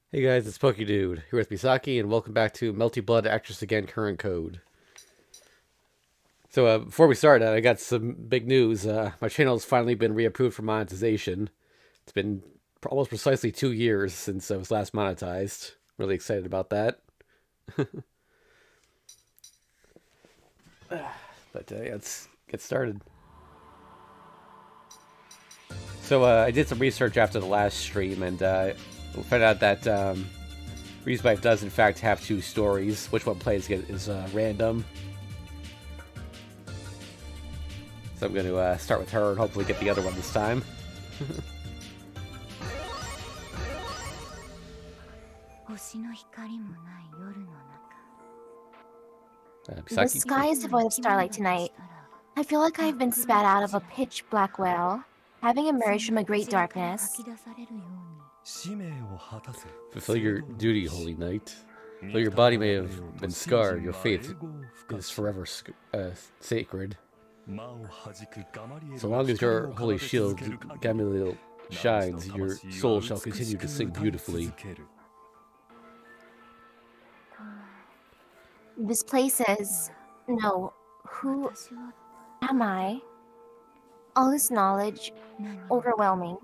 Hey guys, it's Dude here with Misaki, and welcome back to Melty Blood Actress Again Current Code. So before we start, I got some big news. My channel's finally been reapproved for monetization. It's been almost precisely 2 years since I was last monetized. Really excited about that. Yeah, let's get started. So I did some research after the last stream, and we found out that Riesbyfe does in fact have two stories. Which one plays is random. So I'm going to start with her and hopefully get the other one this time. The sky is devoid of starlight tonight. I feel like I've been spat out of a pitch black well, having emerged from a great darkness. Fulfill your duty, holy knight. Though your body may have been scarred, your faith is forever sacred. So long as your holy shield, Gamaliel, shines, your soul shall continue to sing beautifully. This place is... No, who am I? All this knowledge, overwhelming.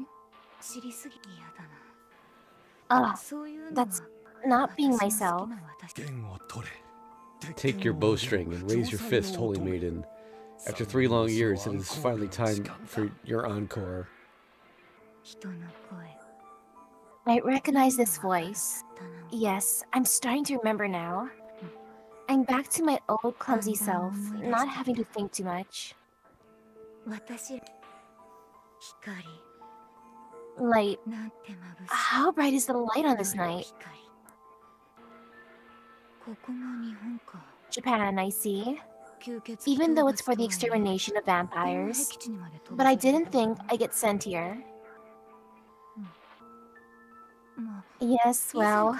That's not being myself. Take your bowstring and raise your fist, holy maiden. After 3 long years, it is finally time for your encore. I recognize this voice. Yes, I'm starting to remember now. I'm back to my old clumsy self, not having to think too much. Light. How bright is the light on this night? Japan, I see. Even though it's for the extermination of vampires. But I didn't think I'd get sent here. Yes, well,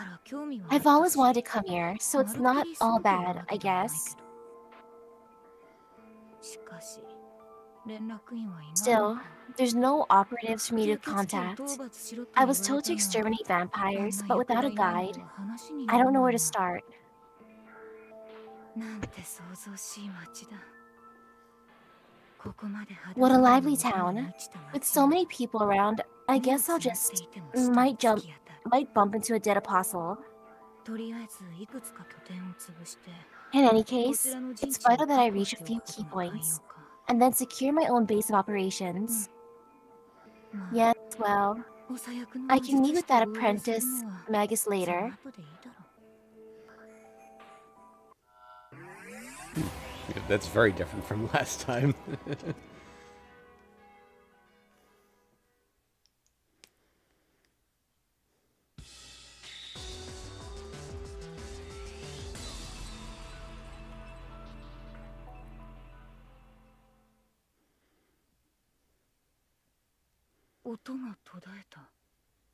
I've always wanted to come here, so it's not all bad, I guess. Still, there's no operatives for me to contact. I was told to exterminate vampires, but without a guide, I don't know where to start. What a lively town. With so many people around, I guess I'll just might bump into a dead apostle. In any case, it's vital that I reach a few key points, and then secure my own base of operations. Yes, well, I can meet with that apprentice, Magus, later. That's very different from last time.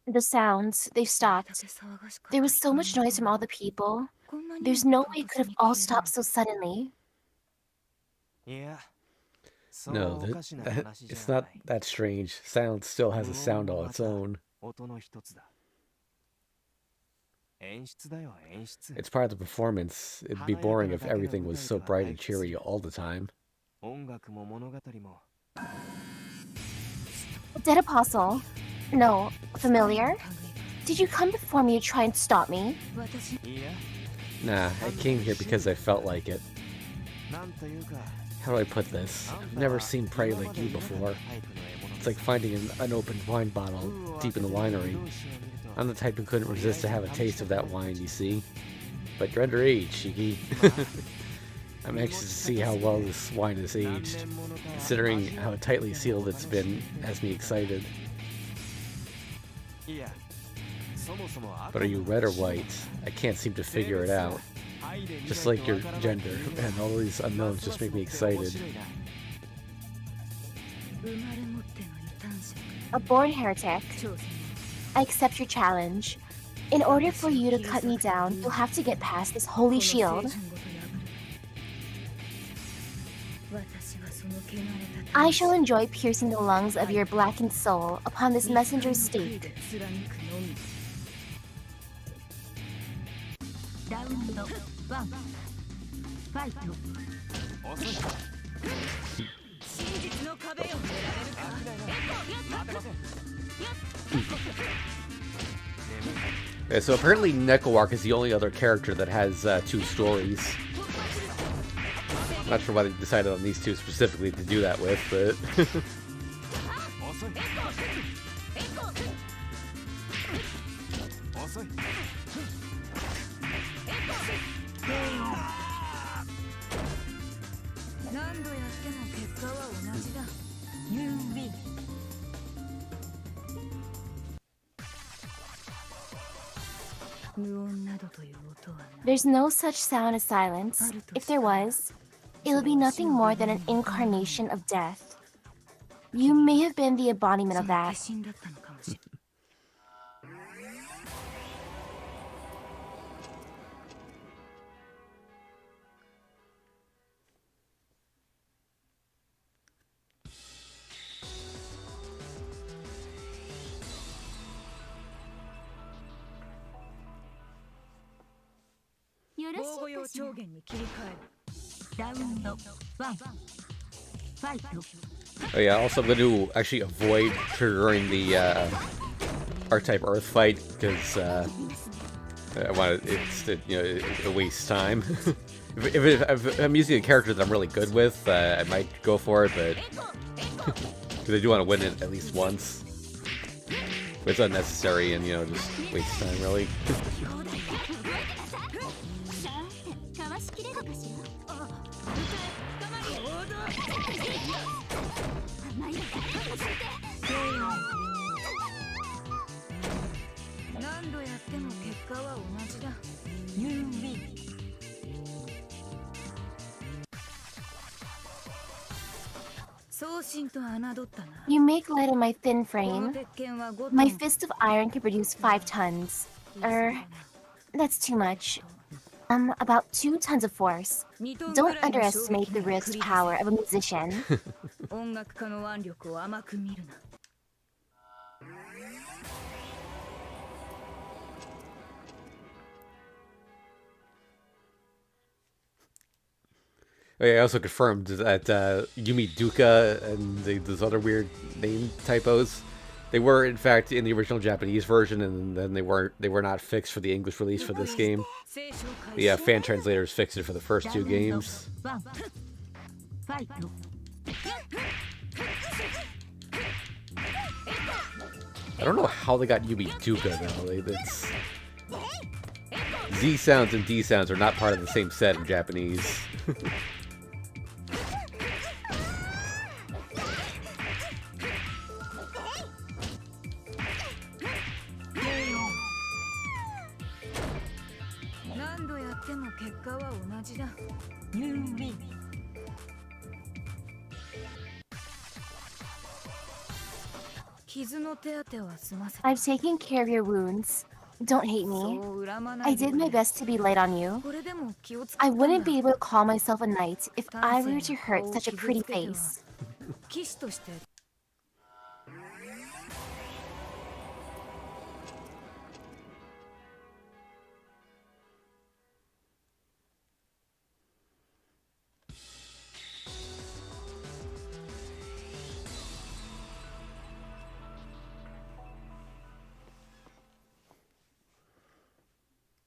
The sounds, they've stopped. There was so much noise from all the people. There's no way it could have all stopped so suddenly. No, it's not that strange. Sound still has a sound all its own. It's part of the performance. It'd be boring if everything was so bright and cheery all the time. Dead apostle? No, familiar? Did you come before me to try and stop me? Nah, I came here because I felt like it. How do I put this? I've never seen prey like you before. It's like finding an unopened wine bottle deep in the winery. I'm the type who couldn't resist to have a taste of that wine, you see. But you're underage, Shiki. I'm anxious to see how well this wine is aged. Considering how tightly sealed it's been, has me excited. But are you red or white? I can't seem to figure it out. Just like your gender, and all these unknowns just make me excited. A born heretic. I accept your challenge. In order for you to cut me down, you'll have to get past this holy shield. I shall enjoy piercing the lungs of your blackened soul upon this messenger's stake. Yeah, so apparently Nekoark is the only other character that has 2 stories. I'm not sure why they decided on these 2 specifically to do that with, but... There's no such sound as silence. If there was, it would be nothing more than an incarnation of death. You may have been the embodiment of that. Oh yeah, also I'm going to actually avoid triggering the R-type Earth fight, because I want it wastes time. if I'm using a character that I'm really good with, I might go for it, but because I do want to win it at least once. But it's unnecessary and, just wastes time, really. You make light of my thin frame. My fist of iron can produce 5 tons. That's too much. About 2 tons of force. Don't underestimate the wrist power of a musician. Oh, yeah, I also confirmed that Yumi Duka and those other weird name typos, they were in fact in the original Japanese version, and then they were not fixed for the English release for this game. The fan translators fixed it for the first 2 games. I don't know how they got Yumi Duka though. It's Z sounds and D sounds are not part of the same set in Japanese. I've taken care of your wounds. Don't hate me. I did my best to be light on you. I wouldn't be able to call myself a knight if I were to hurt such a pretty face.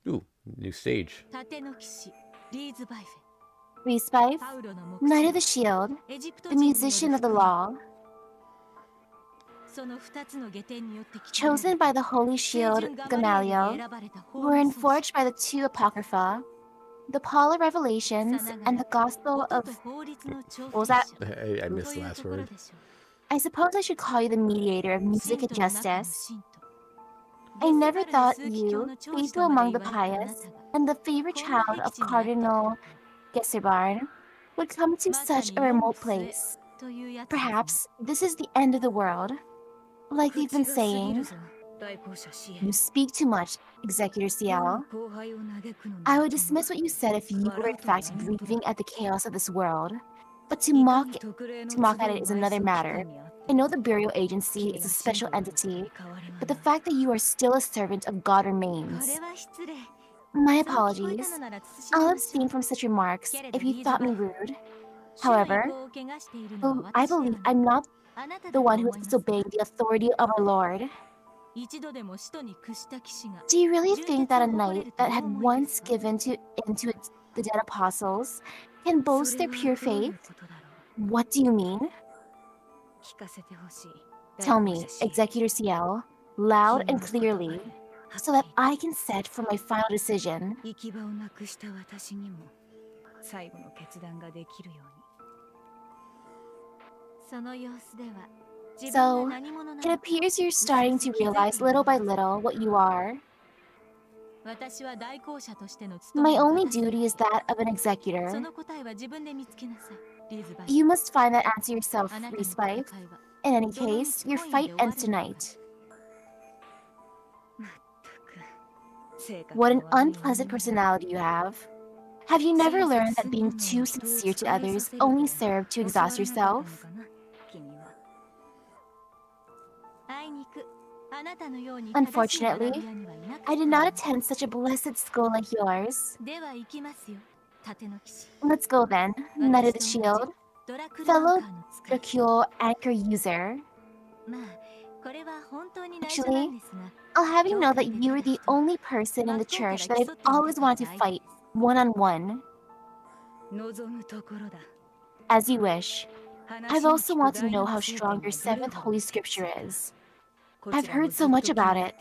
Ooh, new stage. Riesbyfe, Knight of the Shield, the Musician of the Law. Chosen by the Holy Shield Gamaliel, were enforged by the 2 Apocrypha, the Paula Revelations, and the Gospel of... What was that? I missed the last word. I suppose I should call you the mediator of music and justice. I never thought you, faithful among the pious, and the favorite child of Cardinal Gessebarn, would come to such a remote place. Perhaps this is the end of the world. Like they've been saying, you speak too much, Executor CL. I would dismiss what you said if you were in fact grieving at the chaos of this world. But to mock at it is another matter. I know the burial agency is a special entity, but the fact that you are still a servant of God remains. My apologies. I'll abstain from such remarks if you thought me rude. However, I believe I'm not the one who is disobeying the authority of our Lord. Do you really think that a knight that had once given into the dead apostles can boast their pure faith? What do you mean? Tell me, Executor CL, loud and clearly, so that I can set for my final decision. So, it appears you're starting to realize little by little what you are. My only duty is that of an executor. You must find that answer yourself, Riesbyfe. In any case, your fight ends tonight. What an unpleasant personality you have. Have you never learned that being too sincere to others only serves to exhaust yourself? Unfortunately, I did not attend such a blessed school like yours. Let's go then, Knight of the Shield, fellow Dracule anchor user. Actually, I'll have you know that you are the only person in the church that I've always wanted to fight, one-on-one. As you wish. I've also wanted to know how strong your 7th Holy Scripture is. I've heard so much about it.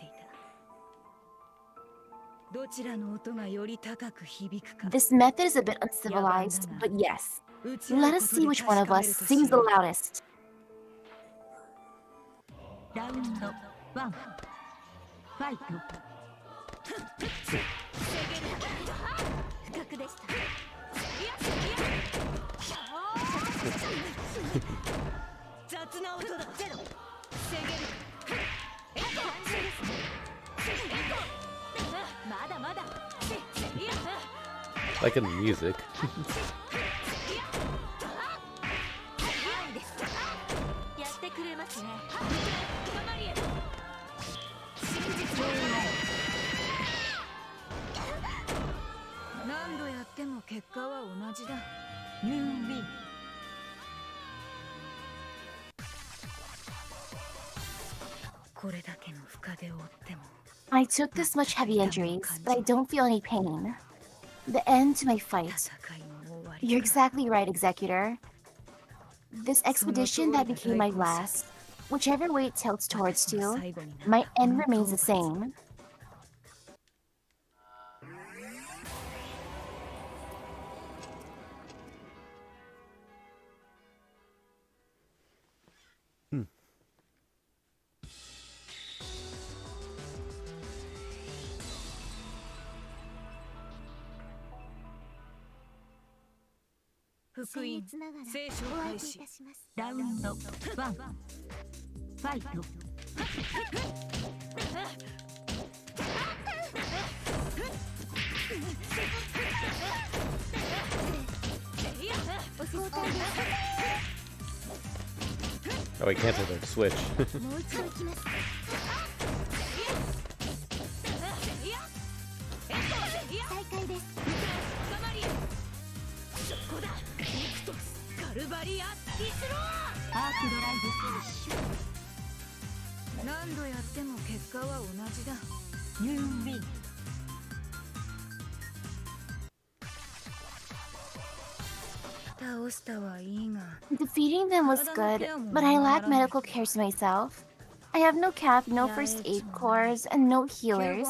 This method is a bit uncivilized, but yes. Let us see which one of us sings the loudest. Round 1. Fight. Like in the music. I took this much heavy injuries, but I don't feel any pain. The end to my fight. You're exactly right, Executor. This expedition that became my last, whichever way it tilts towards to, my end remains the same. Round 1. Fight. Oh, we canceled their switch. Defeating them was good, but I lack medical cares myself. I have no cap, no first aid cores, and no healers.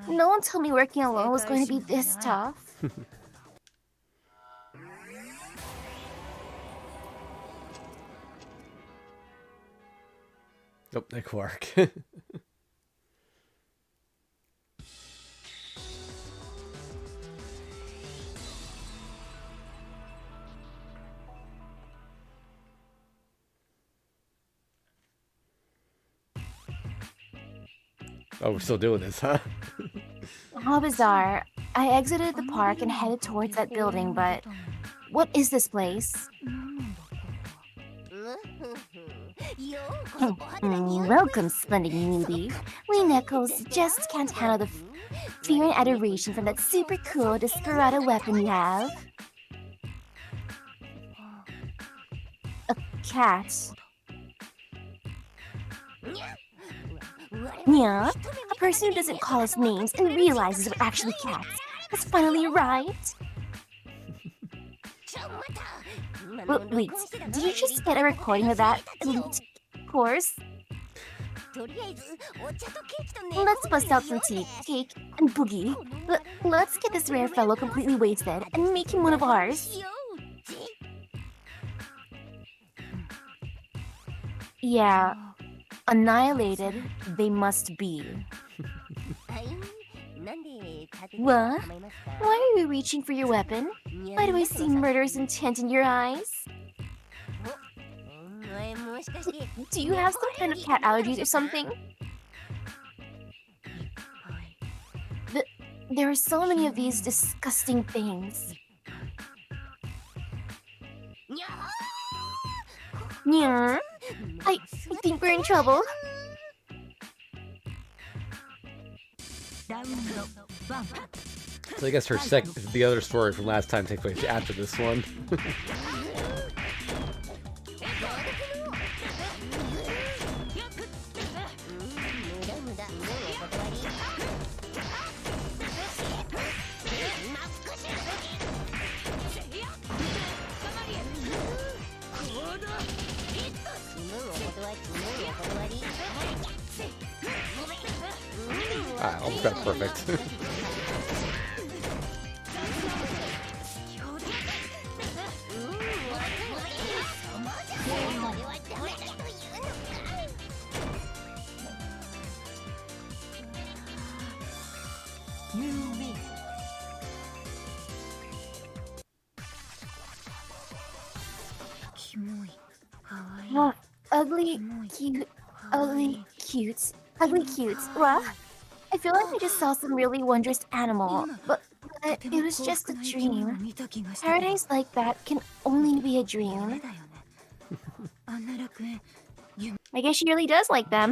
No one told me working alone was going to be this tough. Oh, that could work. Oh, we're still doing this, huh? How bizarre. I exited the park and headed towards that building, but... What is this place? Welcome, splendid newbie. We Neckles just can't handle fear and adoration from that super cool desperado weapon you have. A cat. Yeah, a person who doesn't call us names and realizes we're actually cats. That's finally right. Wait, did you just get a recording of that elite course? Let's bust out some tea, cake, and boogie. Let's get this rare fellow completely wasted and make him one of ours. Yeah, annihilated they must be. What? Why are you reaching for your weapon? Why do I see murderous intent in your eyes? Do you have some kind of cat allergies or something? There are so many of these disgusting things. Yeah, I think we're in trouble. So I guess the other story from last time takes place after this one. Ah, almost got perfect. Oh, ugly, cute, ugly, cute, ugly, cute. What? I feel like I just saw some really wondrous animal, but it was just a dream. Paradise like that can only be a dream. I guess she really does like them.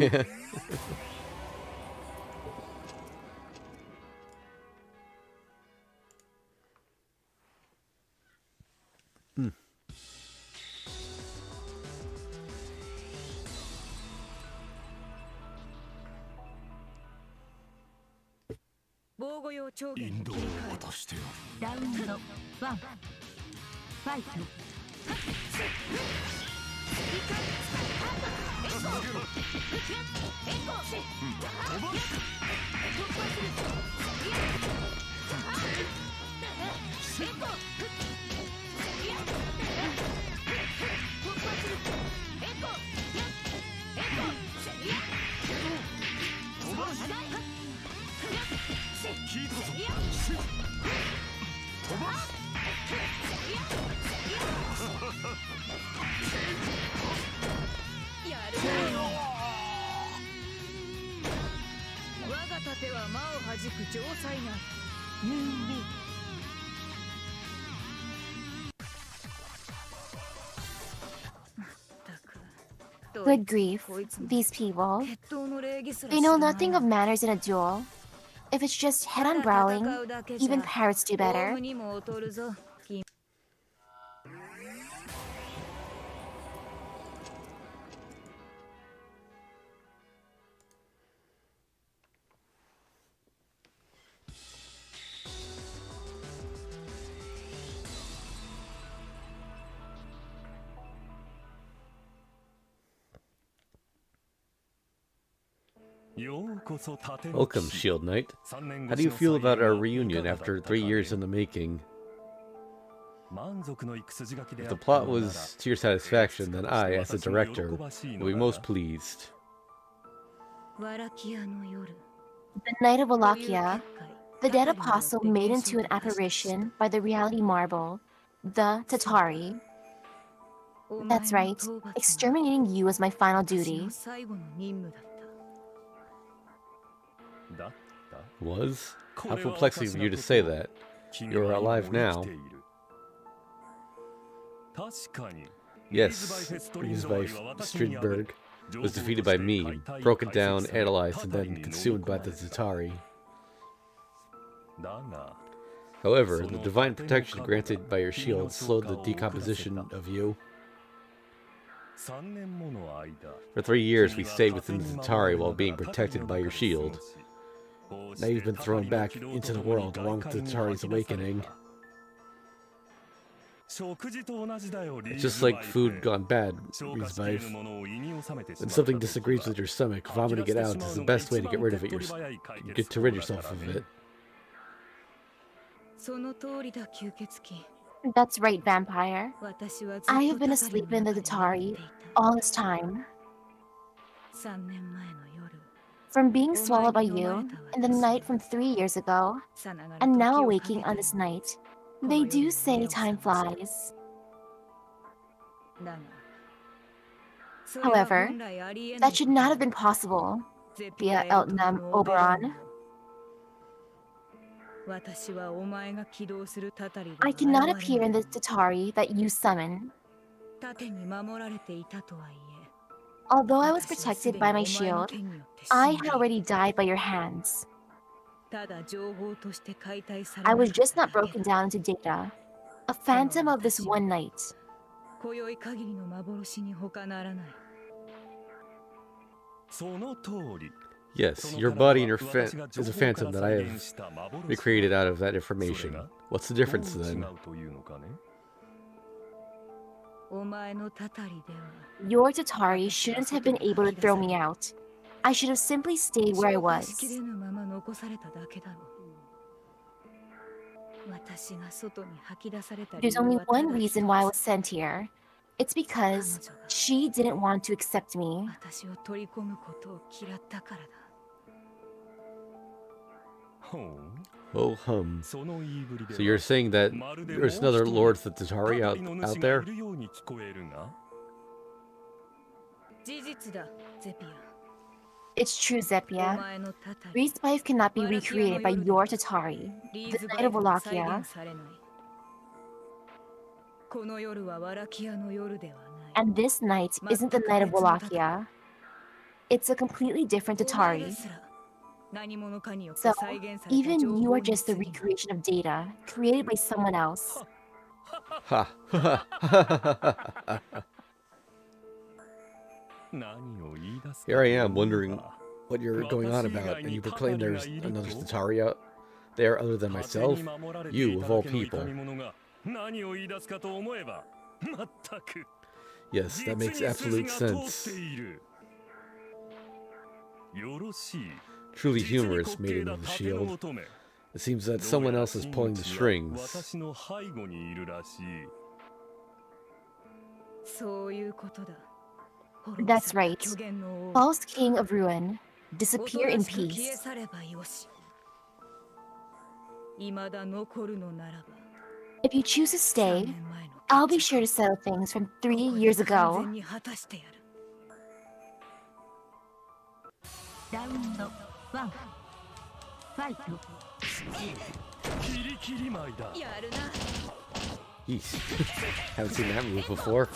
Good grief, these people. They know nothing of manners in a duel. If it's just head-on brawling, even parrots do better. Welcome, Shield Knight. How do you feel about our reunion after 3 years in the making? If the plot was to your satisfaction, then I, as the director, will be most pleased. The night of Wallachia, the dead apostle made into an apparition by the reality marble, the Tatari. That's right, exterminating you was my final duty. Was? How perplexing of you to say that. You are alive now. Yes, Riesbyfe Stridberg was defeated by me, broken down, analyzed, and then consumed by the Tatari. However, the divine protection granted by your shield slowed the decomposition of you. For 3 years, we stayed within the Tatari while being protected by your shield. Now you've been thrown back into the world along with the Tatari's awakening. It's just like food gone bad, Riesbyfe. When something disagrees with your stomach, vomiting it out is the best way to get rid of it. To rid yourself of it. That's right, vampire. I have been asleep in the Tatari all this time. From being swallowed by you in the night from 3 years ago, and now waking on this night, they do say time flies. However, that should not have been possible via Eltnam Oberon. I cannot appear in the Tatari that you summon. Although I was protected by my shield, I had already died by your hands. I was just not broken down into data, a phantom of this one night. Yes, your body and is a phantom that I have recreated out of that information. What's the difference then? Your Tatari shouldn't have been able to throw me out. I should have simply stayed where I was. There's only one reason why I was sent here. It's because she didn't want to accept me. Oh hum. So you're saying that there's another Lord of the Tatari out there? It's true, Zephia. Riesbyfe cannot be recreated by your Tatari, the Knight of Wallachia. And this night isn't the Knight of Wallachia. It's a completely different Tatari. So, even you are just the recreation of data, created by someone else. Ha! Here I am, wondering what you're going on about, and you proclaim there's another Tatari out there other than myself? You, of all people. Yes, that makes absolute sense. Truly humorous, maiden of the shield. It seems that someone else is pulling the strings. That's right. False King of Ruin, disappear in peace. If you choose to stay, I'll be sure to settle things from 3 years ago. Yeesh. Haven't seen that move before.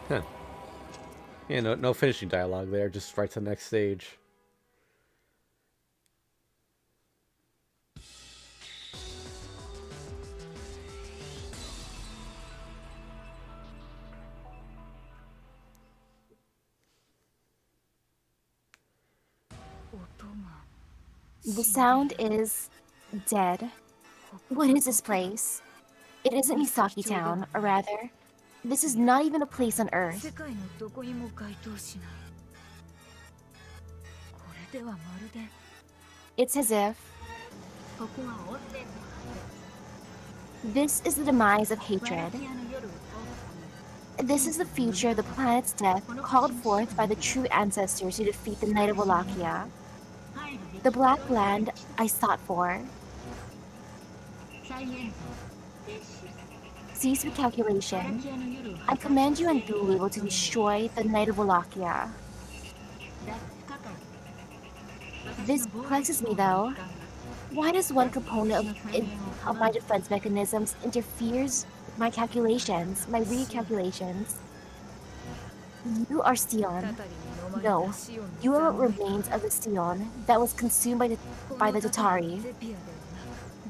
Huh. Yeah, no finishing dialogue there, just right to the next stage. The sound is dead. What is this place? It isn't Misaki Town, or rather, this is not even a place on Earth. It's as if this is the demise of hatred. This is the future of the planet's death, called forth by the true ancestors who defeat the Knight of Wallachia. The Black Land I sought for. Cease with calculation. I command you and Dulu to destroy the Knight of Wallachia. This perplexes me though. Why does one component of my defense mechanisms interferes with my calculations, my recalculations? You are Sion. No, you are what remains of the Sion that was consumed by the Tatari.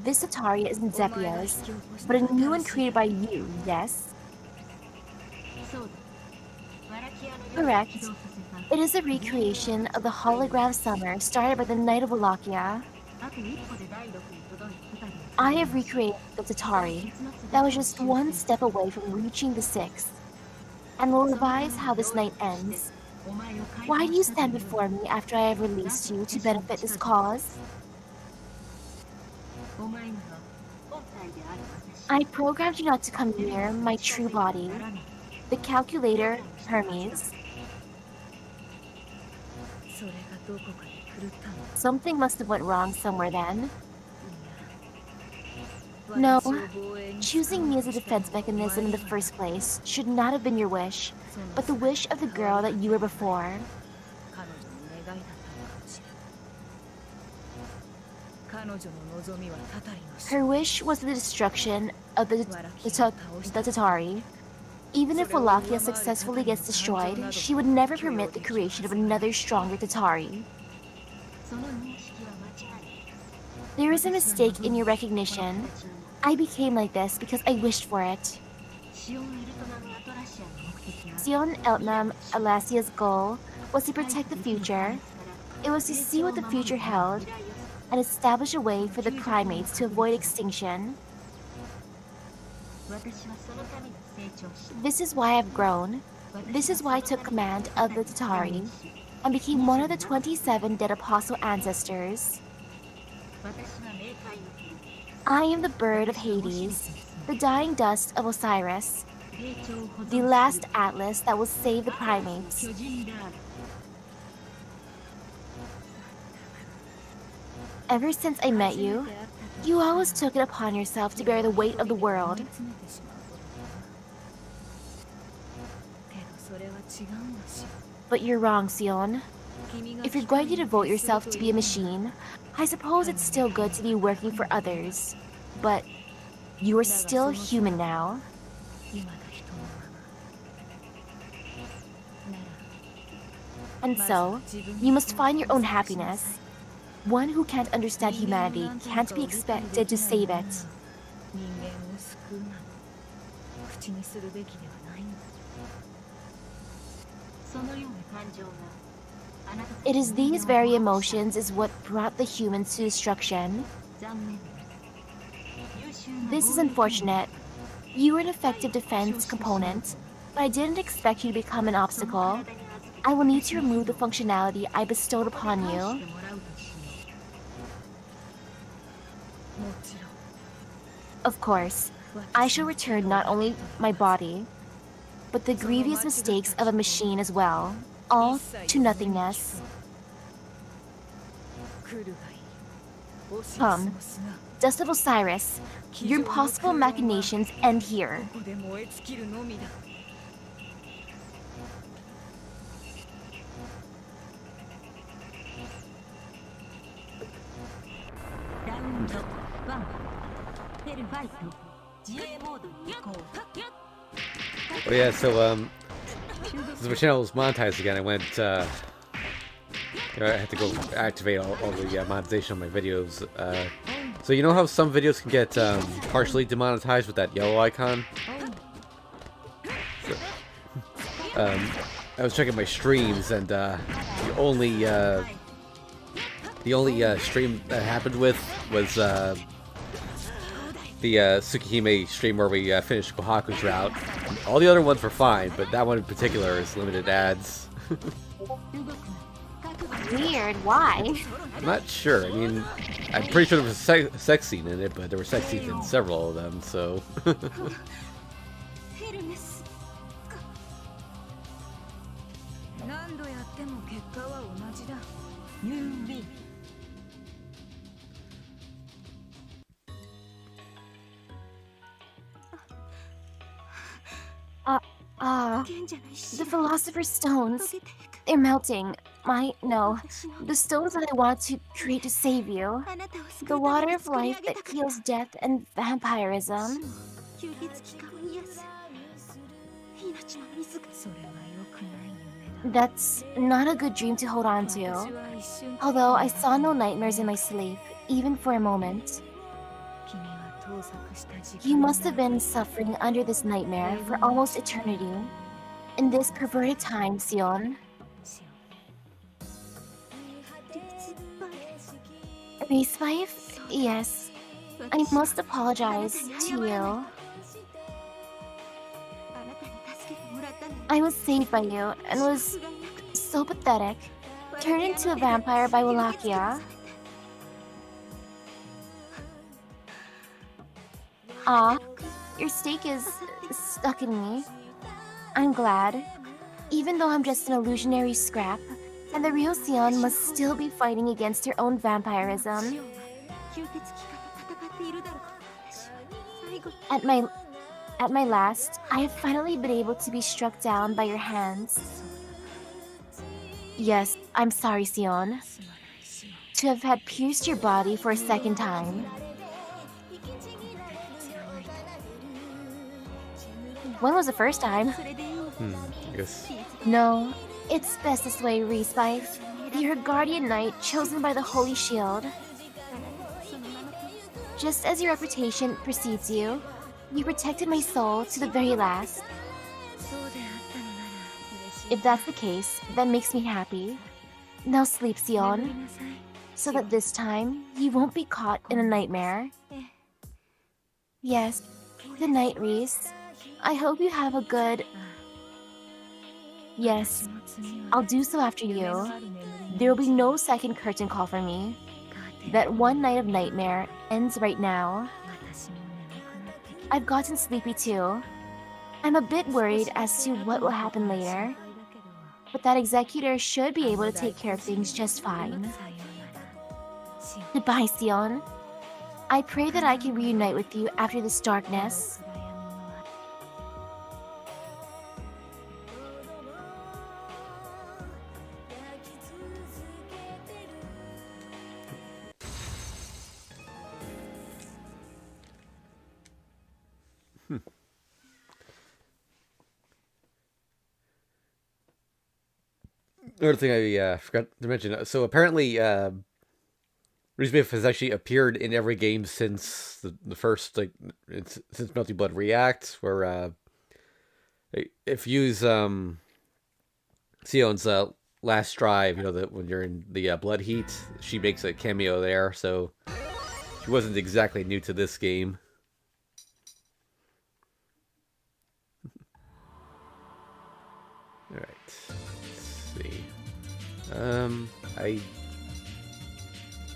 This Tatari is Zepia's, but a new one created by you, yes? Correct. It is a recreation of the hologram summer started by the Knight of Wallachia. I have recreated the Tatari that was just one step away from reaching the sixth, and will revise how this night ends. Why do you stand before me after I have released you to benefit this cause? I programmed you not to come near my true body, the calculator Hermes. Something must have went wrong somewhere then. No, choosing me as a defense mechanism in the first place should not have been your wish, but the wish of the girl that you were before. Her wish was the destruction of the Tatari. Even if Wallachia successfully gets destroyed, she would never permit the creation of another stronger Tatari. There is a mistake in your recognition. I became like this because I wished for it. Sion Eltnam Alasia's goal was to protect the future. It was to see what the future held and establish a way for the primates to avoid extinction. This is why I've grown. This is why I took command of the Tatari and became one of the 27 dead apostle ancestors. I am the bird of Hades, the dying dust of Osiris, the last atlas that will save the primates. Ever since I met you, you always took it upon yourself to bear the weight of the world. But you're wrong, Sion. If you're going to devote yourself to be a machine, I suppose it's still good to be working for others. But you are still human now. And so, you must find your own happiness. One who can't understand humanity can't be expected to save it. It is these very emotions is what brought the humans to destruction. This is unfortunate. You were an effective defense component, but I didn't expect you to become an obstacle. I will need to remove the functionality I bestowed upon you. Of course, I shall return not only my body, but the grievous mistakes of a machine as well, all to nothingness. Come, Dust of Osiris, your impossible machinations end here. Oh yeah, so since my channel was monetized again, I went I had to go activate all the monetization on my videos. So you know how some videos can get partially demonetized with that yellow icon? So, I was checking my streams, and the only stream that happened with was the Tsukihime stream where we finished Kohaku's route. All the other ones were fine, but that one in particular is limited ads. Weird, why? I'm not sure. I mean, I'm pretty sure there was a sex scene in it, but there were sex scenes in several of them, so... The Philosopher's Stones. They're melting. No. The stones that I want to create to save you. The water of life that heals death and vampirism. That's not a good dream to hold on to. Although I saw no nightmares in my sleep, even for a moment. You must have been suffering under this nightmare for almost eternity. In this perverted time, Sion. Riesbyfe? Yes. I must apologize to you. I was saved by you and was so pathetic. Turned into a vampire by Wallachia. Your stake is stuck in me. I'm glad. Even though I'm just an illusionary scrap, and the real Sion must still be fighting against her own vampirism. At my last, I have finally been able to be struck down by your hands. Yes, I'm sorry, Sion. To have had pierced your body for a second time. When was the first time? I guess. No, it's best this way, Riesbyfe. You're a guardian knight chosen by the Holy Shield. Just as your reputation precedes you, you protected my soul to the very last. If that's the case, that makes me happy. Now sleep, Sion, so that this time you won't be caught in a nightmare. Yes, good night, Reese. I hope you have a good... Yes, I'll do so after you. There will be no second curtain call for me. That one night of nightmare ends right now. I've gotten sleepy too. I'm a bit worried as to what will happen later. But that executor should be able to take care of things just fine. Goodbye, Sion. I pray that I can reunite with you after this darkness. Another thing I forgot to mention. So apparently, Riesbyfe has actually appeared in every game since the first, since Melty Blood React, where if you use Sion's last drive, when you're in the Blood Heat, she makes a cameo there. So she wasn't exactly new to this game. All right. Let's see. I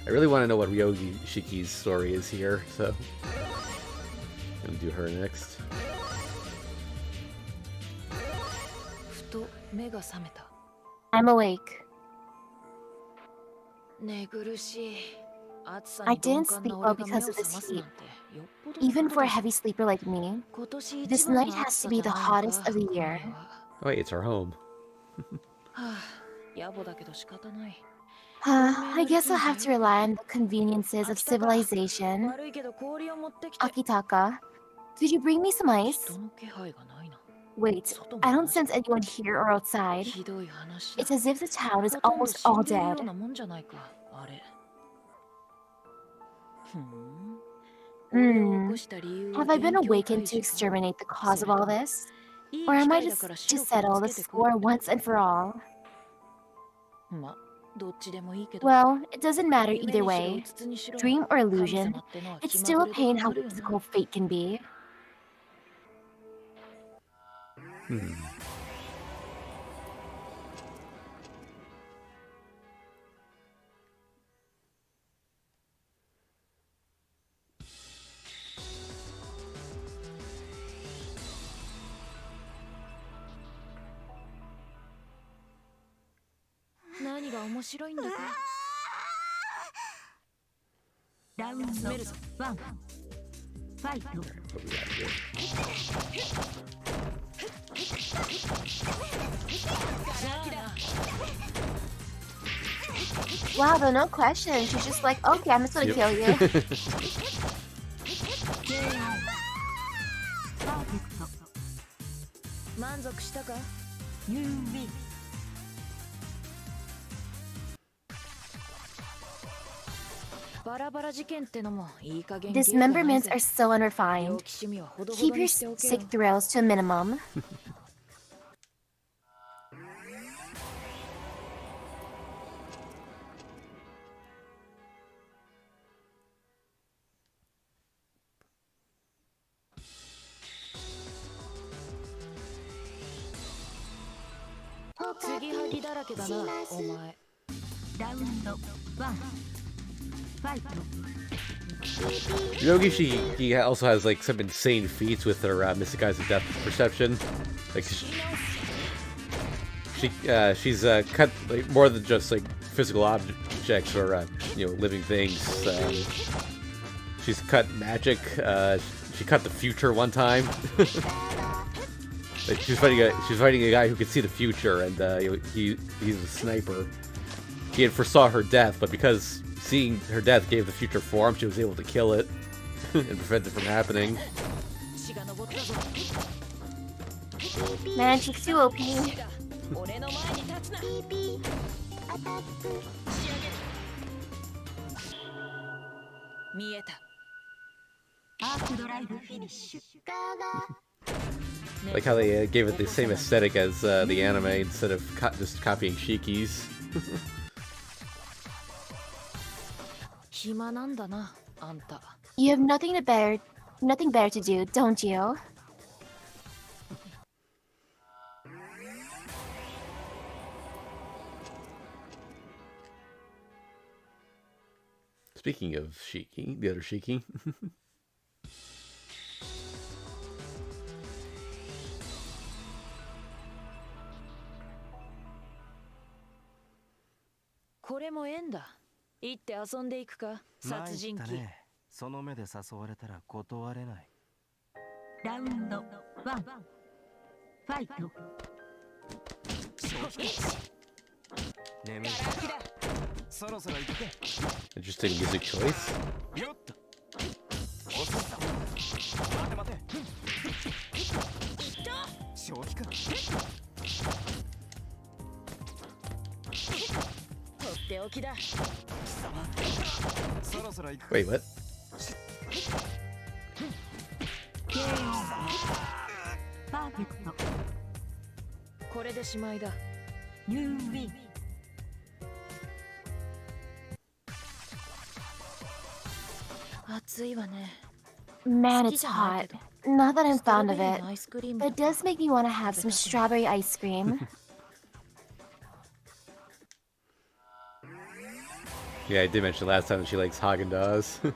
really want to know what Ryogi Shiki's story is here, so I'm gonna do her next. I'm awake. I didn't sleep well because of this heat. Even for a heavy sleeper like me, this night has to be the hottest of the year. Oh wait, it's our home. I guess I'll have to rely on the conveniences of civilization. Akitaka, could you bring me some ice? Wait, I don't sense anyone here or outside. It's as if the town is almost all dead. Have I been awakened to exterminate the cause of all this? Or am I just to settle the score once and for all? Well, it doesn't matter either way. Dream or illusion, it's still a pain how whimsical fate can be. 面白いんだからラウンド1ファイト What we got here? Wow, though, no question. She's just like, okay, I'm just gonna kill you. 満足したか You win バラバラ事件ってのもいい加減 Dismemberments are so unrefined. Keep your sick thrills to a minimum. Tsukihime だらけだなお前ラウンド1ファイト Yogi, he also has like some insane feats with her Misakai's depth perception. Like she's cut like more than just like physical objects or living things. She's cut magic. She cut the future one time. Like she's fighting a guy who could see the future, and he's a sniper. He had foresaw her death, but because seeing her death gave the future form, she was able to kill it and prevent it from happening. Man, she's too OP. Like how they gave it the same aesthetic as the anime instead of just copying Shiki's. You have nothing better to do, don't you? Speaking of Shiki, the other Shiki. Interesting music choice. Wait, what? You win Man, it's hot. Not that I'm fond of it, but it does make me want to have some strawberry ice cream. Yeah, I did mention last time that she likes Haagen-Dazs.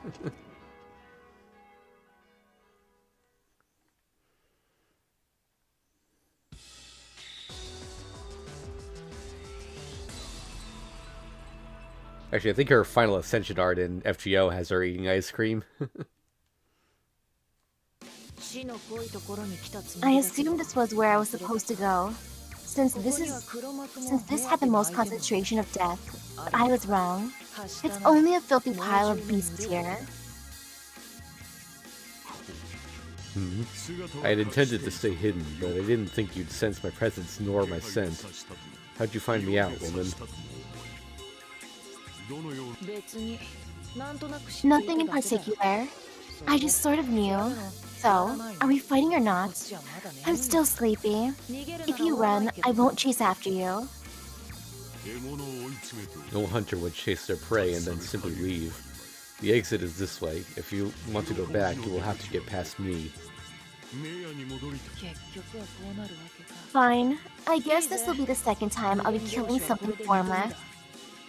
Actually, I think her final ascension art in FGO has her eating ice cream. I assumed this was where I was supposed to go, since this had the most concentration of death. But I was wrong. It's only a filthy pile of beasts here. I had intended to stay hidden, but I didn't think you'd sense my presence nor my scent. How'd you find me out, woman? Nothing in particular. I just sort of knew. So, are we fighting or not? I'm still sleepy. If you run, I won't chase after you. No hunter would chase their prey and then simply leave. The exit is this way. If you want to go back, you will have to get past me. Fine. I guess this will be the second time I'll be killing something formless.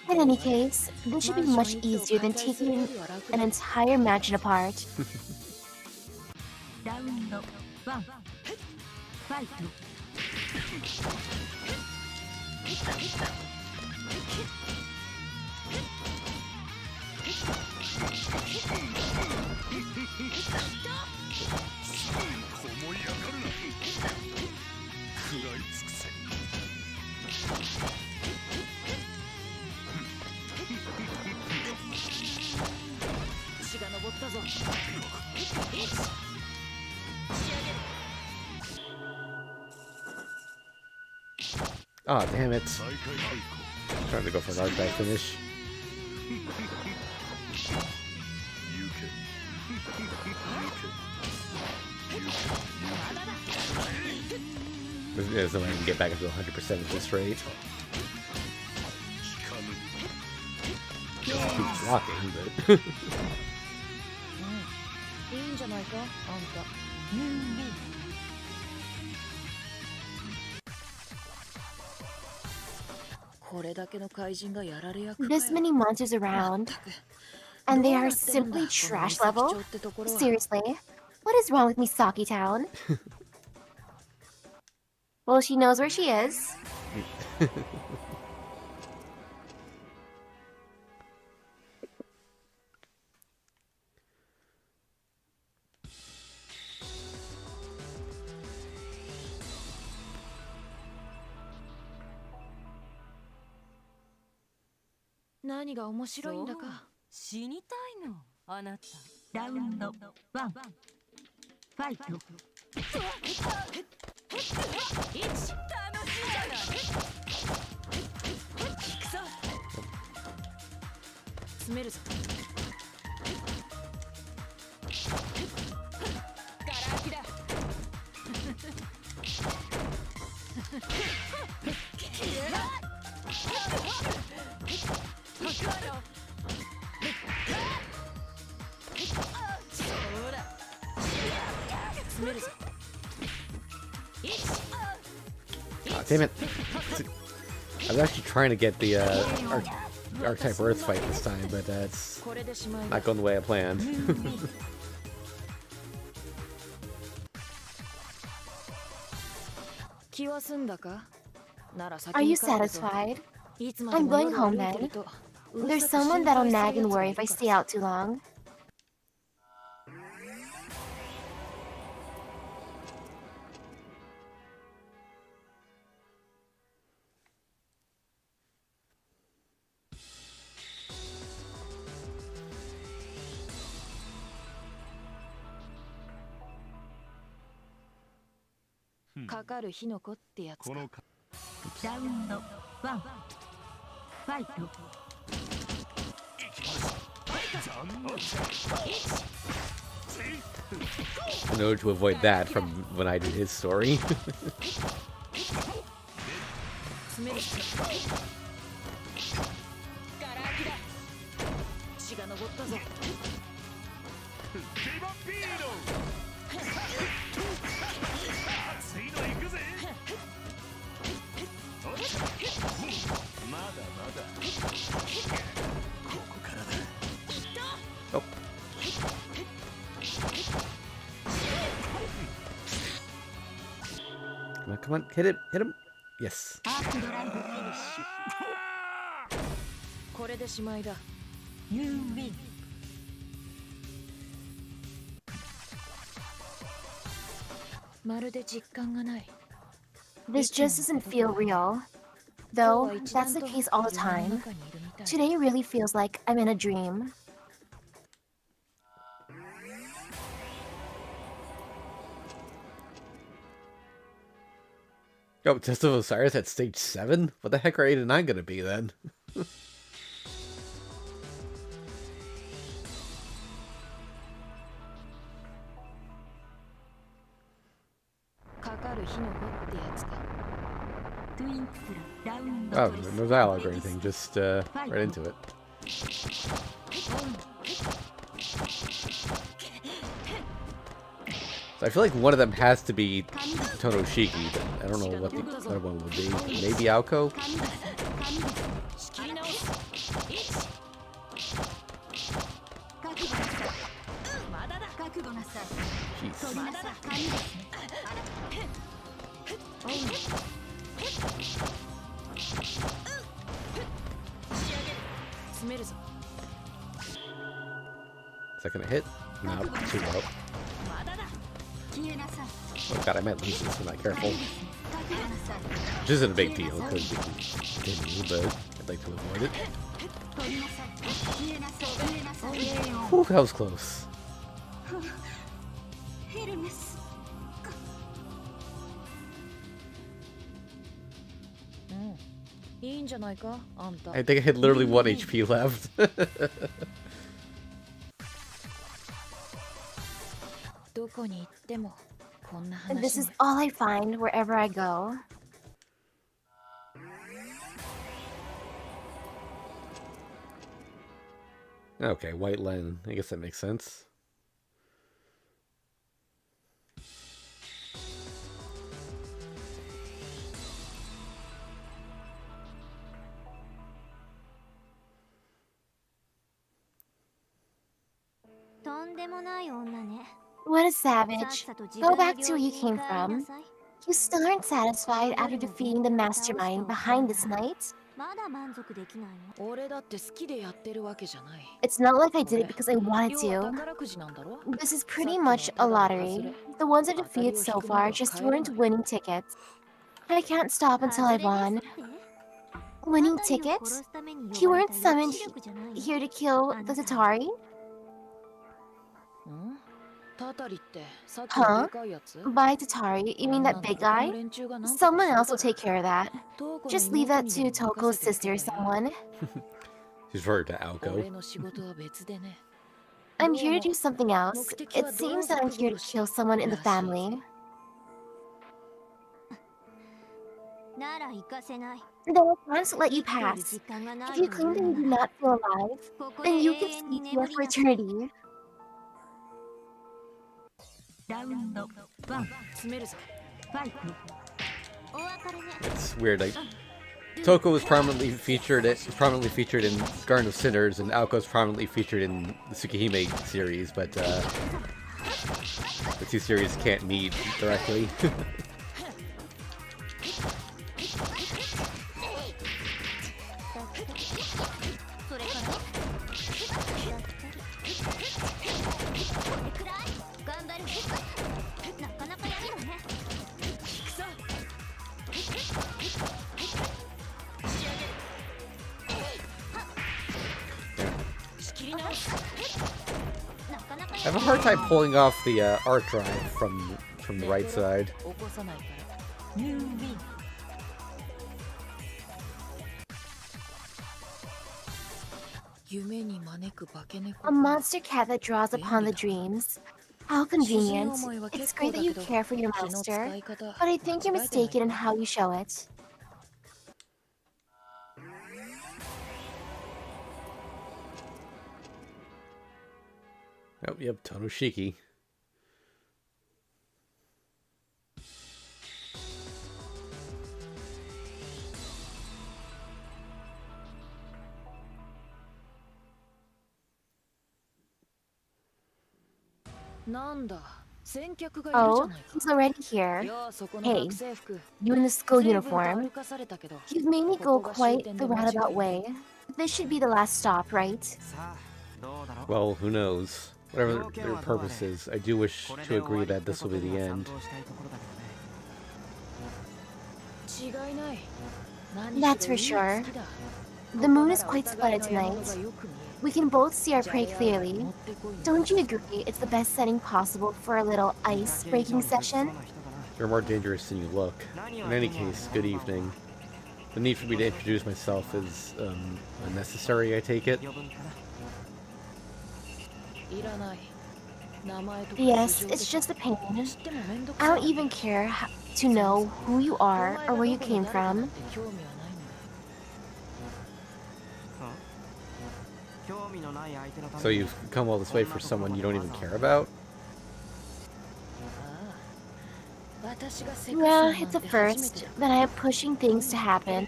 In any case, this should be much easier than taking an entire mansion apart. Oh, damn it. Trying to go for an archive finish. There's no way I can get back up to 100% at this rate. Keep blocking, but... いいんじゃないか、あんた。これだけの怪人がやられ役かよ。 This many monsters around, and they are simply trash level? Seriously, what is wrong with Misaki Town? Well, she knows where she is. Oh, damn it. I was actually trying to get the Archetype Earth fight this time, but it's not going the way I planned. Are you satisfied? I'm going home then. There's someone that'll nag and worry if I stay out too long. In order to avoid that from when I did his story. Oh. Come on, hit it, hit him. Yes. This just doesn't feel real. Though, that's the case all the time. Today really feels like I'm in a dream. Oh, Test of Osiris at stage 7? What the heck are 8 and 9 gonna be then? Oh, no dialogue or anything, just right into it. So I feel like one of them has to be Tonoshiki, but I don't know what the other one would be. Maybe Aoko? Jeez. Is that gonna hit? No, too low. Oh god, I might lose this if I'm not careful. Which isn't a big deal, because it can continue, but I'd like to avoid it. Whew, that was close. I think I had literally 1 HP left. And this is all I find wherever I go. Okay, white len. I guess that makes sense. What a savage. Go back to where you came from. You still aren't satisfied after defeating the mastermind behind this night? It's not like I did it because I wanted to. This is pretty much a lottery. The ones I defeated so far just weren't winning tickets. I can't stop until I've won. Winning tickets? You weren't summoned here to kill the Tatari? Huh? By Tatari, you mean that big guy? Someone else will take care of that. Just leave that to Toko's sister or someone. She's referred to Aoko. I'm here to do something else. It seems that I'm here to kill someone in the family. Then I can't let you pass. If you claim that you do not feel alive, then you can stay here for eternity. It's weird. Like Toko was prominently featured in Garden of Sinners, and Aoko's prominently featured in the Tsukihime series, but the two series can't meet directly. I have a hard time pulling off the art drive from the right side. A monster cat that draws upon the dreams. How convenient. It's great that you care for your master, but I think you're mistaken in how you show it. Oh, yep, Tonoshiki. Oh, he's already here. Hey, you in the school uniform. You've made me go quite the roundabout way. This should be the last stop, right? Well, who knows? Whatever their purpose is, I do wish to agree that this will be the end. That's for sure. The moon is quite splendid tonight. We can both see our prey clearly. Don't you agree it's the best setting possible for a little ice-breaking session? You're more dangerous than you look. In any case, good evening. The need for me to introduce myself is unnecessary, I take it? Yes, it's just a pain. I don't even care to know who you are or where you came from. So you've come all this way for someone you don't even care about? Yeah, it's a first, but I am pushing things to happen.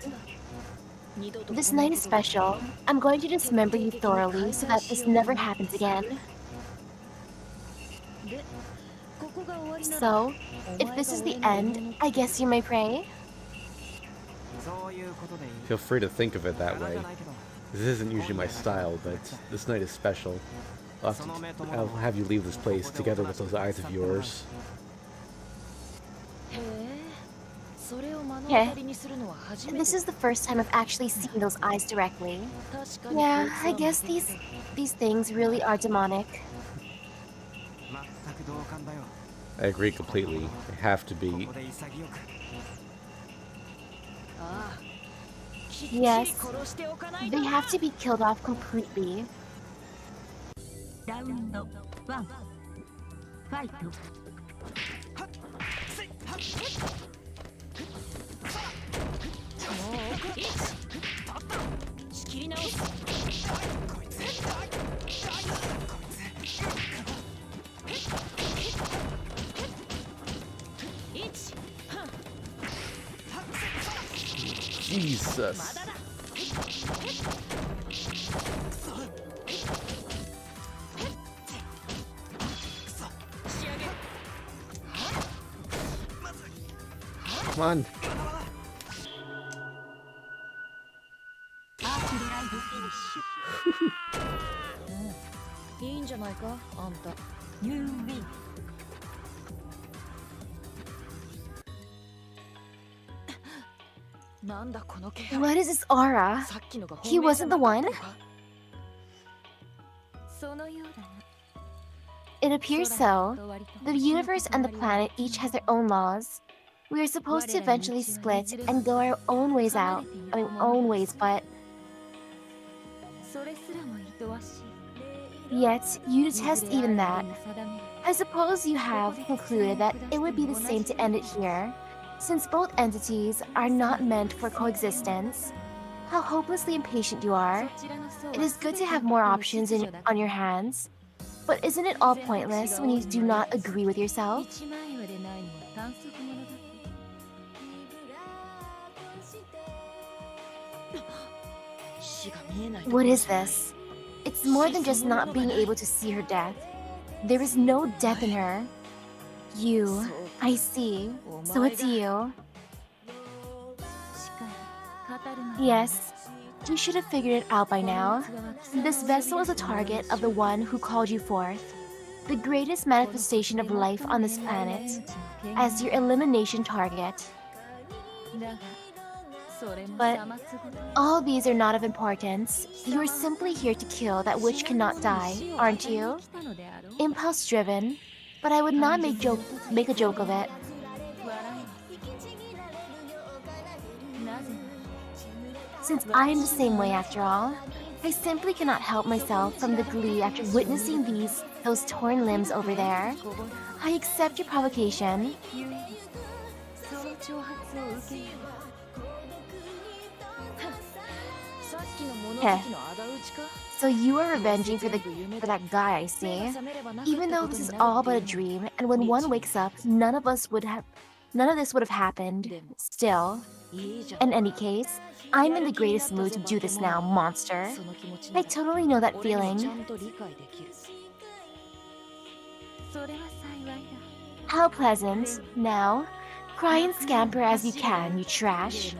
This night is special. I'm going to dismember you thoroughly so that this never happens again. So, if this is the end, I guess you may pray? Feel free to think of it that way. This isn't usually my style, but this night is special. I'll have you leave this place together with those eyes of yours. Yeah. This is the first time I've actually seen those eyes directly. Yeah, I guess these things really are demonic. I agree completely. They have to be. Yes, they have to be killed off completely. Jesus. Come on. What is this aura? He wasn't the one? It appears so. The universe and the planet each has their own laws. We are supposed to eventually split and go our own ways own ways, but... Yet, you detest even that. I suppose you have concluded that it would be the same to end it here, since both entities are not meant for coexistence. How hopelessly impatient you are. It is good to have more options on your hands, but isn't it all pointless when you do not agree with yourself? What is this? It's more than just not being able to see her death. There is no death in her. You. I see. So it's you. Yes. You should have figured it out by now. This vessel is a target of the one who called you forth. The greatest manifestation of life on this planet. As your elimination target. But all these are not of importance. You are simply here to kill that which cannot die, aren't you? Impulse-driven, but I would not make a joke of it. Since I am the same way after all, I simply cannot help myself from the glee after witnessing those torn limbs over there. I accept your provocation. Heh. So you are revenging for that guy, I see. Even though this is all but a dream, and when one wakes up, none of this would have happened. Still, in any case, I'm in the greatest mood to do this now, monster. I totally know that feeling. How pleasant. Now, cry and scamper as you can, you trash.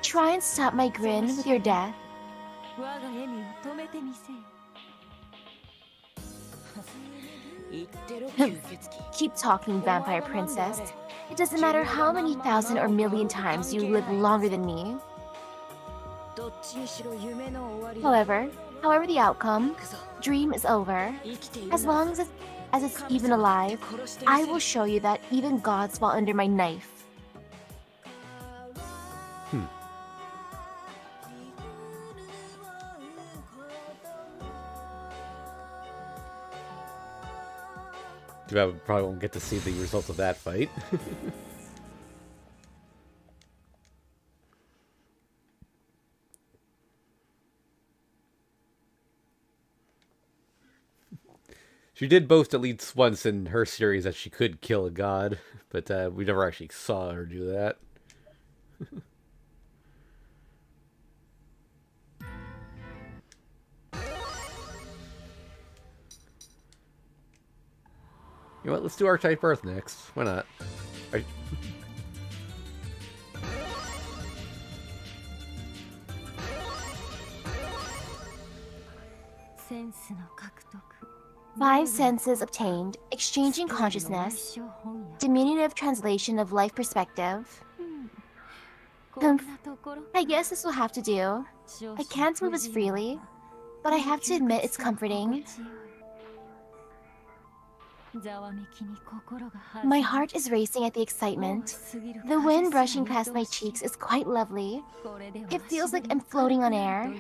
Try and stop my grin with your death. Keep talking, vampire princess. It doesn't matter how many thousand or million times you live longer than me. However the outcome, dream is over. As long as it's even alive, I will show you that even gods fall under my knife. Too bad we probably won't get to see the results of that fight. She did boast at least once in her series that she could kill a god, but we never actually saw her do that. You know what? Let's do Archetype Earth next. Why not? 5 senses obtained, exchanging consciousness, diminutive translation of life perspective. Humph, I guess this will have to do. I can't move as freely, but I have to admit it's comforting. My heart is racing at the excitement. The wind brushing past my cheeks is quite lovely. It feels like I'm floating on air.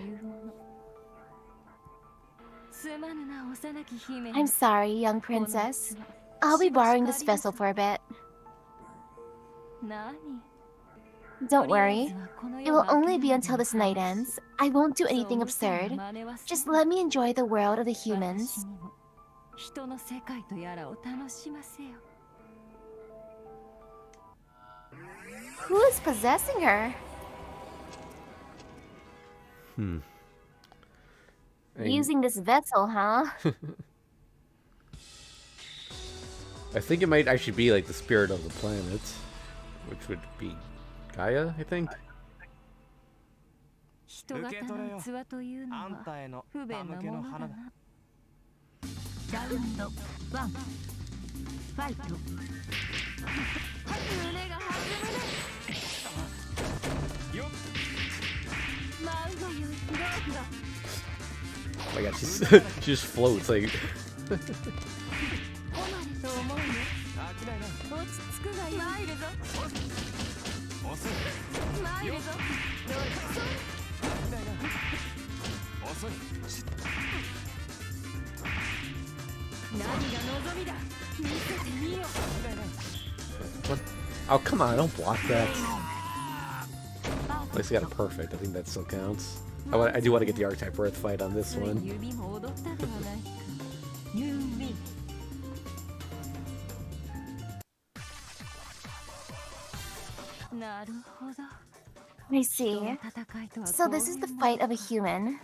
I'm sorry, young princess. I'll be borrowing this vessel for a bit. Don't worry. It will only be until this night ends. I won't do anything absurd. Just let me enjoy the world of the humans. Who is possessing her? Using this vessel, huh? I think it might actually be like the spirit of the planet, which would be Gaia, I think. Oh my god, she just floats like. What? Oh, come on, don't block that. At least I got it perfect. I think that still counts. I do want to get the archetype Earth fight on this one. I see. So this is the fight of a human.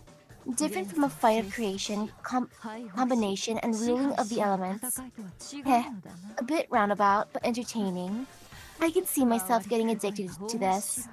Different from a fight of creation, combination, and ruling of the elements. Heh, a bit roundabout, but entertaining. I can see myself getting addicted to this.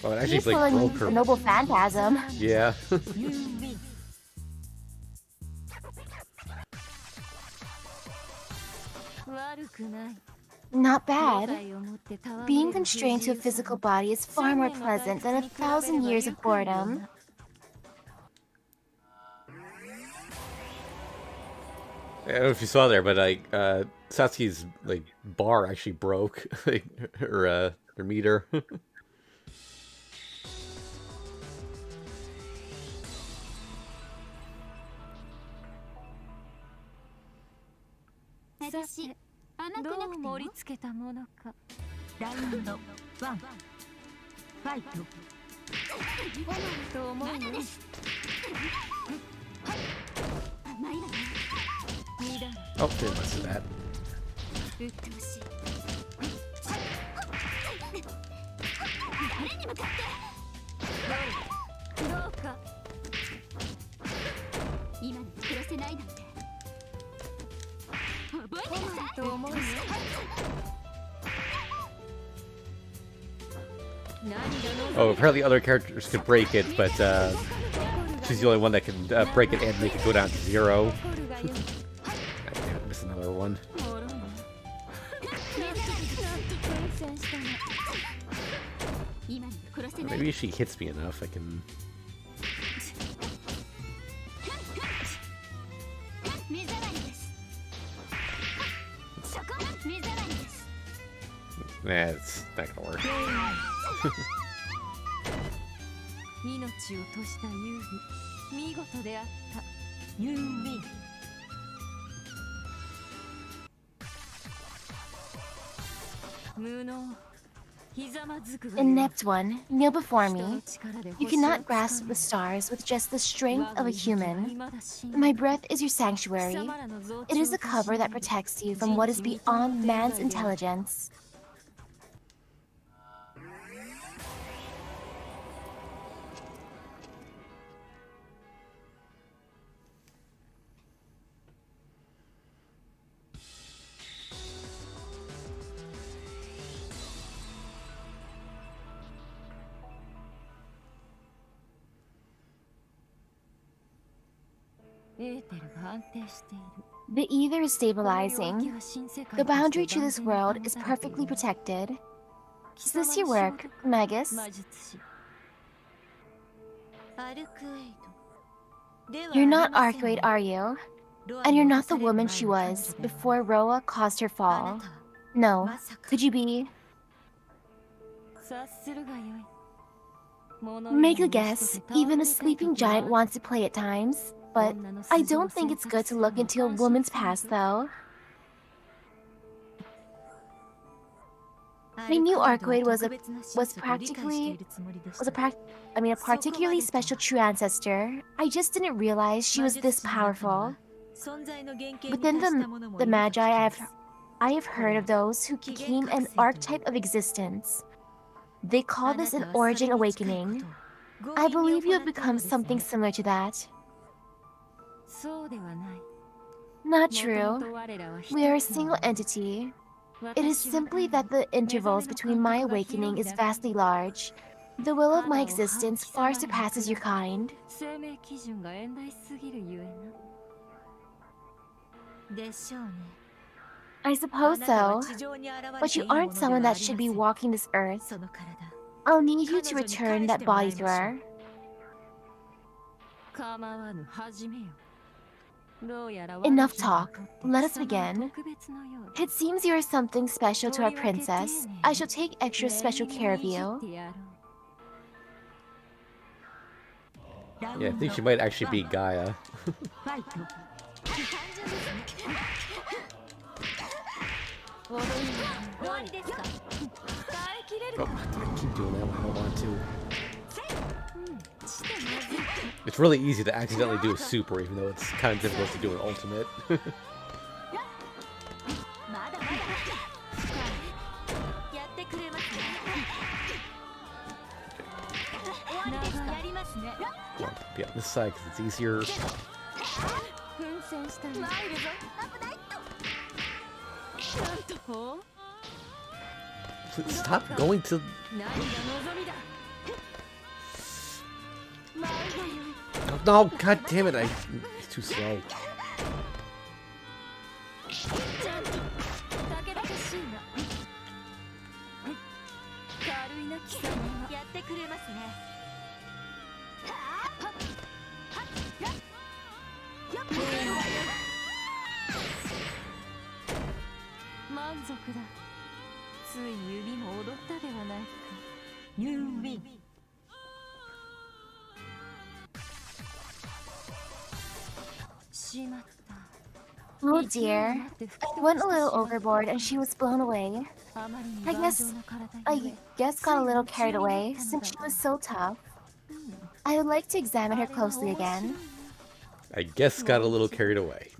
Oh, it actually like broke her. A noble phantasm. Yeah. Not bad. Being constrained to a physical body is far more pleasant than 1,000 years of boredom. I don't know if you saw there, but like Satsuki's like bar actually broke, like her meter. Oh, didn't listen to that. Oh, apparently other characters could break it, but she's the only one that can break it and make it go down to 0. I missed another one. Maybe if she hits me enough, I can... Nah, it's not gonna work. 命を賭したユーリ、見事であった。ユーリ。無能。 Inept one, kneel before me. You cannot grasp the stars with just the strength of a human. My breath is your sanctuary. It is a cover that protects you from what is beyond man's intelligence. The ether is stabilizing. The boundary to this world is perfectly protected. Is this your work, Magus? You're not Arcuate, are you? And you're not the woman she was before Roa caused her fall. No, could you be? Make a guess. Even a sleeping giant wants to play at times. But I don't think it's good to look into a woman's past, though. I knew Arcuate was a particularly special true ancestor. I just didn't realize she was this powerful. Within the Magi, I have heard of those who became an archetype of existence. They call this an origin awakening. I believe you have become something similar to that. Not true. We are a single entity. It is simply that the intervals between my awakening is vastly large. The will of my existence far surpasses your kind. I suppose so. But you aren't someone that should be walking this earth. I'll need you to return that body to her. Enough talk. Let us begin. It seems you are something special to our princess. I shall take extra special care of you. Yeah, I think she might actually be Gaia. Oh, I keep doing that when I don't want to. It's really easy to accidentally do a super, even though it's kind of difficult to do an ultimate. Yeah, this side because it's easier. Please stop going to. No, god damn it! It's too slow. Oh dear. I went a little overboard and she was blown away. I guess got a little carried away since she was so tough. I would like to examine her closely again. I guess got a little carried away.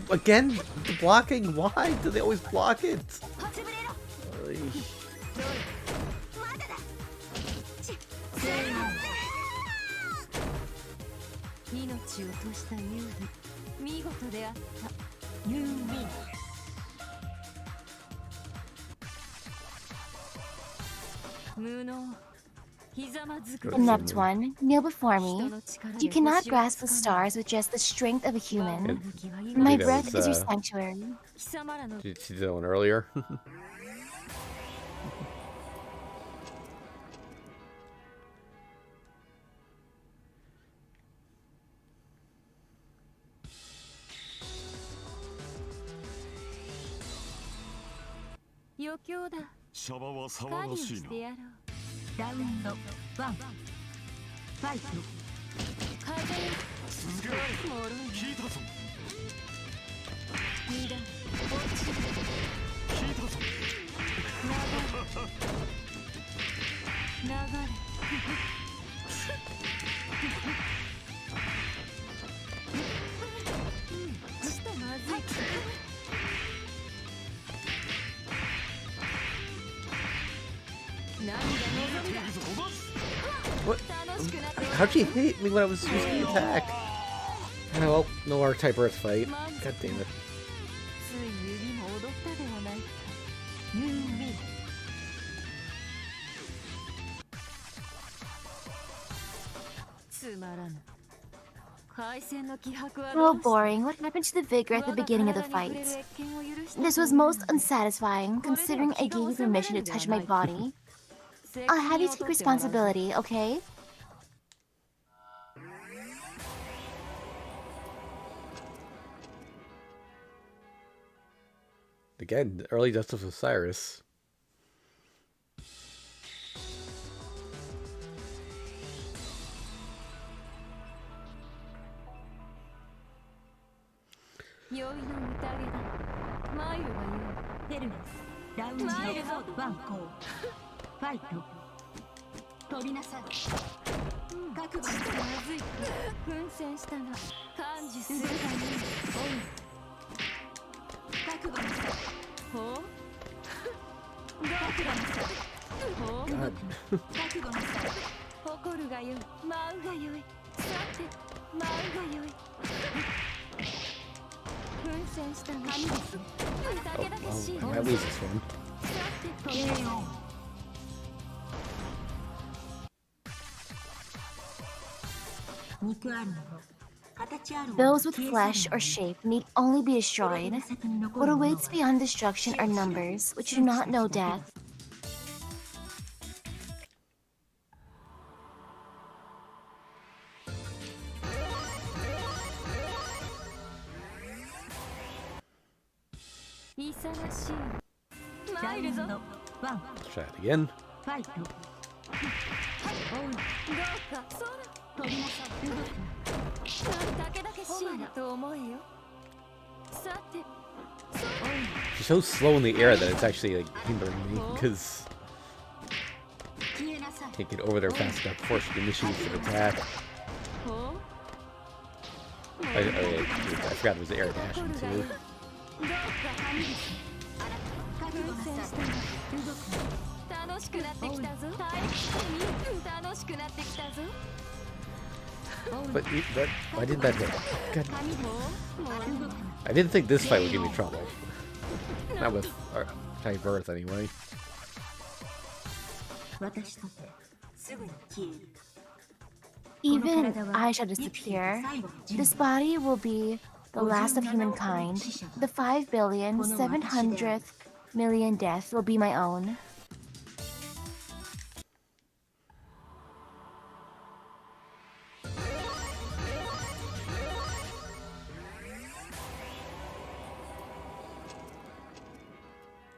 Again, the blocking. Why do they always block it? Oy. 命を落としたユービ、見事であった。ユービー。無能。 Inept one, kneel before me. You cannot grasp the stars with just the strength of a human. My breath is your sanctuary. Did you see that one earlier? What? How'd she hit me when I was using the attack? Oh, well, no R-type Earth fight. God damn it. Oh, boring. What happened to the vigor at the beginning of the fight? This was most unsatisfying, considering I gave you permission to touch my body. I'll have you take responsibility, okay? Again, the early deaths of Osiris. I might lose this one. Those with flesh or shape need only be destroyed. What awaits beyond destruction are numbers, which do not know death. Try it again. She's so slow in the air that it's actually like hindering me because I can't get over there fast enough before she initiates an attack. I forgot it was the air dashing too. But why did that hit? God. I didn't think this fight would give me trouble. Not with type Earth anyway. Even I shall disappear. This body will be the last of humankind. The 5,700,000,000 death will be my own.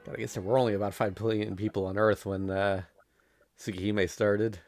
I guess there were only about 5 billion people on Earth when Tsukihime started.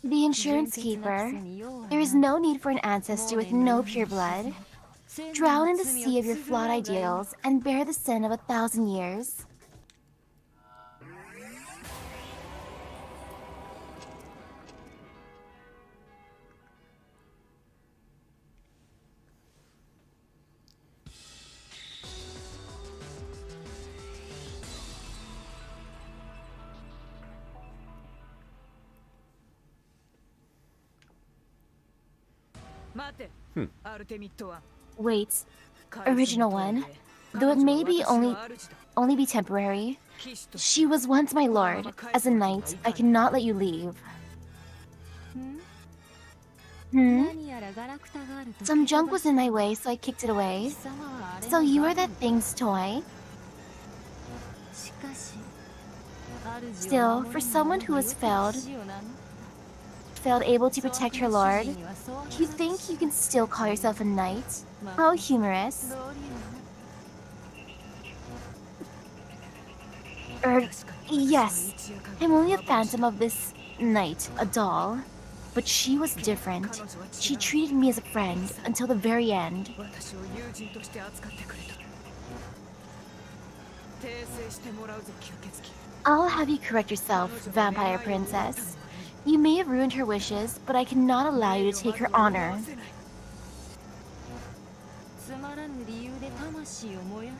The insurance keeper. There is no need for an ancestor with no pure blood. Drown in the sea of your flawed ideals and bear the sin of 1,000 years. Wait, original one. Though it may be only be temporary. She was once my lord. As a knight, I cannot let you leave. Some junk was in my way, so I kicked it away. So you are that thing's toy? Still, for someone who has failed able to protect her lord, you think you can still call yourself a knight? How humorous. Yes, I'm only a phantom of this knight, a doll. But she was different. She treated me as a friend until the very end. I'll have you correct yourself, vampire princess. You may have ruined her wishes, but I cannot allow you to take her honor.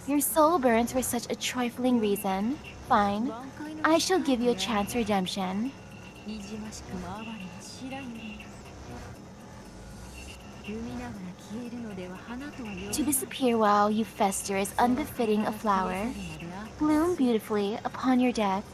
Your soul burns for such a trifling reason. Fine. I shall give you a chance for redemption. To disappear while you fester is unbefitting a flower. Bloom beautifully upon your death.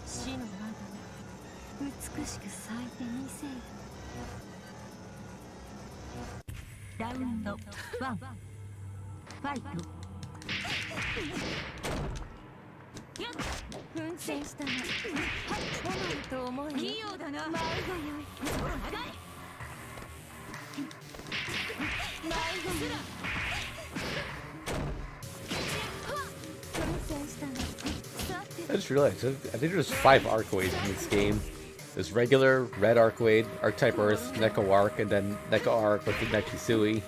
I just realized, I think there's 5 Arcoades in this game. There's regular, Red Arcoade, Archetype Earth, Neko Arc, and then Neko Arc with the Nekisui.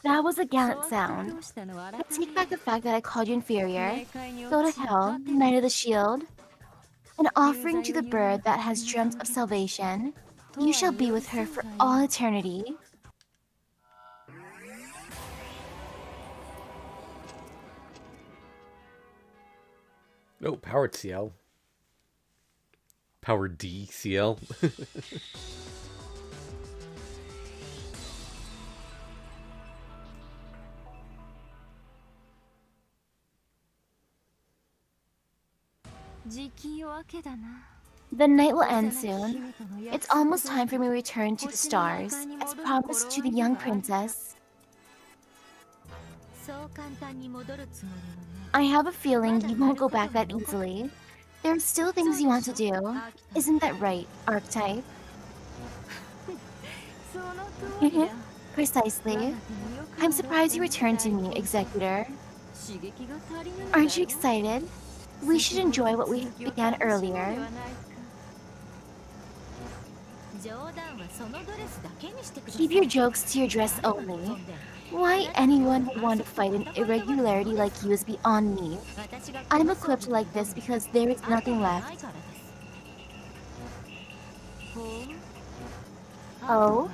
That was a gallant sound. I take back the fact that I called you inferior. Go to hell, Knight of the Shield. An offering to the bird that has dreamt of salvation. You shall be with her for all eternity. No, Powered CL. Powered D CL. The night will end soon. It's almost time for me to return to the stars, as promised to the young princess. I have a feeling you won't go back that easily. There are still things you want to do. Isn't that right, archetype? Precisely. I'm surprised you returned to me, Executor. Aren't you excited? We should enjoy what we began earlier. Keep your jokes to your dress only. Why anyone would want to fight an irregularity like you is beyond me. I'm equipped like this because there is nothing left. Oh?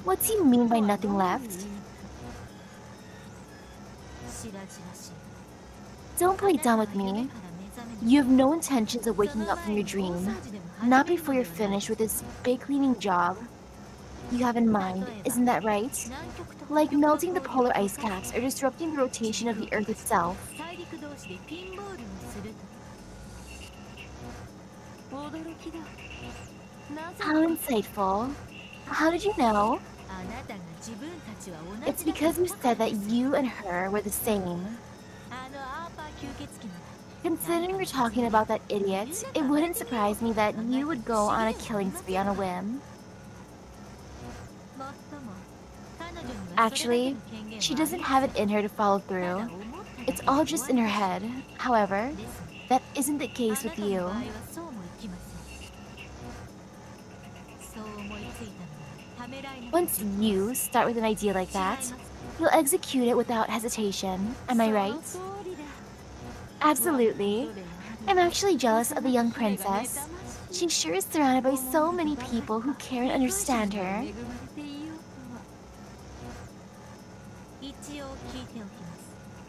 What's he mean by nothing left? Don't play dumb with me. You have no intentions of waking up from your dream. Not before you're finished with this big cleaning job you have in mind, isn't that right? Like melting the polar ice caps or disrupting the rotation of the Earth itself. How insightful. How did you know? It's because you said that you and her were the same. Considering we're talking about that idiot, it wouldn't surprise me that you would go on a killing spree on a whim. Actually, she doesn't have it in her to follow through. It's all just in her head. However, that isn't the case with you. Once you start with an idea like that, you'll execute it without hesitation. Am I right? Absolutely. I'm actually jealous of the young princess. She sure is surrounded by so many people who care and understand her.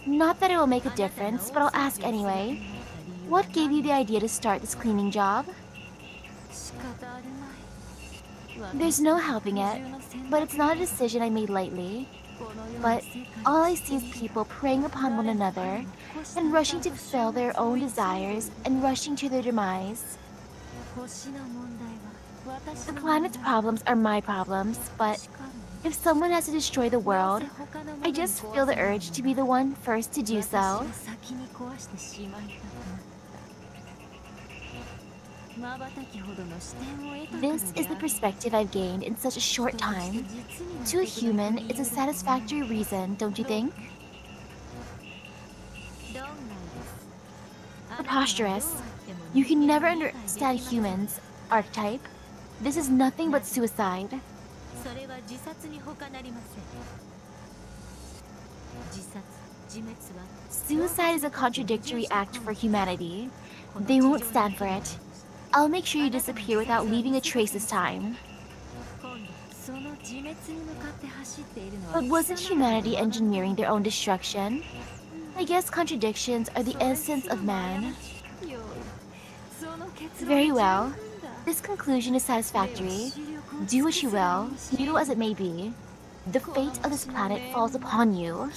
Not that it will make a difference, but I'll ask anyway. What gave you the idea to start this cleaning job? There's no helping it, but it's not a decision I made lightly. But all I see is people preying upon one another, and rushing to fulfill their own desires, and rushing to their demise. The planet's problems are my problems, but if someone has to destroy the world, I just feel the urge to be the one first to do so. This is the perspective I've gained in such a short time. To a human, it's a satisfactory reason, don't you think? Preposterous. You can never understand humans, archetype. This is nothing but suicide. Suicide is a contradictory act for humanity. They won't stand for it. I'll make sure you disappear without leaving a trace this time. But wasn't humanity engineering their own destruction? I guess contradictions are the essence of man. Very well. This conclusion is satisfactory. Do what you will, futile as it may be. The fate of this planet falls upon you.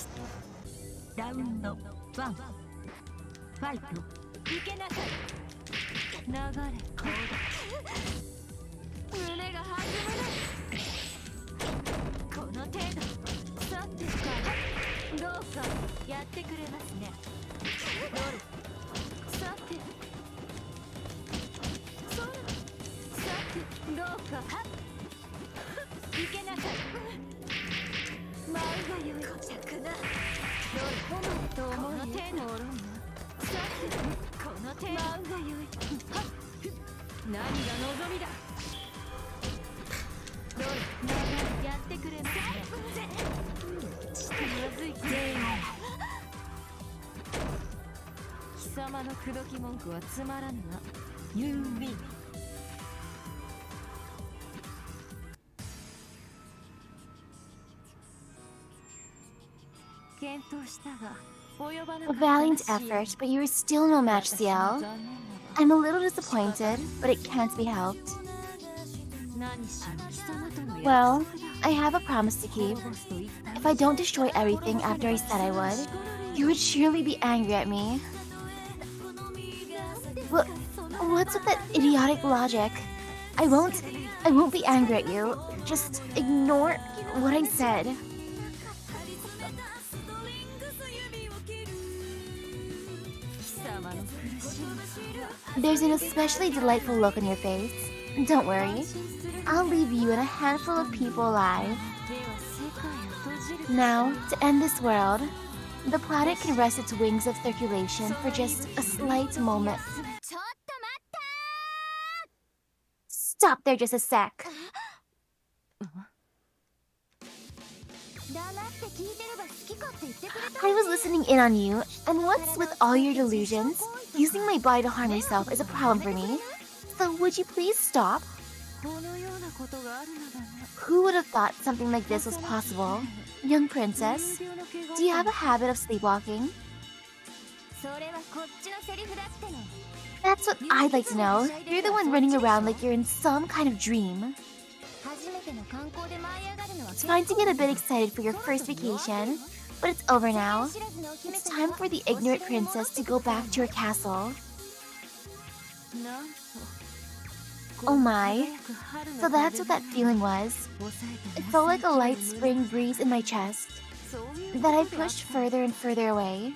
A valiant effort, but you are still no match, Ciel. I'm a little disappointed, but it can't be helped. Well, I have a promise to keep. If I don't destroy everything after I said I would, you would surely be angry at me. What's with that idiotic logic? I won't be angry at you. Just ignore what I said. There's an especially delightful look on your face. Don't worry. I'll leave you and a handful of people alive. Now, to end this world, the planet can rest its wings of circulation for just a slight moment. Stop there just a sec. I was listening in on you, and what's with all your delusions? Using my body to harm yourself is a problem for me. So would you please stop? Who would have thought something like this was possible? Young princess, do you have a habit of sleepwalking? That's what I'd like to know. You're the one running around like you're in some kind of dream. It's fine to get a bit excited for your first vacation, but it's over now. It's time for the ignorant princess to go back to her castle. Oh my. So that's what that feeling was. It felt like a light spring breeze in my chest that I pushed further and further away.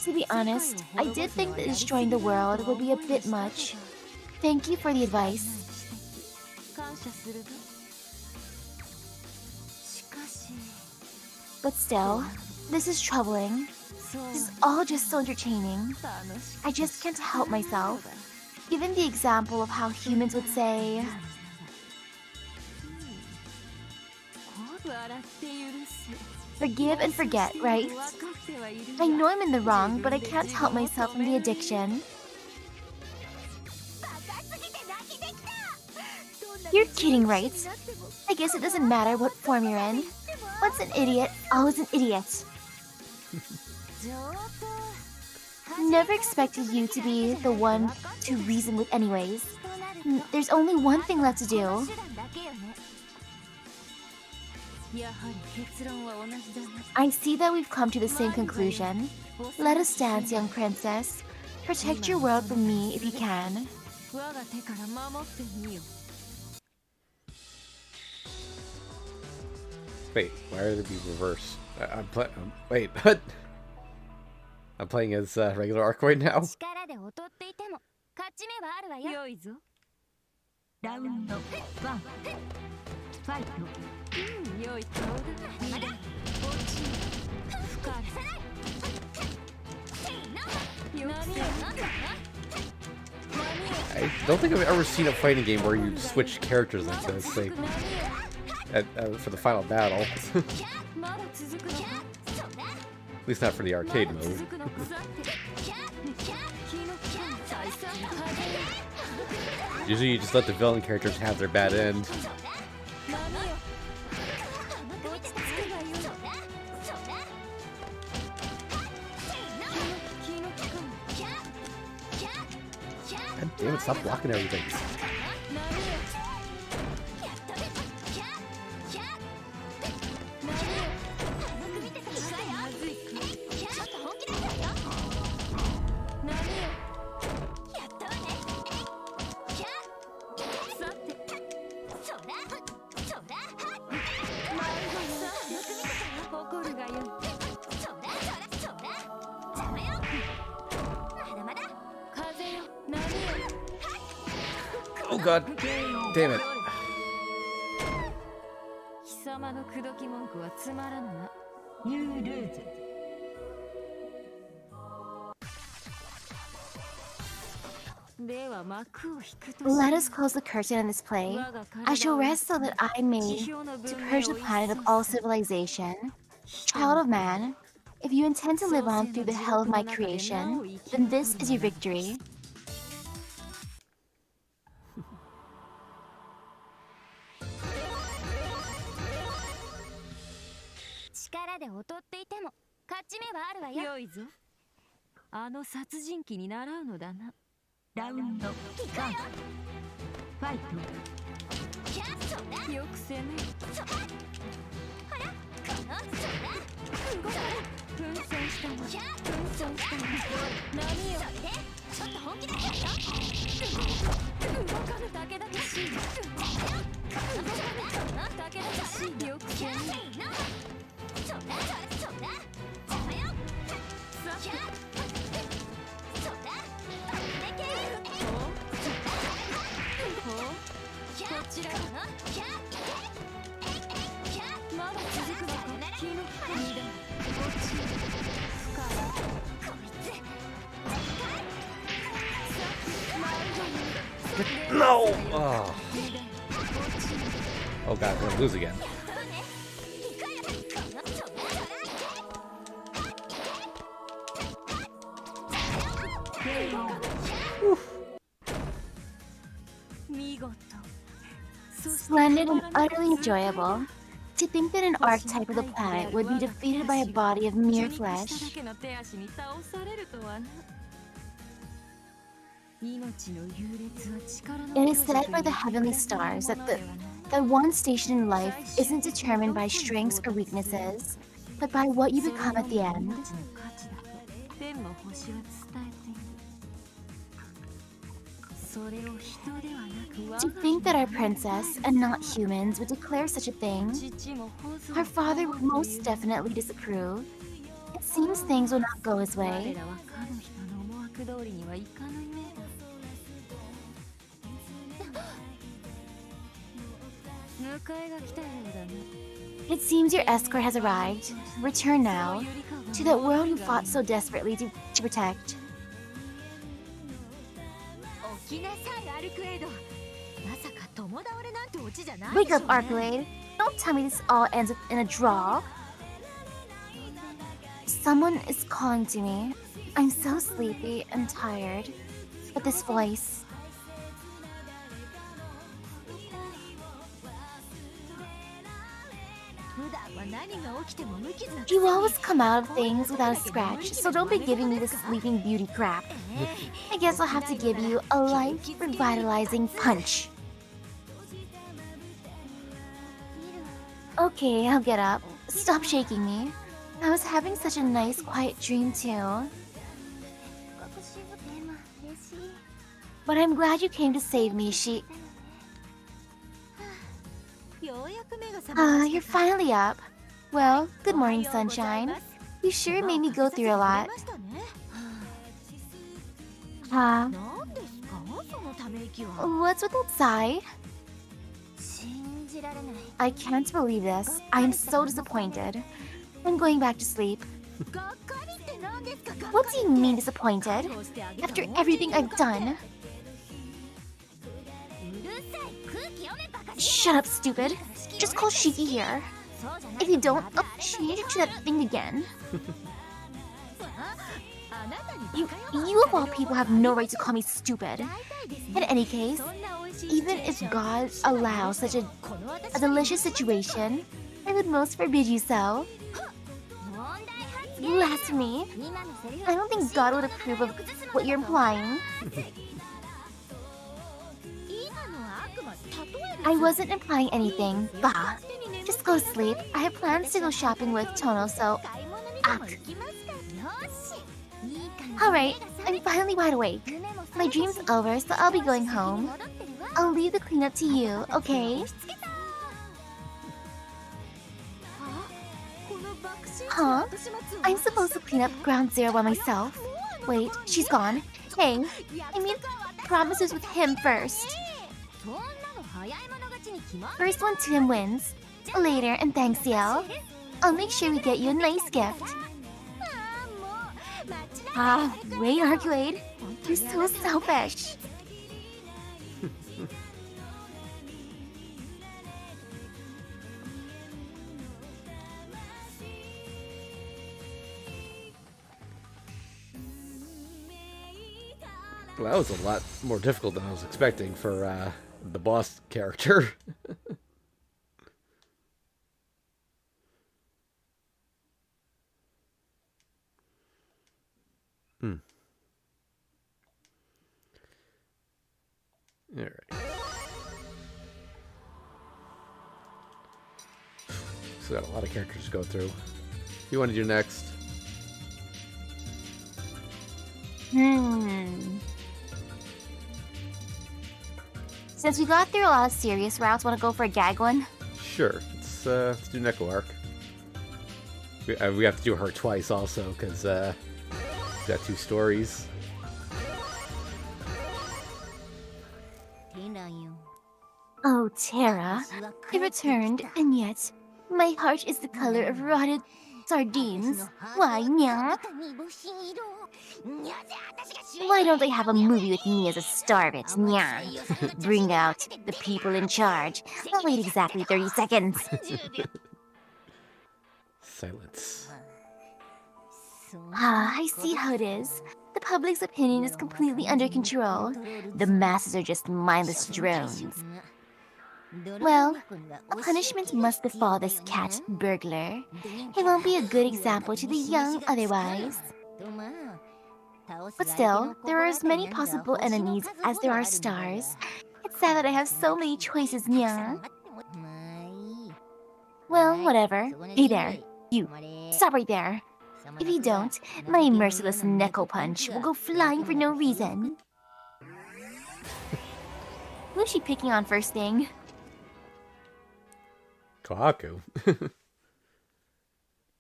To be honest, I did think that destroying the world would be a bit much. Thank you for the advice. But still, this is troubling. This is all just so entertaining. I just can't help myself. Given the example of how humans would say, forgive and forget, right? I know I'm in the wrong, but I can't help myself from the addiction. You're kidding, right? I guess it doesn't matter what form you're in. Once an idiot, always an idiot. Never expected you to be the one to reason with anyways. There's only one thing left to do. I see that we've come to the same conclusion. Let us dance, young princess. Protect your world from me if you can. Wait, why are they be reverse? Wait, what? I'm playing as regular Arcoid now? I don't think I've ever seen a fighting game where you switch characters like this, like, for the final battle. At least not for the arcade mode. Usually you just let the villain characters have their bad end. God damn it, stop blocking everything. Oh god, damn it. Let us close the curtain on this play. I shall rest so that I may to purge the planet of all civilization. Child of man, if you intend to live on through the hell of my creation, then this is your victory. No! Oh. Oh god, I'm gonna lose again. Splendid and utterly enjoyable. To think that an archetype of the planet would be defeated by a body of mere flesh. It is said by the heavenly stars that that one station in life isn't determined by strengths or weaknesses, but by what you become at the end. To think that our princess, and not humans, would declare such a thing. Her father would most definitely disapprove. It seems things will not go his way. It seems your escort has arrived. Return now, to that world you fought so desperately to protect. Wake up, Arcade. Don't tell me this all ends in a draw. Someone is calling to me. I'm so sleepy and tired. But this voice... You always come out of things without a scratch, so don't be giving me this sleeping beauty crap. I guess I'll have to give you a life-revitalizing punch. Okay, I'll get up. Stop shaking me. I was having such a nice, quiet dream, too. But I'm glad you came to save me, you're finally up. Well, good morning, sunshine. You sure made me go through a lot. What's with that sigh? I can't believe this. I am so disappointed. I'm going back to sleep. What do you mean disappointed? After everything I've done? Shut up, stupid. Just call Shiki here. If you don't, I'll change it to that thing again. You of all people have no right to call me stupid. In any case, even if God allows such a delicious situation, I would most forbid you so. Blasphemy. I don't think God would approve of what you're implying. I wasn't implying anything. Bah. Just go to sleep. I have plans to go shopping with Tono, so... Alright, I'm finally wide awake. My dream's over, so I'll be going home. I'll leave the cleanup to you, okay? Huh? I'm supposed to clean up Ground Zero by myself. Wait, she's gone. Hey, I made promises with him first. First one to him wins. Later, and thanks, Ciel. I'll make sure we get you a nice gift. Wait, Arcade. You're so selfish. Well, that was a lot more difficult than I was expecting for the boss character. Alright. So got a lot of characters to go through. What do you want to do next? Since we got through a lot of serious routes, want to go for a gag one? Sure. Let's do Neko Arc. We have to do her twice also, because she's got 2 stories. Oh, Terra. I returned, and yet, my heart is the color of rotted sardines. Why, nya? Why don't they have a movie with me as a star of it, nya? Bring out the people in charge. I'll wait exactly 30 seconds. Silence. Ah, I see how it is. The public's opinion is completely under control. The masses are just mindless drones. Well, a punishment must befall this cat burglar. He won't be a good example to the young otherwise. But still, there are as many possible enemies as there are stars. It's sad that I have so many choices, nya. Well, whatever. Hey there, you. Stop right there. If you don't, my merciless Neko punch will go flying for no reason. Who's she picking on first thing? Kohaku.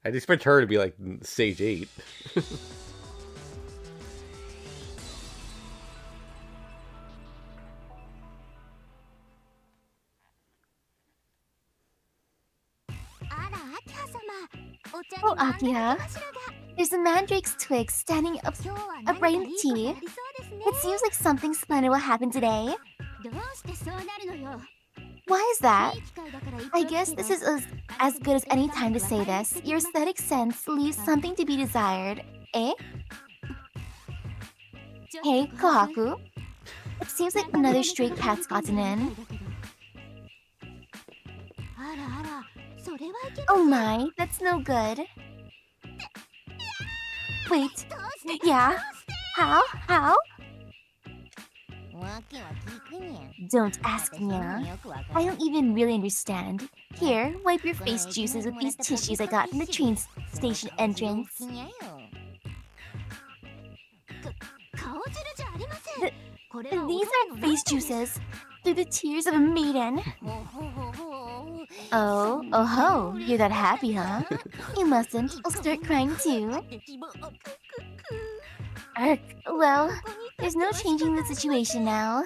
I'd expect her to be like stage 8. Oh, Akiha. There's a mandrake's twig standing upright in the tea. It seems like something splendid will happen today. Why is that? I guess this is as good as any time to say this. Your aesthetic sense leaves something to be desired, eh? Hey, Kohaku. It seems like another stray cat's gotten in. Oh my, that's no good. Wait, yeah? How? Don't ask, nya. I don't even really understand. Here, wipe your face juices with these tissues I got from the train station entrance. These aren't face juices. They're the tears of a maiden. Oh ho, you're that happy, huh? You mustn't. I'll start crying too. Ark, well, there's no changing the situation now.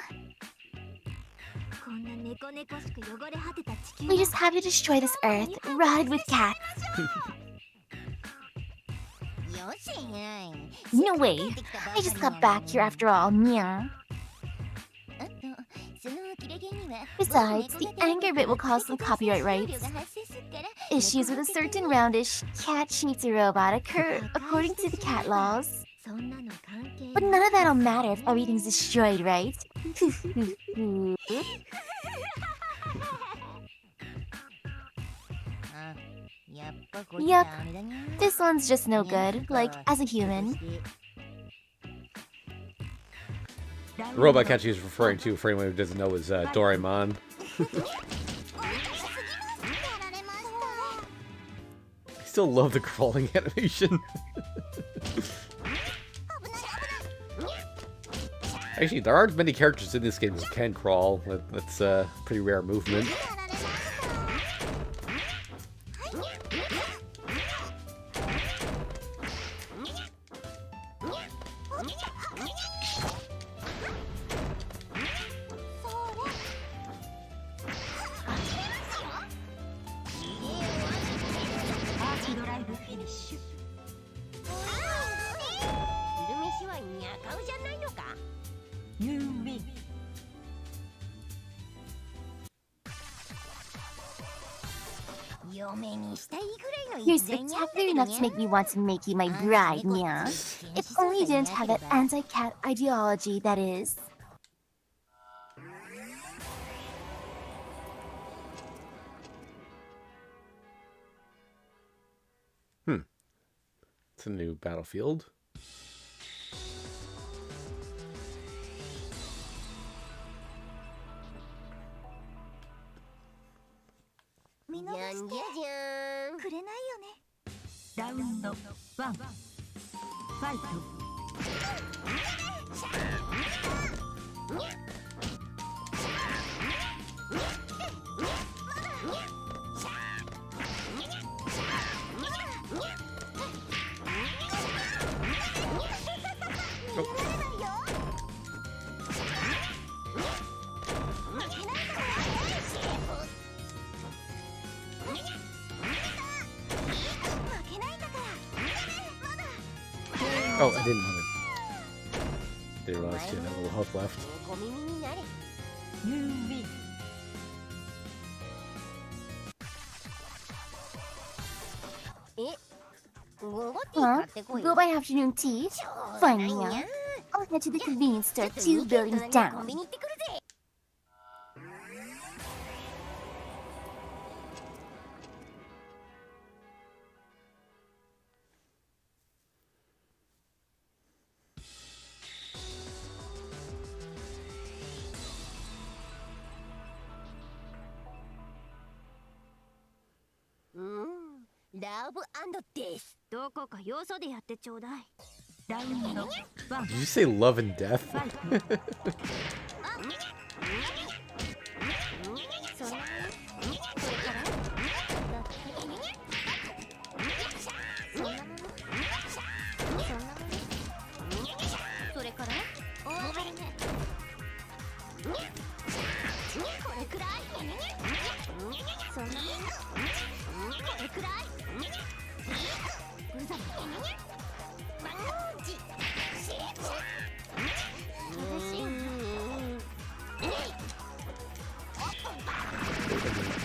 We just have to destroy this earth, rotted with cats. No way. I just got back here after all, nya. Besides, the anger bit will cause some copyright rights. Issues with a certain roundish cat shih robot occur according to the cat laws. But none of that'll matter if everything's destroyed, right? Yep, this one's just no good, like, as a human. The robot cat she's referring to, for anyone who doesn't know, is Doraemon. I still love the crawling animation. Actually, there aren't many characters in this game who can crawl. That's a pretty rare movement. You're spectacular enough to make me want to make you my bride, nya. If only you didn't have that anti-cat ideology, that is. It's a new battlefield. Round 1 Fight. Oh, I didn't want to. Didn't realize she had a little health left. 小耳になれ。You win. Huh? Go buy afternoon tea? Fine, yeah. I'll head to the convenience store 2 buildings down. Did you say love and death?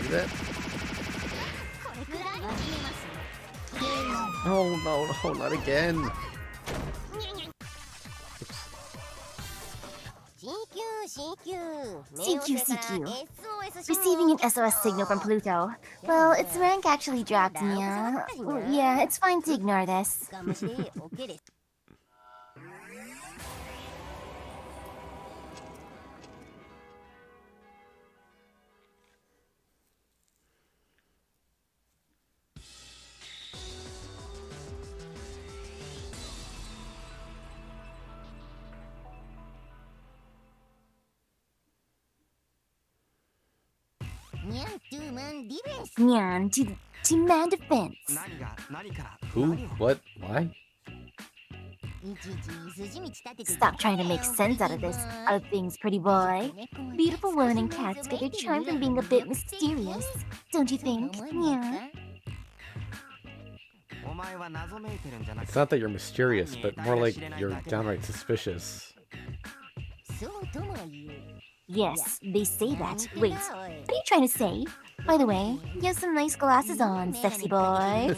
That? Oh no, not again. CQ. Receiving an SOS signal from Pluto. Well, its rank actually dropped, yeah. Yeah, it's fine to ignore this. Nyan, to man defense. Who? What? Why? Stop trying to make sense out of things, pretty boy. Beautiful women and cats get their charm from being a bit mysterious, don't you think? Yeah. It's not that you're mysterious, but more like you're downright suspicious. Yes, they say that. Wait, what are you trying to say? By the way, you have some nice glasses on, sexy boy.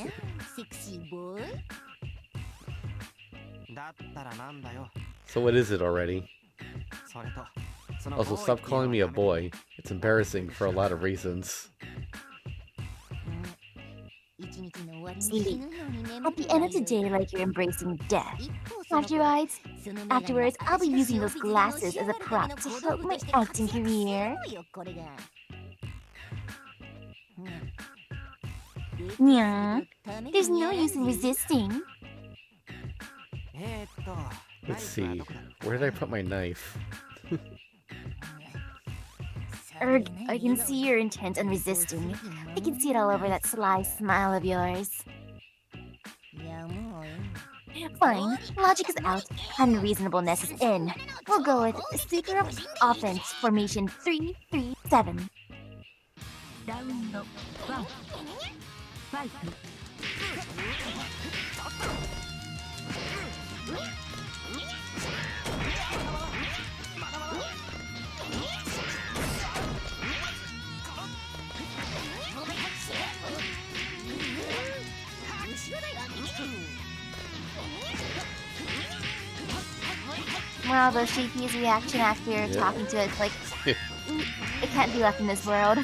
So what is it already? Also, stop calling me a boy. It's embarrassing for a lot of reasons. Sleep. At the end of the day, like you're embracing death. Afterwards, I'll be using those glasses as a prop to help my acting career. Yeah, there's no use in resisting. Let's see. Where did I put my knife? Erg, I can see your intent on resisting. I can see it all over that sly smile of yours. Fine, logic is out, and reasonableness is in. We'll go with super offense formation 3-3-7. Round 1. Fight. Well, though Shiki's reaction after talking to it, like, it can't be left in this world.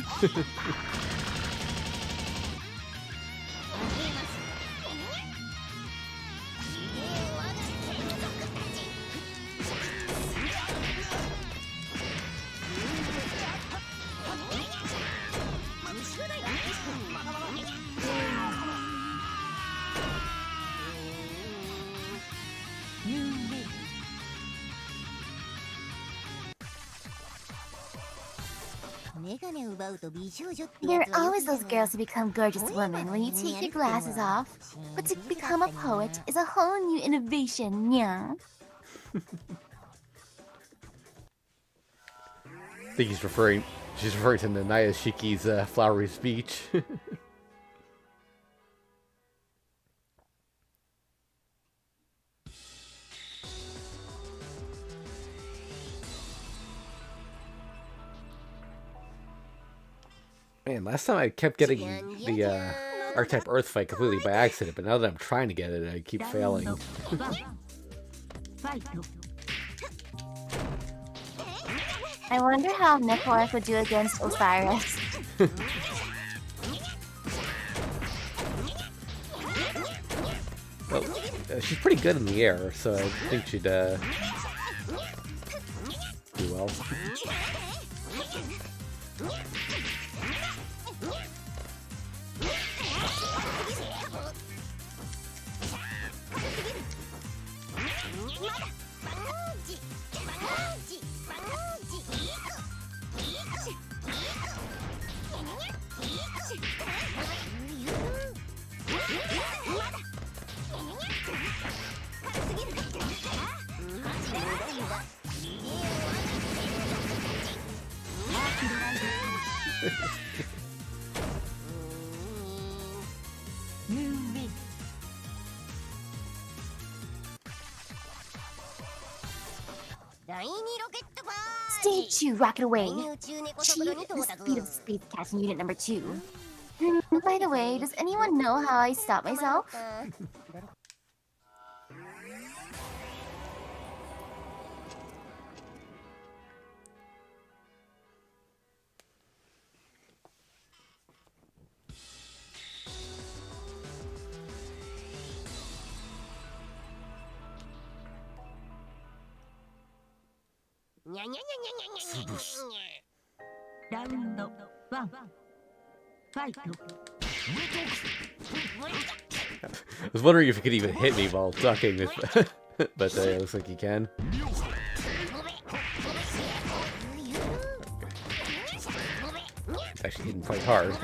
There are always those girls who become gorgeous women when you take your glasses off. But to become a poet is a whole new innovation, yeah. I think she's referring to Nanaya Shiki's flowery speech. Man, last time I kept getting the Archetype Earth fight completely by accident, but now that I'm trying to get it, I keep failing. I wonder how Nephorth would do against Osiris. Well, she's pretty good in the air, so I think she'd do well. Stage 2, rocket away. Achieve the speed of space casting unit number 2. By the way, does anyone know how I stop myself? Round 1 fight. I was wondering if you could even hit me while ducking, but it looks like you can. It's actually hitting quite hard.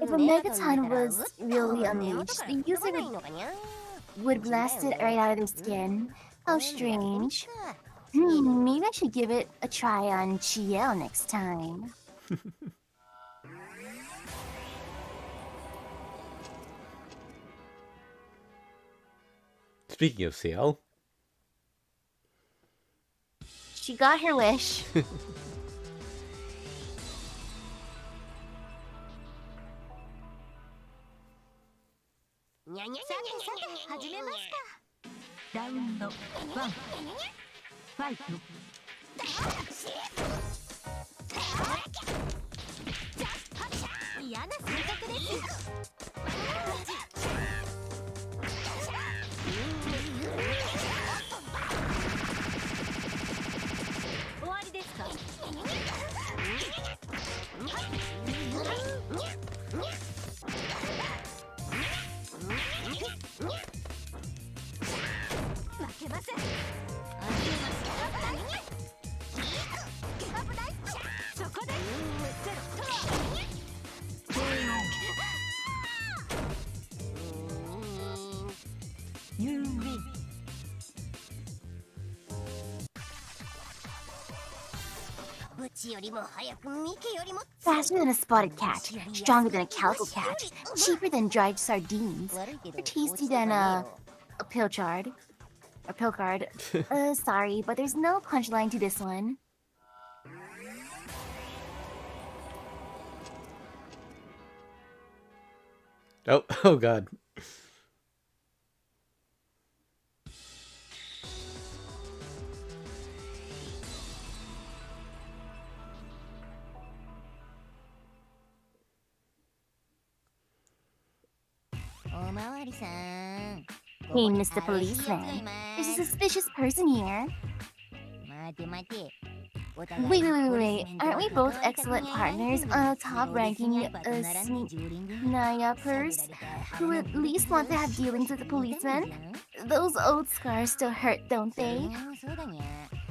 If a Megaton was really unleashed, the user would blast it right out of their skin. How strange. Maybe I should give it a try on Chiel next time. Speaking of CL, She got her wish. Round 1 fight. Faster than a spotted cat, stronger than a calico cat, cheaper than dried sardines, more tasty than a pilchard. Or pilcard. Sorry, but there's no punchline to this one. oh god. Hey, Mr. Policeman. There's a suspicious person here. Wait. Aren't we both excellent partners on a top-ranking sniper who at least want to have dealings with the policeman? Those old scars still hurt, don't they?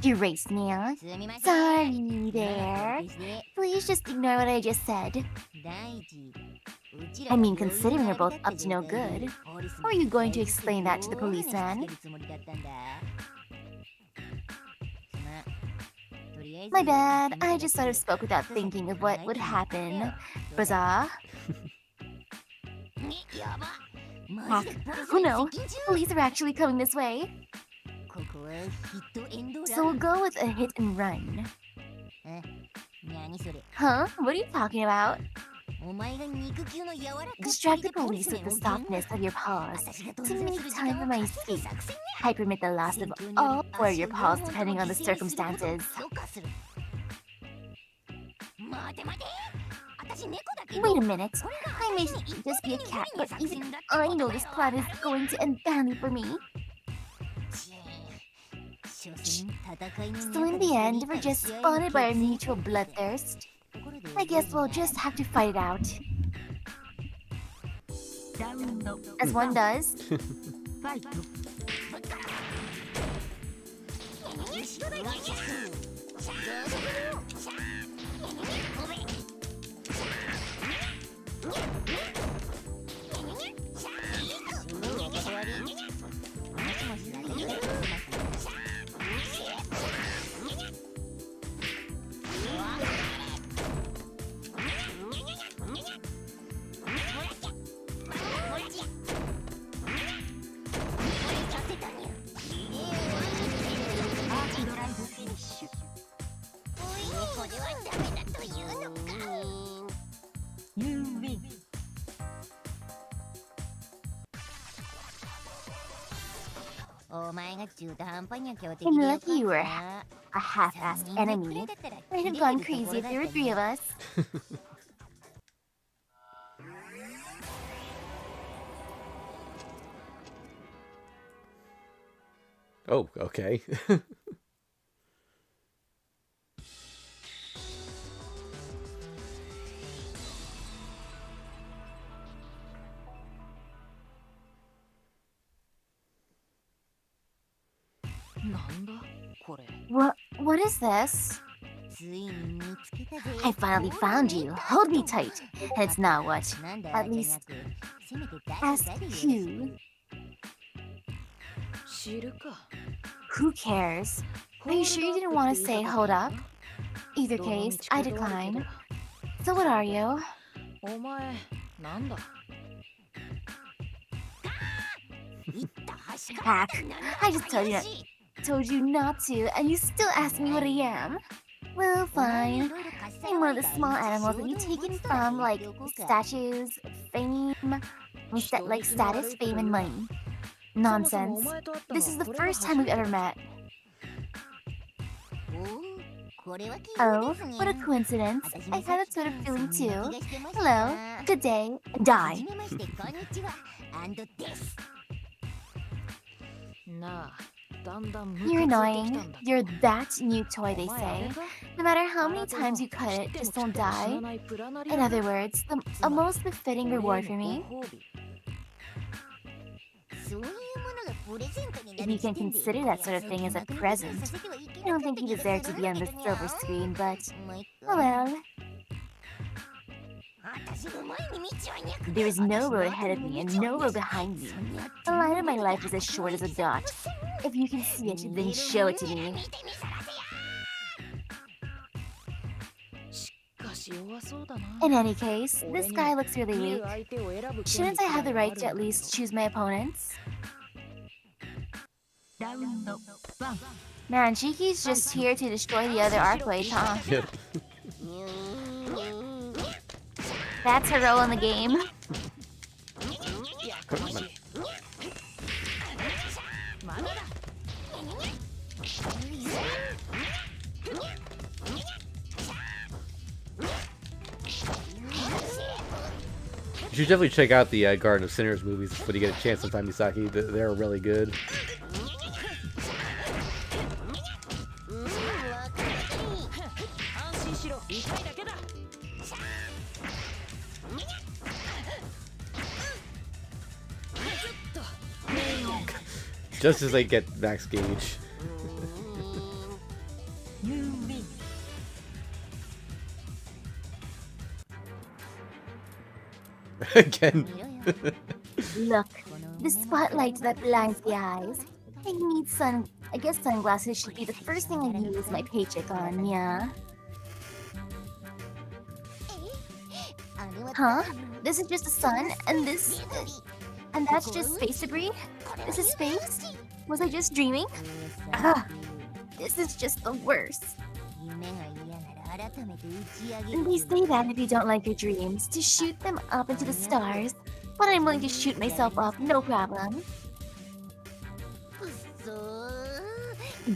Erase now. Sorry there. Please just ignore what I just said. I mean, considering we're both up to no good, how are you going to explain that to the policeman? My bad, I just sort of spoke without thinking of what would happen. Bizarre. Heck, oh no, police are actually coming this way. So we'll go with a hit and run. Huh? What are you talking about? Distract the police with the softness of your paws to make time for my escape. I permit the last of all four of your paws depending on the circumstances. Wait a minute. I may just be a cat, but even I know this plan is going to end badly for me. So in the end, we're just spotted by our mutual bloodthirst. I guess we'll just have to fight it out. As one does. I'm lucky you were a half-assed enemy. I'd have gone crazy if there were three of us. Oh, okay. What is this? I finally found you. Hold me tight. And it's not what? At least, ask who? Who cares? Are you sure you didn't want to say hold up? Either case, I decline. So what are you? Hack. I just told you not to, and you still ask me what I am. Well, fine. I'm one of the small animals that you've taken from, like, statues, fame, like status, fame, and money. Nonsense. This is the first time we've ever met. Oh, what a coincidence. I had that sort of feeling too. Hello, good day, die. You're annoying. You're that new toy, they say. No matter how many times you cut it, just don't die. In other words, a most befitting reward for me. If you can consider that sort of thing as a present. I don't think you deserve to be on the silver screen, but oh well. There is no road ahead of me and no road behind me. The line of my life is as short as a dot. If you can see it, then show it to me. In any case, this guy looks really weak. Shouldn't I have the right to at least choose my opponents? Man, Chiki's just here to destroy the other Arcway, huh? Yep. That's her role in the game. You should definitely check out the Garden of Sinners movies when you get a chance sometime, Misaki. They're really good. Just as they get max gauge. Again. Look, the spotlight that blinds the eyes. I guess sunglasses should be the first thing I use my paycheck on, yeah? Huh? This is just the sun, and and that's just space debris? This is space? Was I just dreaming? Ah, this is just the worst. And they say that if you don't like your dreams, to shoot them up into the stars. But I'm willing to shoot myself up, no problem.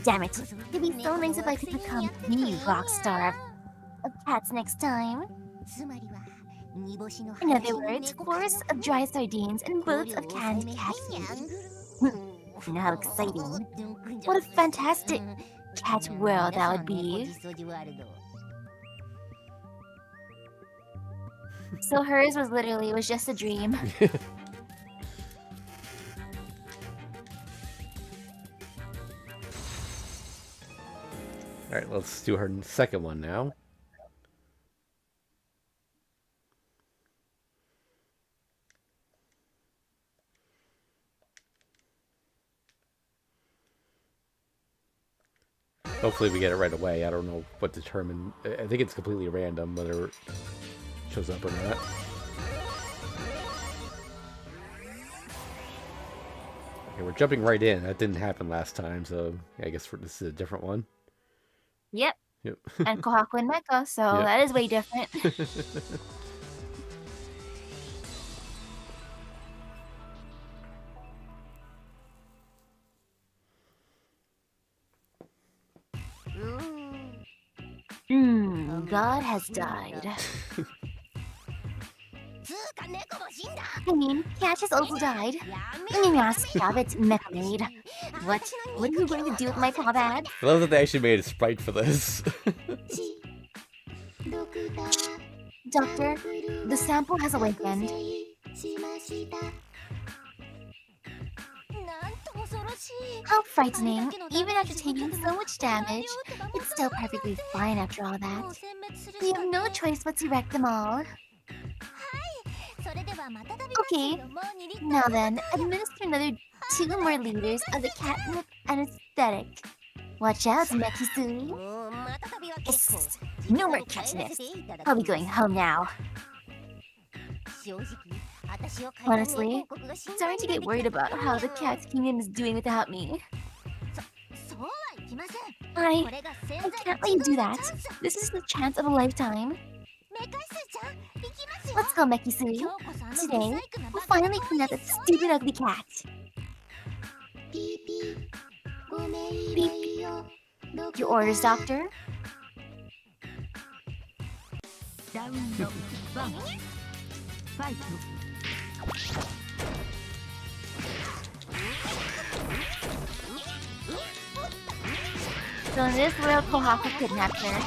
Damn it, it'd be so nice if I could become the rock star of cats next time. In other words, forests of dry sardines and boats of canned cat food. You know how exciting. What a fantastic cat world that would be. So hers was just a dream. Alright, let's do her second one now. Hopefully we get it right away. I don't know what determined. I think it's completely random whether it shows up or not. Okay, we're jumping right in. That didn't happen last time, so I guess this is a different one. Yep. Yep. And Kohaku and Mecha, so Yep. that is way different. God has died. I mean, Cat has also died. Let me ask Gavit Mecha Maid. What are you going to do with my paw bag? I love that they actually made a sprite for this. Doctor, the sample has awakened. How frightening. Even after taking so much damage, it's still perfectly fine after all that. We have no choice but to wreck them all. Okay, now then, administer another 2 more liters of the catnip anesthetic. Watch out, Mekisui. Yes, no more catnip. I'll be going home now. Honestly, I'm starting to get worried about how the cat's kingdom is doing without me. I can't let you do that. This is the chance of a lifetime. Let's go, Mekisui. Today, we'll finally clean up that stupid ugly cat. Beep. Your orders, doctor? So in this world, Kohaku kidnapped her.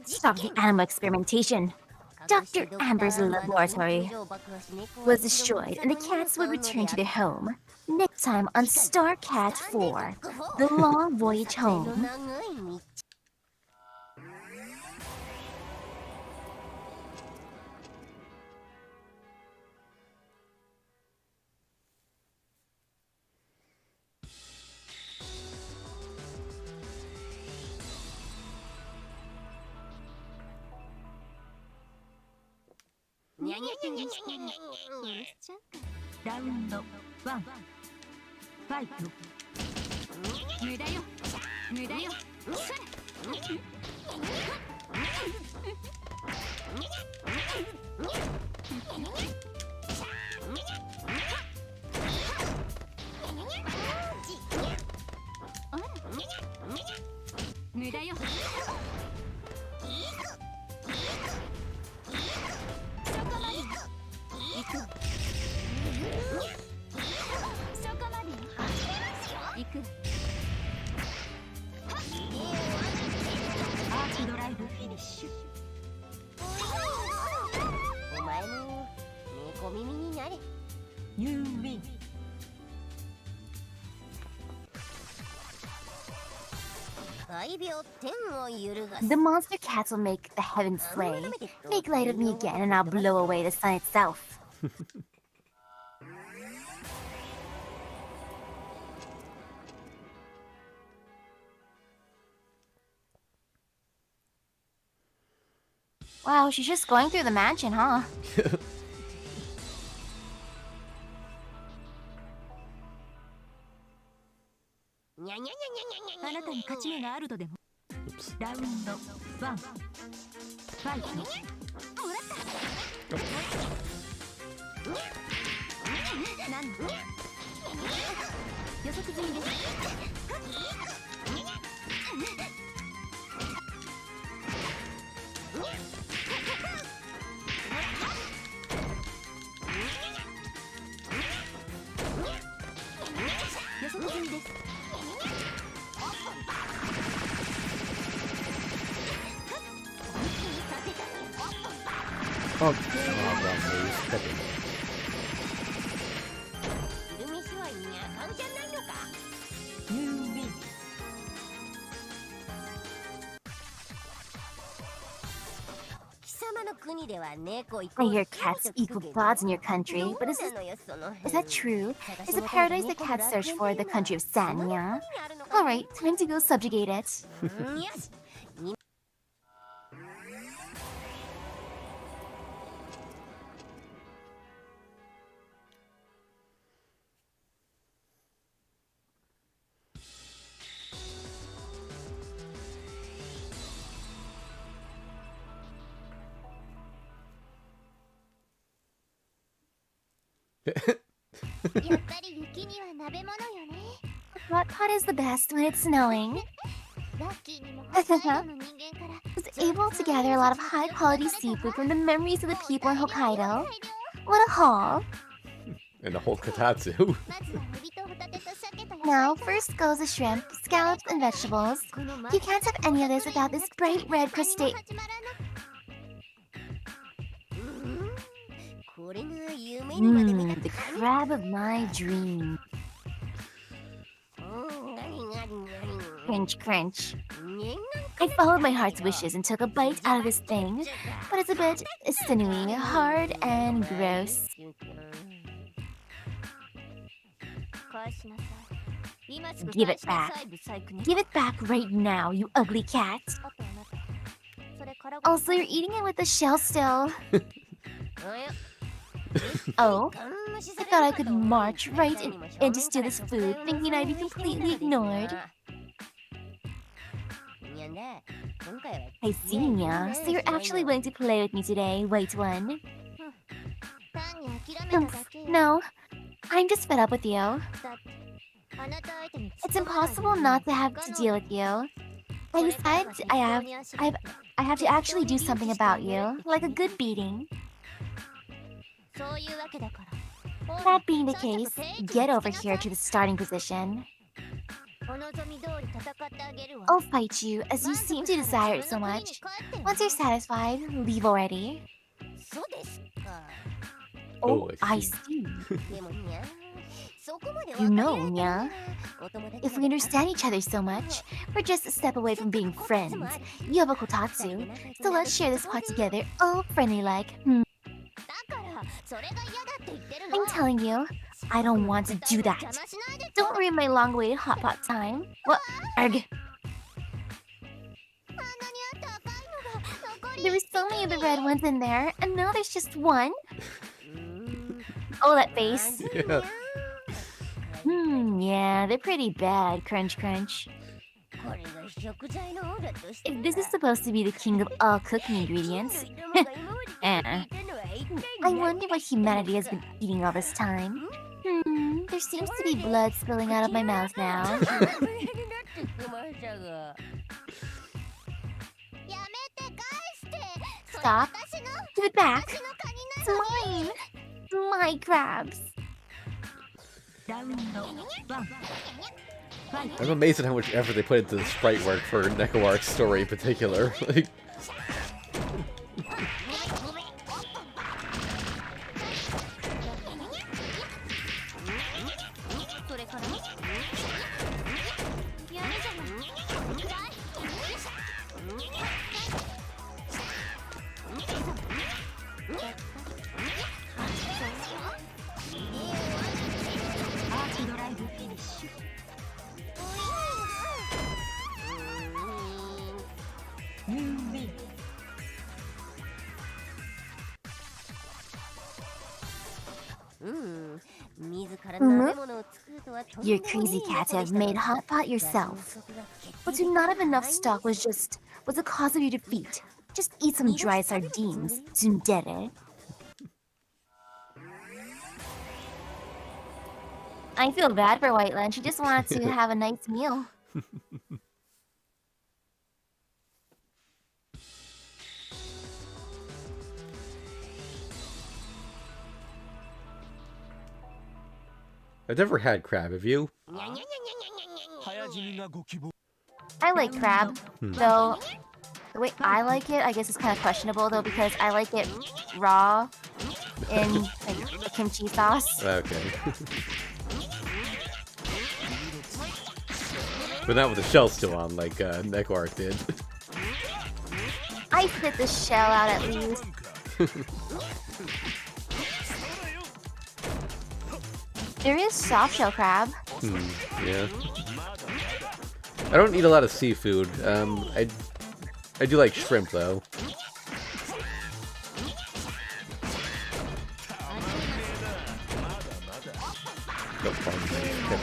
Stop the animal experimentation. Dr. Amber's laboratory was destroyed and the cats would return to their home. Next time on Star Cat 4, The Long Voyage Home. Round 1 Fight. 無駄よ無駄よ無駄よ。そこまで。行く。そこまで。行く。アーチドライブフィニッシュ。お前も猫耳になれ。ユーウィン。The monster cats will make the heavens sway. Make light of me again, and I'll blow away the sun itself. Wow, she's just going through the mansion, huh? あなたに勝ち目があるとでも。ラウンド1ファイト。もらった。なんだ。予測済みです。予測済みです。Oh, well, 昼飯はにゃかんじゃないのか。ユーウィン。貴様の国では猫イコ I ール hear cats equal gods in your country, but is that true? Is the paradise that cats search for the country of Sanya? Alright, time to go subjugate it. よし。やっぱり雪には鍋物よね。 Hot pot is the best when it's snowing. ラッキーにも北海道の人間から Was able to gather a lot of high quality seafood from the memories of the people in Hokkaido. What a haul! and the whole Katatsu. まずはエビとホタテと鮭と野菜 Now, と first goes the shrimp, scallops, and vegetables. You can't have any of this without this bright red 何も crustacean. 始まらこれが夢にまで見た The crab of my dream. ガリガリガリ Crunch, crunch. ね I followed my heart's wishes and took a bite out of this thing, but it's a bit sinewy, hard, and gross. 返しなさい。今すぐ Give 返 it しな back. さいブサイクね。 Give it back right now, you ugly cat. あとあなた。それからご Also, you're eating it with the shell still. おや Oh, ガン無視 I され thought る I か could と march right 絶対にも in 正面 and just steal this から food, thinking I'd be completely ignored. にゃんだ今回は I see, Nya. So you're actually willing to play with me today, White One? 単に諦めただけよ。 No, I'm just fed up with you. だってあなた相手に It's impossible not to have to deal with you. I decided I have to actually do something about you, like a good beating. そういうわけだから。 That being the case, get over here to the starting position. お望み通り戦ってあげるわ。 I'll fight you, as you seem to desire it so much. Once you're satisfied, leave already. そうですか Oh, I I see. see. でもにゃそこまで You 分 know, かり合えた Nya. ならお友達 If we understand each other so much, we're just a step away from being friends. You have a kotatsu, so let's share this pot together, all friendly-like. だからそれが嫌だって言ってるの。 I'm telling you, I don't want to do that. 邪魔しないで。 Don't ruin my long-awaited hot pot time. What? Arg. あんなに高いのが残り There were so many of the red ones in there, and now there's just one. うーん Oh, that face. Yeah. Yeah, they're pretty bad. Crunch, crunch. これが食材の王だとして If this is supposed to be the king of all cooking ingredients, I wonder what humanity has been eating all this time. There seems to be blood spilling out of my mouth now. stop. Give it back. It's mine. My crabs. I'm amazed at how much effort they put into the sprite work for Nekoark's story in particular. Like, You're crazy cat to have made hot pot yourself. But to not have enough stock was the cause of your defeat. Just eat some dry sardines, tsundere. I feel bad for Whiteland. She just wanted to have a nice meal. I've never had crab, have you? I like crab, though the way I like it, I guess it's kind of questionable though, because I like it raw in like kimchi sauce. Okay. But not with the shell still on, like Nekoark did. I spit the shell out at least. There is soft shell crab. Yeah. I don't eat a lot of seafood. I do like shrimp though. No problem.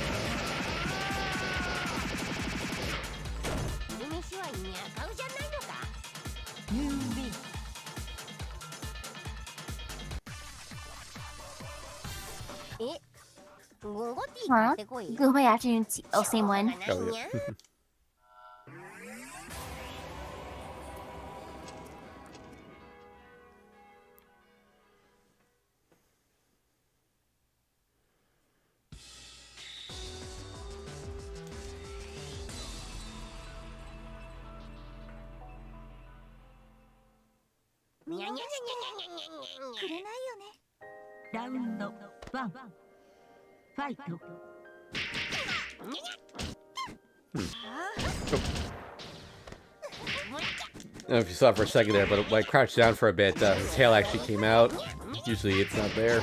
Huh? Good afternoon tea. Oh, same one. Oh, yeah. I don't know if you saw it for a second there, but when I crouched down for a bit, his tail actually came out. Usually it's not there.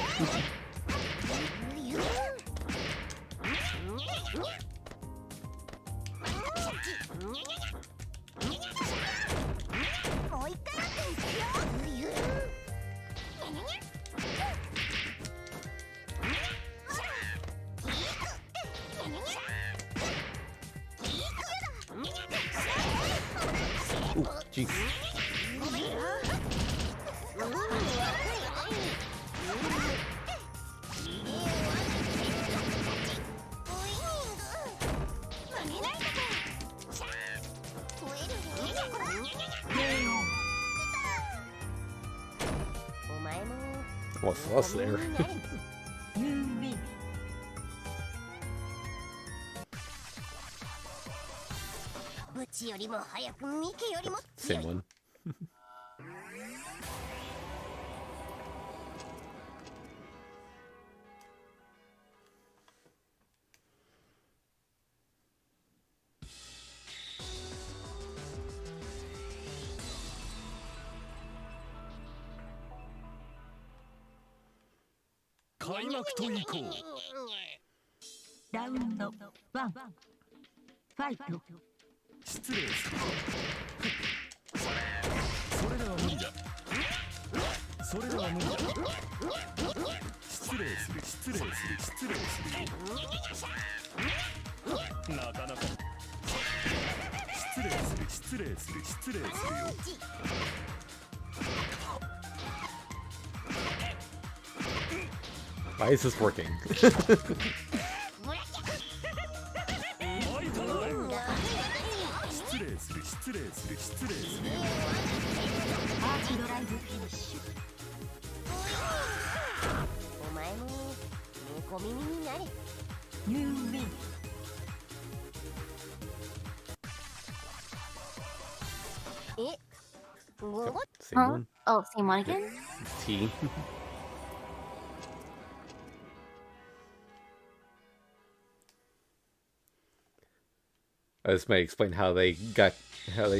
Ooh, jeez. What's else there? Same one. Round 1 Fight. 失礼する。それでは無理だ。それでは無理だ。失礼する失礼する失礼するよ。なかなか。失礼する失礼する失礼するよ。Why is this working? 失礼する失失礼する失礼するアーチドライブフィニッシュ。お前も猫耳になれ。ニューウィン。What? Same Huh? one. Oh, same one again? T. This might explain how they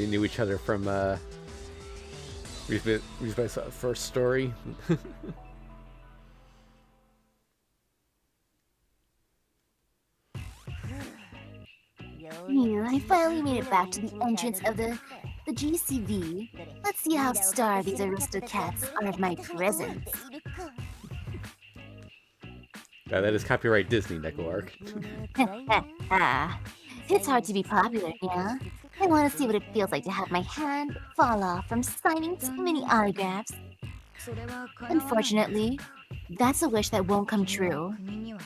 knew each other from Riesbyfe's first story. I finally made it back to the entrance of the GCV. Let's see how starved these aristocrats are of my presence. That is copyright Disney, Neko Arc. It's hard to be popular, yeah? I want to see what it feels like to have my hand fall off from signing too many autographs. Unfortunately, that's a wish that won't come true.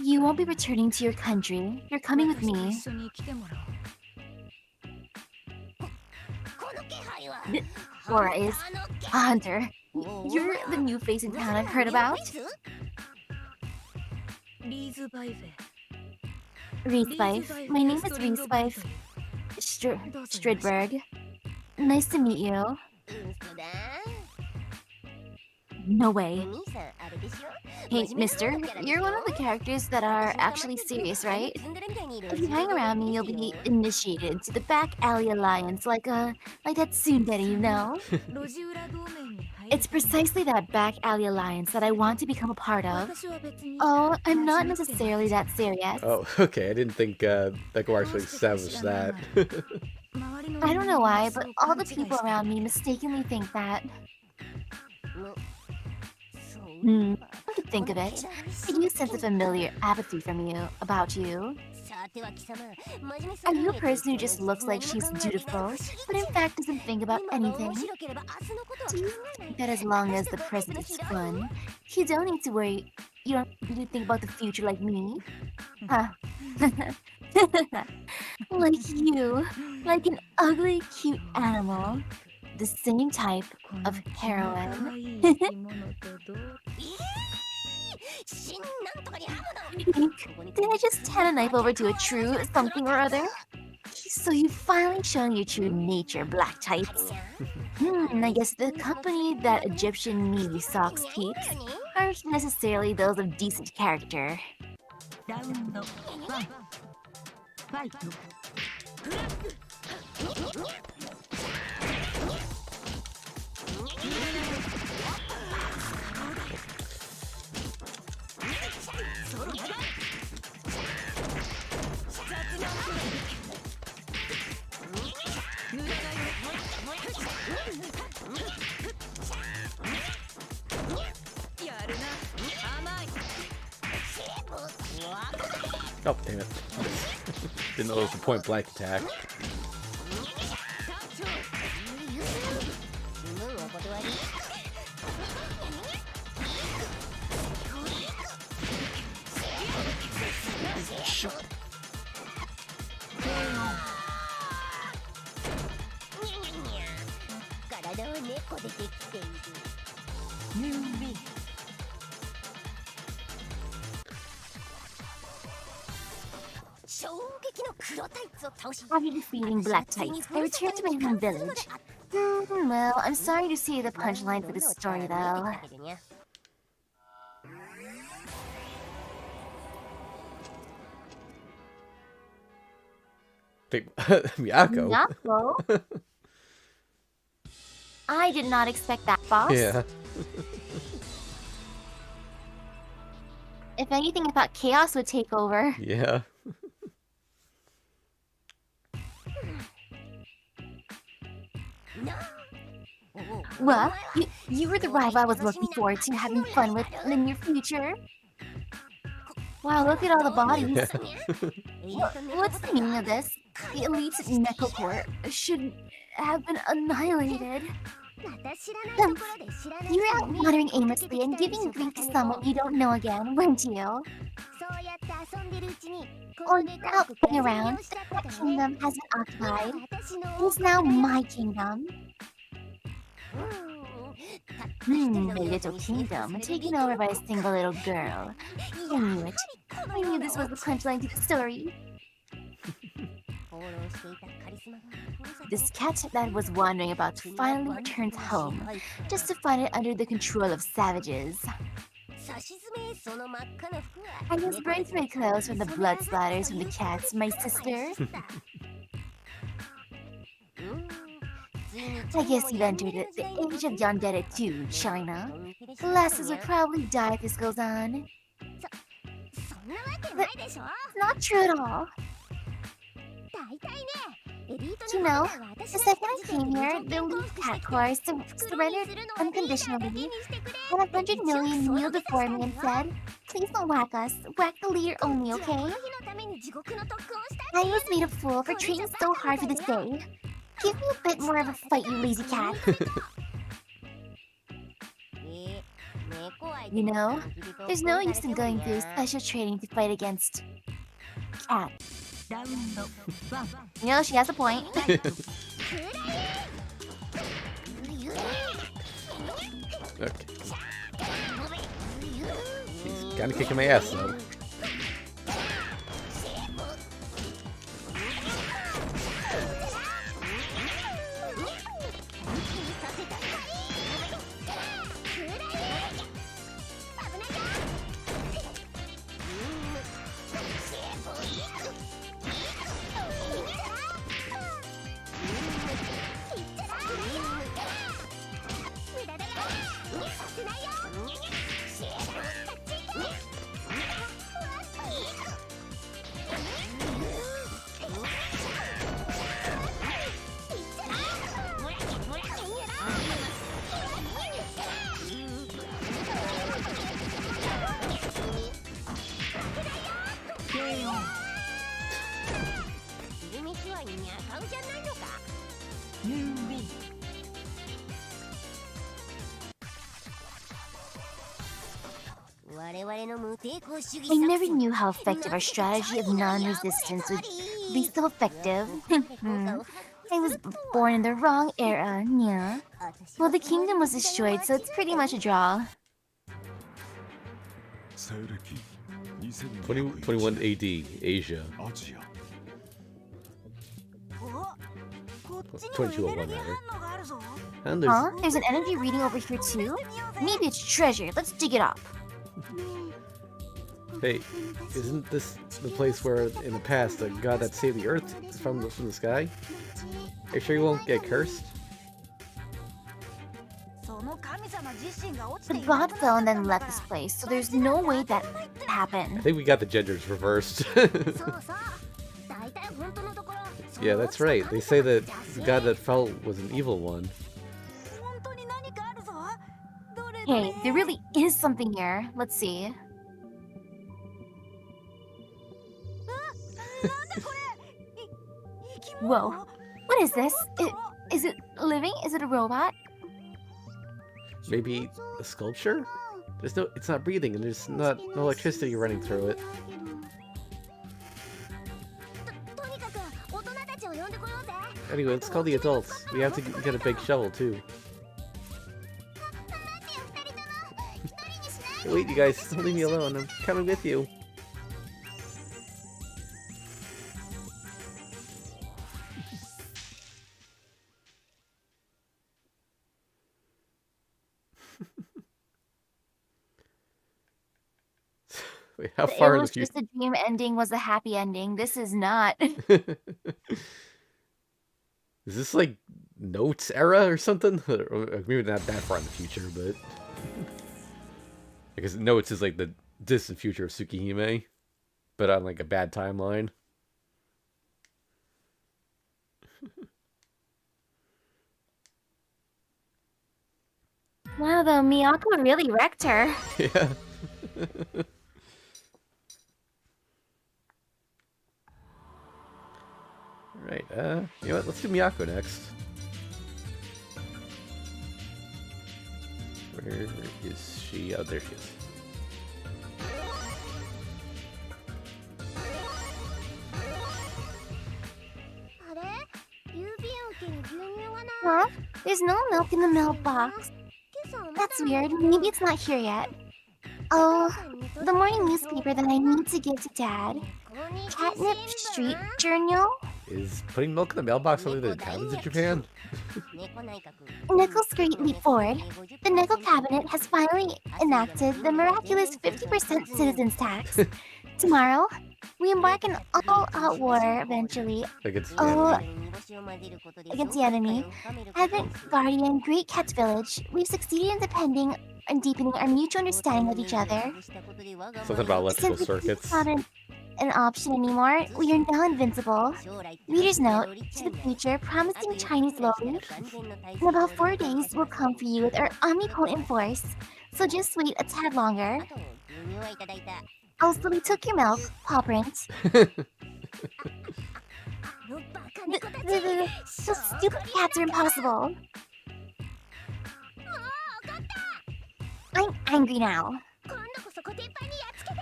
You won't be returning to your country. You're coming with me. Laura is a hunter. You're the new face in town I've heard about. Riesbyfe. Riesbyfe. My name is Riesbyfe Stridberg. Nice to meet you. No way. Hey, mister, you're one of the characters that are actually serious, right? If you hang around me, you'll be initiated to the Back Alley Alliance, like that tsundere, you know? It's precisely that Back Alley Alliance that I want to become a part of. Oh, I'm not necessarily that serious. Oh, okay. I didn't think Neko Arc actually established that. I don't know why, but all the people around me mistakenly think that. Come to think of it, I do sense a familiar apathy from you, about you. Are you a person who just looks like she's dutiful, but in fact doesn't think about anything? Do you think that as long as the present is fun, you don't need to worry, you don't need to think about the future like me? Huh. Like you, like an ugly, cute animal. The same type of heroine. Did I just hand a knife over to a true something or other? So you've finally shown your true nature, black types. I guess the company that Egyptian meaty socks keeps aren't necessarily those of decent character. Round 1. Fight. Oh, damn it. Didn't know it was a point blank attack. Shoot. After defeating Black Tights, I returned to my home village. Well, I'm sorry to see the punchline for this story, though. Miyako? Miyako? I did not expect that, boss. Yeah. If anything, I thought chaos would take over. Yeah. What? You were the rival I was looking forward to having fun with in the near future? Wow, look at all the bodies. What's the meaning of this? The elite Neko Corps should have been annihilated. You were out wandering aimlessly and giving grief to someone you don't know again, weren't you? Or out looking around, the kingdom has been occupied. It is now my kingdom. A little kingdom taken over by a single little girl. I knew it. I knew this was the punchline to the story. This cat that was wandering about finally returns home, just to find it under the control of savages. I was burned through my clothes from the blood splatters from the cats, my sister. I guess you've entered the age of yandere too, China. The lasses will probably die if this goes on. But not true at all. You know, the second I came here, the elite cat corps surrendered unconditionally, and 100 million kneeled before me and said, "Please don't whack us. Whack the leader only, okay?" I was made a fool for training so hard for this day. Give me a bit more of a fight, you lazy cat. You know, there's no use in going through special training to fight against cat. You know, she has a point. Okay. He's kinda kicking my ass though. I never knew how effective our strategy of non-resistance would be so effective. I was born in the wrong era, yeah. Well, the kingdom was destroyed, so it's pretty much a draw. 21 AD, Asia. 2201 rather. And Huh? There's an energy reading over here too? Maybe it's treasure. Let's dig it up. Hey, isn't this the place where, in the past, the god that saved the earth from the sky? Are you sure you won't get cursed? The god fell and then left this place, so there's no way that happened. I think we got the genders reversed. Yeah, that's right. They say that the god that fell was an evil one. Hey, there really is something here. Let's see. Whoa. What is this? Is it living? Is it a robot? Maybe a sculpture? It's not breathing, and there's no electricity running through it. Anyway, let's call the adults. We have to get a big shovel too. Hey, wait, you guys, don't leave me alone. I'm coming with you. Wait, how far in the future? The dream ending was a happy ending. This is not. Is this like Notes era or something? Or maybe not that far in the future, but because Notes is like the distant future of Tsukihime, but on like a bad timeline. Wow, though, Miyako really wrecked her. Yeah. Right, you know what, let's do Miyako next. Where is she? Oh, there she is. Huh? There's no milk in the mailbox. That's weird. Maybe it's not here yet. Oh, the morning newspaper that I need to give to Dad. Catnip Street Journal? Is putting milk in the mailbox something that happens in Japan? Nickel's Great Leap Forward. The Nickel Cabinet has finally enacted the miraculous 50% citizens tax. Tomorrow, we embark on all-out war eventually. Against Against the enemy. Advent Guardian, Great Cat's Village. We've succeeded in depending and deepening our mutual understanding of each other. something about electrical Since circuits. it's not an option anymore, we are now invincible. Reader's note, to the future, promising Chinese lowly. In about 4 days, we'll come for you with our omnipotent force. So just wait a tad longer. Also, we took your milk, paw print. Those stupid cats are impossible. I'm angry now.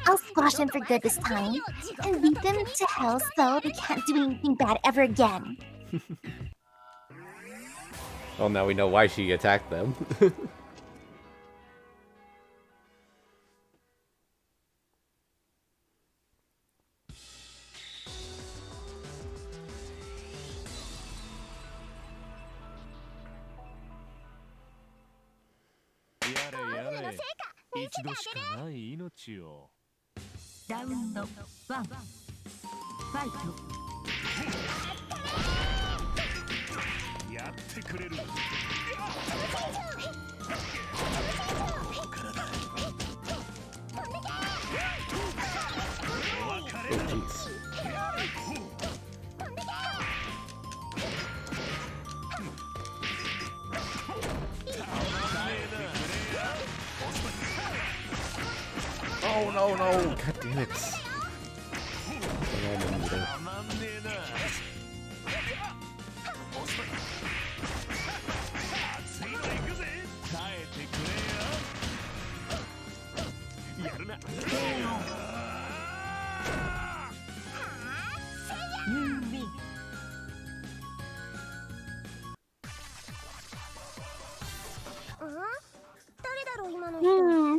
I'll squash them for good this time, and lead them to hell so they can't do anything bad ever again. Well, now we know why she attacked them. Round 1 Fight. やってくれる。 Oh no, no! God damn it.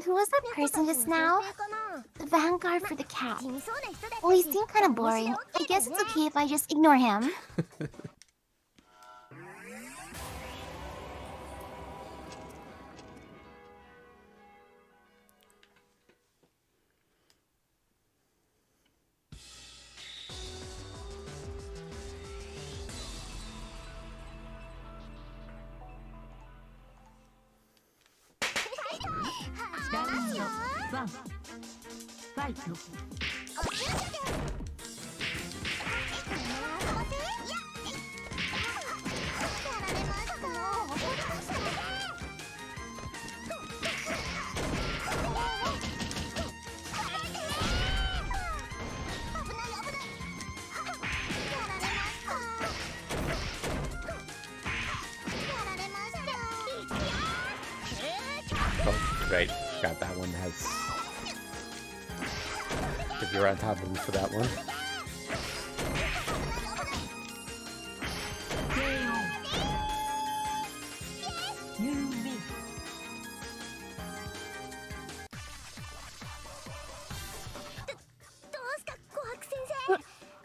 Who was that person just now? The vanguard for the cat. Well, he seemed kind of boring. I guess it's okay if I just ignore him. Round 1 Fight. Oh, right. Got that one has. If you're on top of me for that one.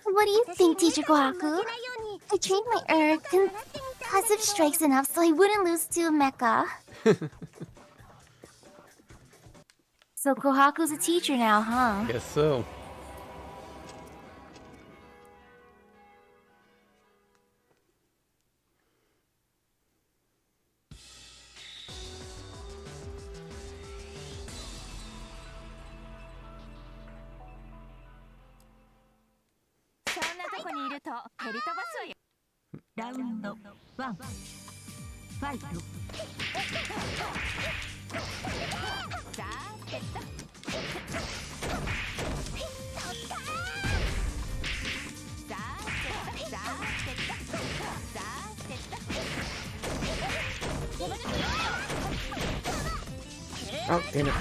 What do you think, Teacher Kohaku? I trained my concussive strikes enough so I wouldn't lose to Mecha. So Kohaku's a teacher now, huh? Guess so. Round 1 Fight. Oh, damn it.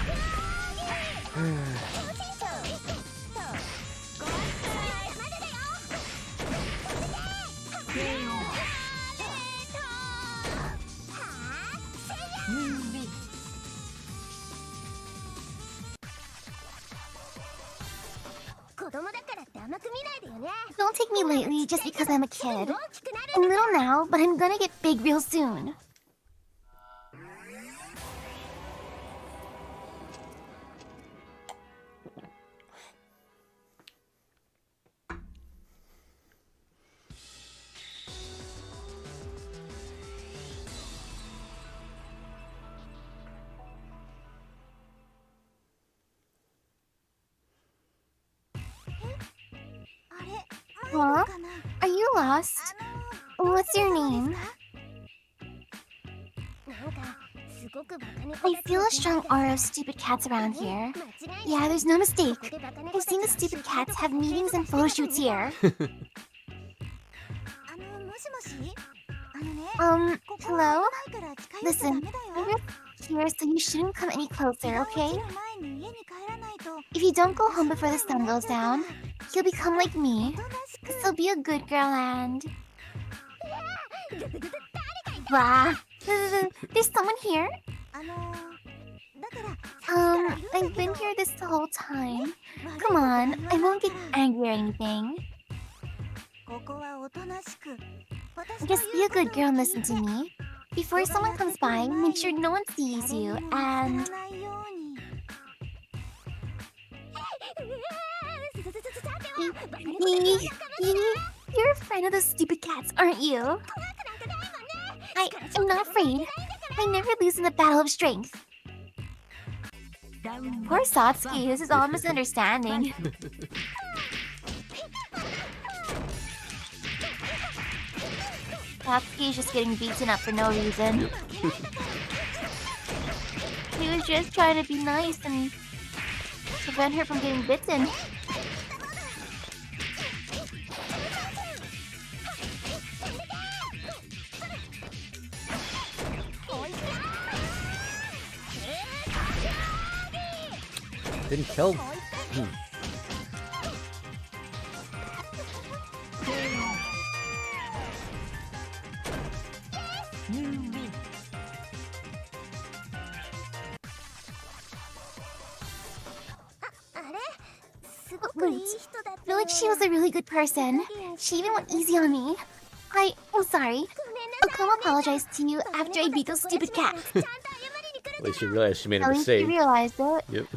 chubby lately just because I'm a kid. I'm little now, but I'm gonna get big real soon. Huh? Are you lost? What's your name? I feel a strong aura of stupid cats around here. Yeah, there's no mistake. I've seen the stupid cats have meetings and photo shoots here. Hello? Listen, I'm here so you shouldn't come any closer, okay? If you don't go home before the sun goes down, you'll become like me. So be a good girl and... Blah. There's someone here? I've been here this whole time. Come on, I won't get angry or anything. Just be a good girl and listen to me. Before someone comes by, make sure no one sees you, and... You're a friend of those stupid cats, aren't you? I'm not afraid. I never lose in the battle of strength. Poor Satsuki, this is all a misunderstanding. Satsuki's just getting beaten up for no reason. He was just trying to be nice and prevent her from getting bitten. Didn't kill. Wait, I feel like she was a really good person. She even went easy on me. I'm sorry. I'll come apologize to you after I beat those stupid cats. At least she realized she made a At least she mistake. realized it. Yep.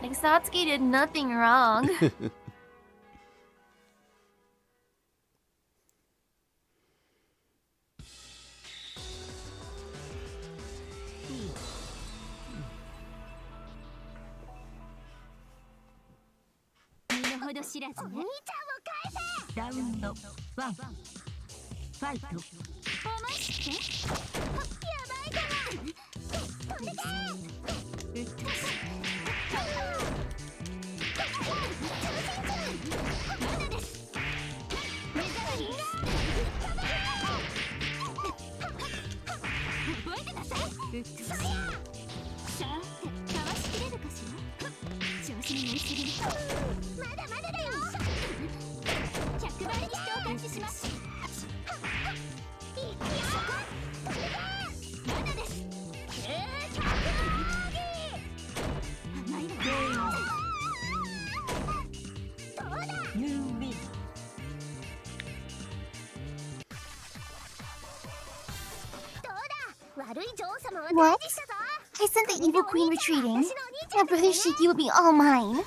Like, Satsuki did nothing wrong. What? I sent the evil queen retreating. Now Brother Shiki will be all mine.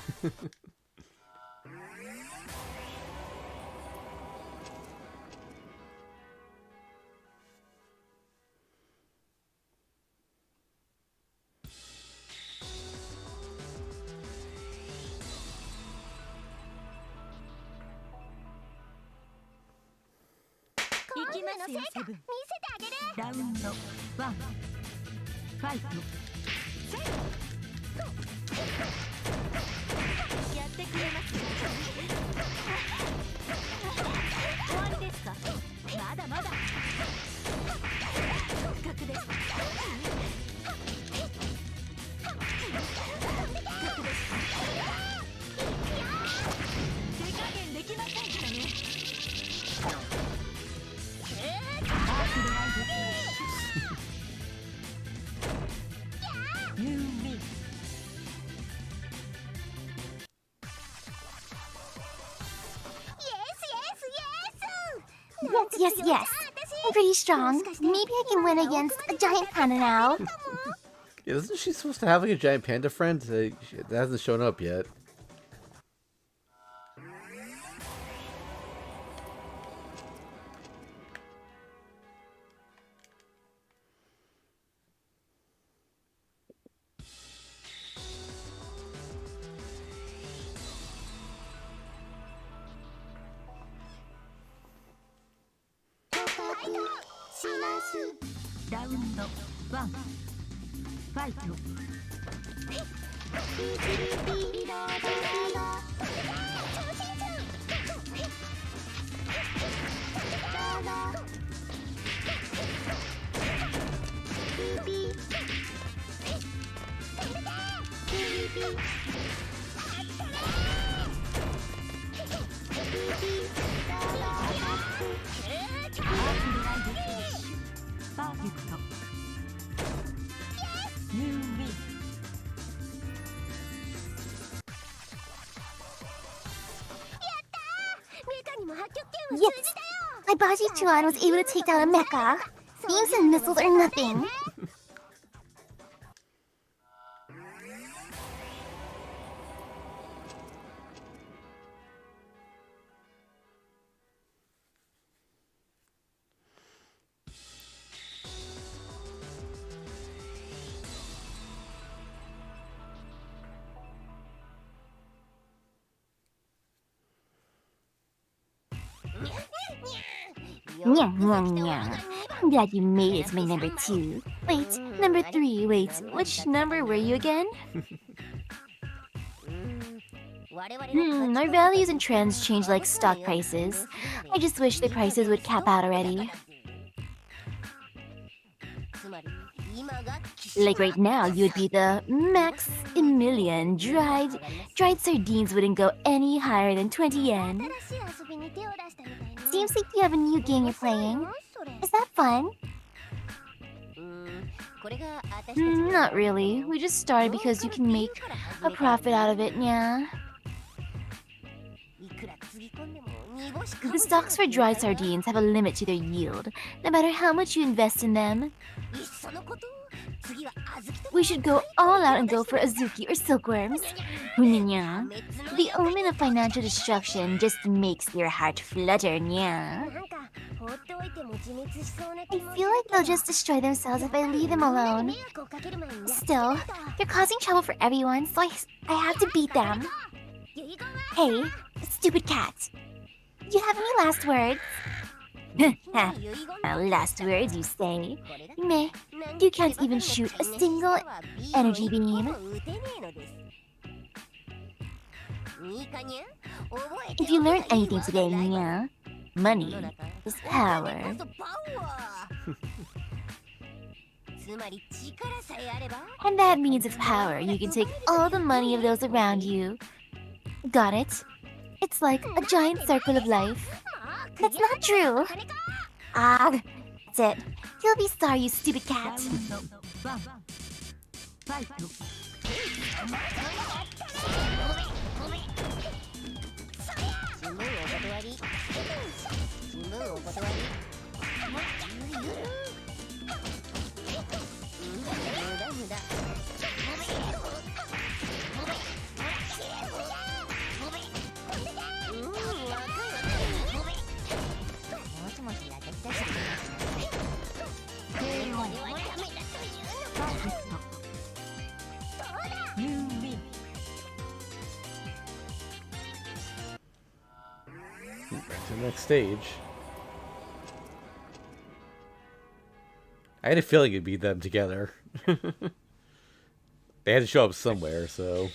Yes. I'm pretty strong. Maybe I can win against a giant panda now. Yeah, isn't she supposed to have like a giant panda friend? That hasn't shown up yet. Round 1 Fight. Perfect. You win. Yes! My Baji-chuan was able to take down a mecha. Beams and missiles are nothing. Nya. I'm glad you made it to my number 2. Wait, number 3. Wait, which number were you again? Our values and trends change like stock prices. I just wish the prices would cap out already. Like right now, you'd be the max a million. Dried sardines wouldn't go any higher than 20 yen. Seems like you have a new game you're playing. Is that fun? Not really. We just started because you can make a profit out of it, yeah. The stocks for dried sardines have a limit to their yield, no matter how much you invest in them. We should go all out and go for Azuki or silkworms. Nya. The omen of financial destruction just makes your heart flutter, nya. I feel like they'll just destroy themselves if I leave them alone. Still, they're causing trouble for everyone, so I have to beat them. Hey, stupid cat. Do you have any last words? Last words, you say? Meh, you can't even shoot a single energy beam. If you learn anything today, Nya, money is power. And that means with power, you can take all the money of those around you. Got it? It's like a giant circle of life. That's not true. That's it. You'll be sorry, you stupid cat. Round 1 Fight. You win. Back to the next stage. I had a feeling it'd be them together. They had to show up somewhere, so...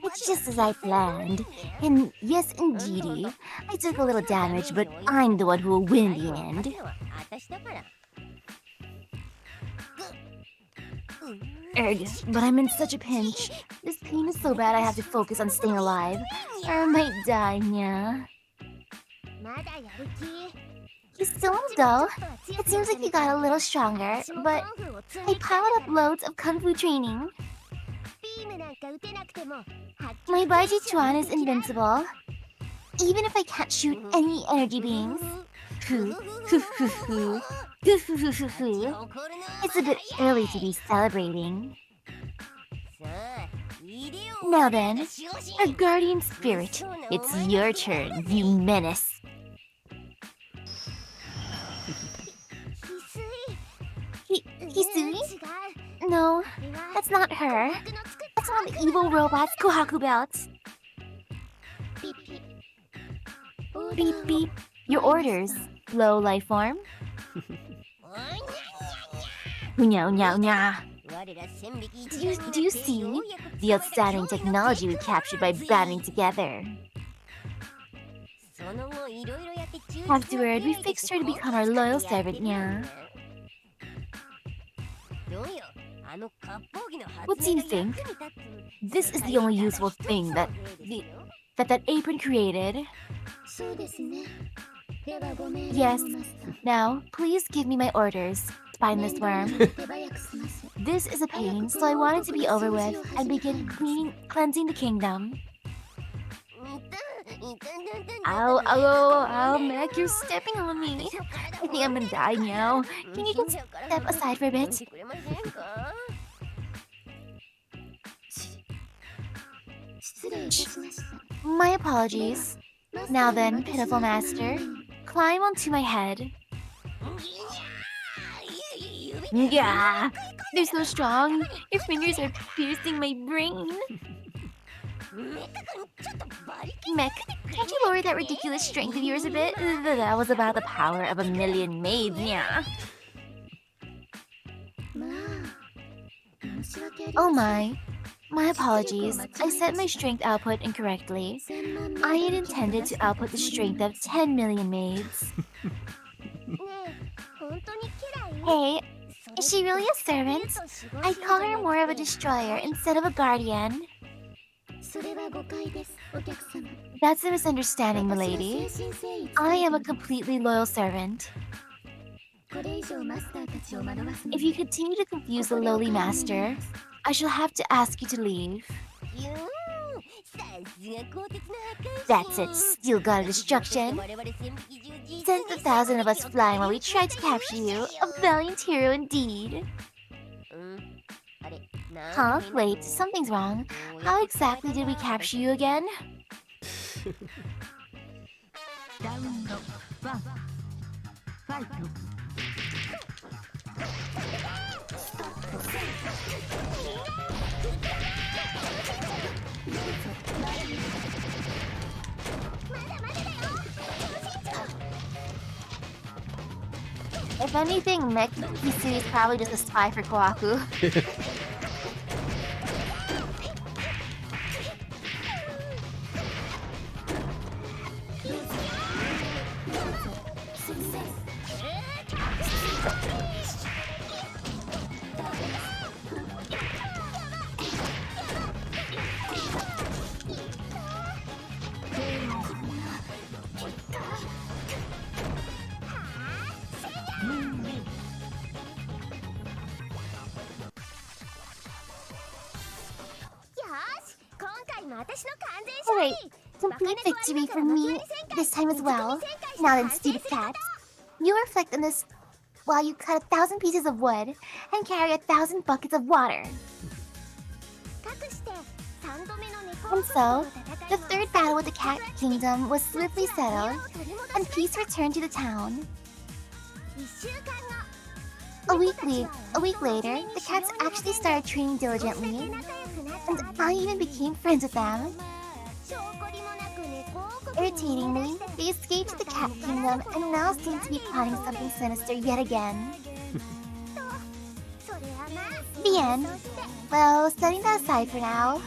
It's just as I planned. And yes, indeedy, I took a little damage, but I'm the one who will win in the end. Erg, but I'm in such a pinch. This pain is so bad I have to focus on staying alive. Or I might die, yeah. He's still dull. It seems like he got a little stronger, but I piled up loads of kung fu training. My Baiji Chuan is invincible, even if I can't shoot any energy beams. It's a bit early to be celebrating. Now then, our guardian spirit, it's your turn, you menace. Hisui? No, that's not her. That's one of the evil robots Kohaku built. Beep beep. Your orders, low life form. Nya nya nya. Do you see the outstanding technology we captured by banding together? Afterward, we fixed her to become our loyal servant, Nya. What do you think? This is the only useful thing that apron created. Yes. Now, please give me my orders. Find this worm. This is a pain, so I want it to be over with and begin cleansing the kingdom. Ow, ow, ow, Mac, you're stepping on me. I think I'm gonna die now. Can you just step aside for a bit? My apologies. Now then, pitiful master, climb onto my head. Yeah, they're so strong. Your fingers are piercing my brain. Mech, can't you lower that ridiculous strength of yours a bit? That was about the power of 1,000,000 maids, yeah. Oh my apologies. I set my strength output incorrectly. I had intended to output the strength of 10 million maids. Hey, is she really a servant? I'd call her more of a destroyer instead of a guardian. That's a misunderstanding, milady. I am a completely loyal servant. If you continue to confuse the lowly master, I shall have to ask you to leave. That's it, Steel God of Destruction. Tens of thousands of us flying while we tried to capture you. A valiant hero indeed. Huh? Wait, something's wrong. How exactly did we capture you again? If anything, Mech, Hisui is probably just a spy for Kohaku. Alright, complete victory for me this time as well. Now then, stupid cats. You reflect on this while you cut 1,000 pieces of wood and carry 1,000 buckets of water. And so, the third battle with the Cat Kingdom was swiftly settled, and peace returned to the town. A week later, the cats actually started training diligently, and I even became friends with them. Irritatingly, they escaped to the Cat Kingdom and now seem to be plotting something sinister yet again. The end. Well, setting that aside for now.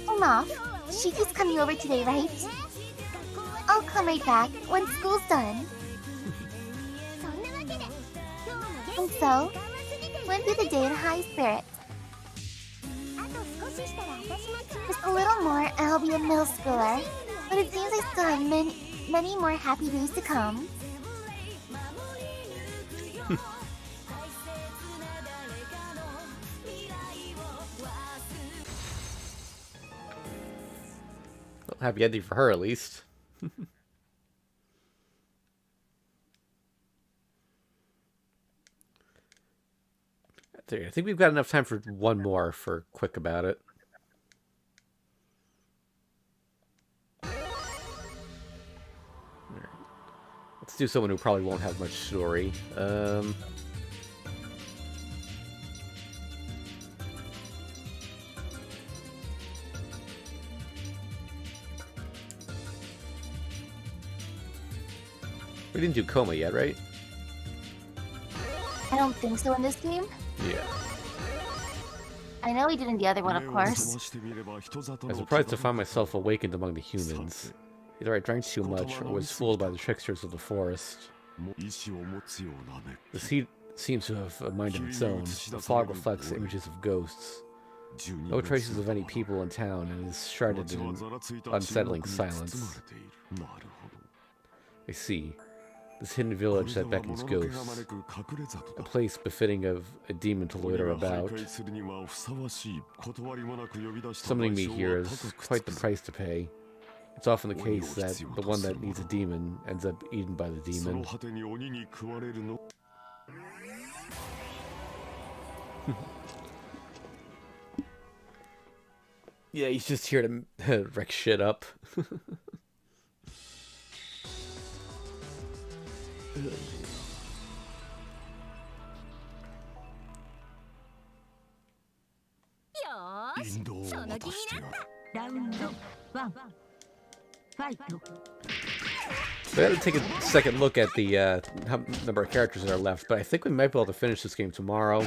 I'm off. Shiki's coming over today, right? I'll come right back when school's done. And so, went through the day in high spirits. Just a little more and I'll be a middle schooler. But it seems I still have many more happy days to come. Well, happy ending for her, at least. I think we've got enough time for one more for quick about it. Let's do someone who probably won't have much story. We didn't do Coma yet, right? I don't think so in this game. Yeah. I know we did in the other one, of course. I was surprised to find myself awakened among the humans. Either I drank too much or was fooled by the tricksters of the forest. The seed seems to have a mind of its own. The fog reflects images of ghosts. No traces of any people in town, and is shrouded in unsettling silence. I see. This hidden village that beckons ghosts. A place befitting of a demon to loiter about. Summoning me here is quite the price to pay. It's often the case that the one that needs a demon ends up eaten by the demon. Yeah, he's just here to wreck shit up. So I gotta take a second look at the number of characters that are left, but I think we might be able to finish this game tomorrow.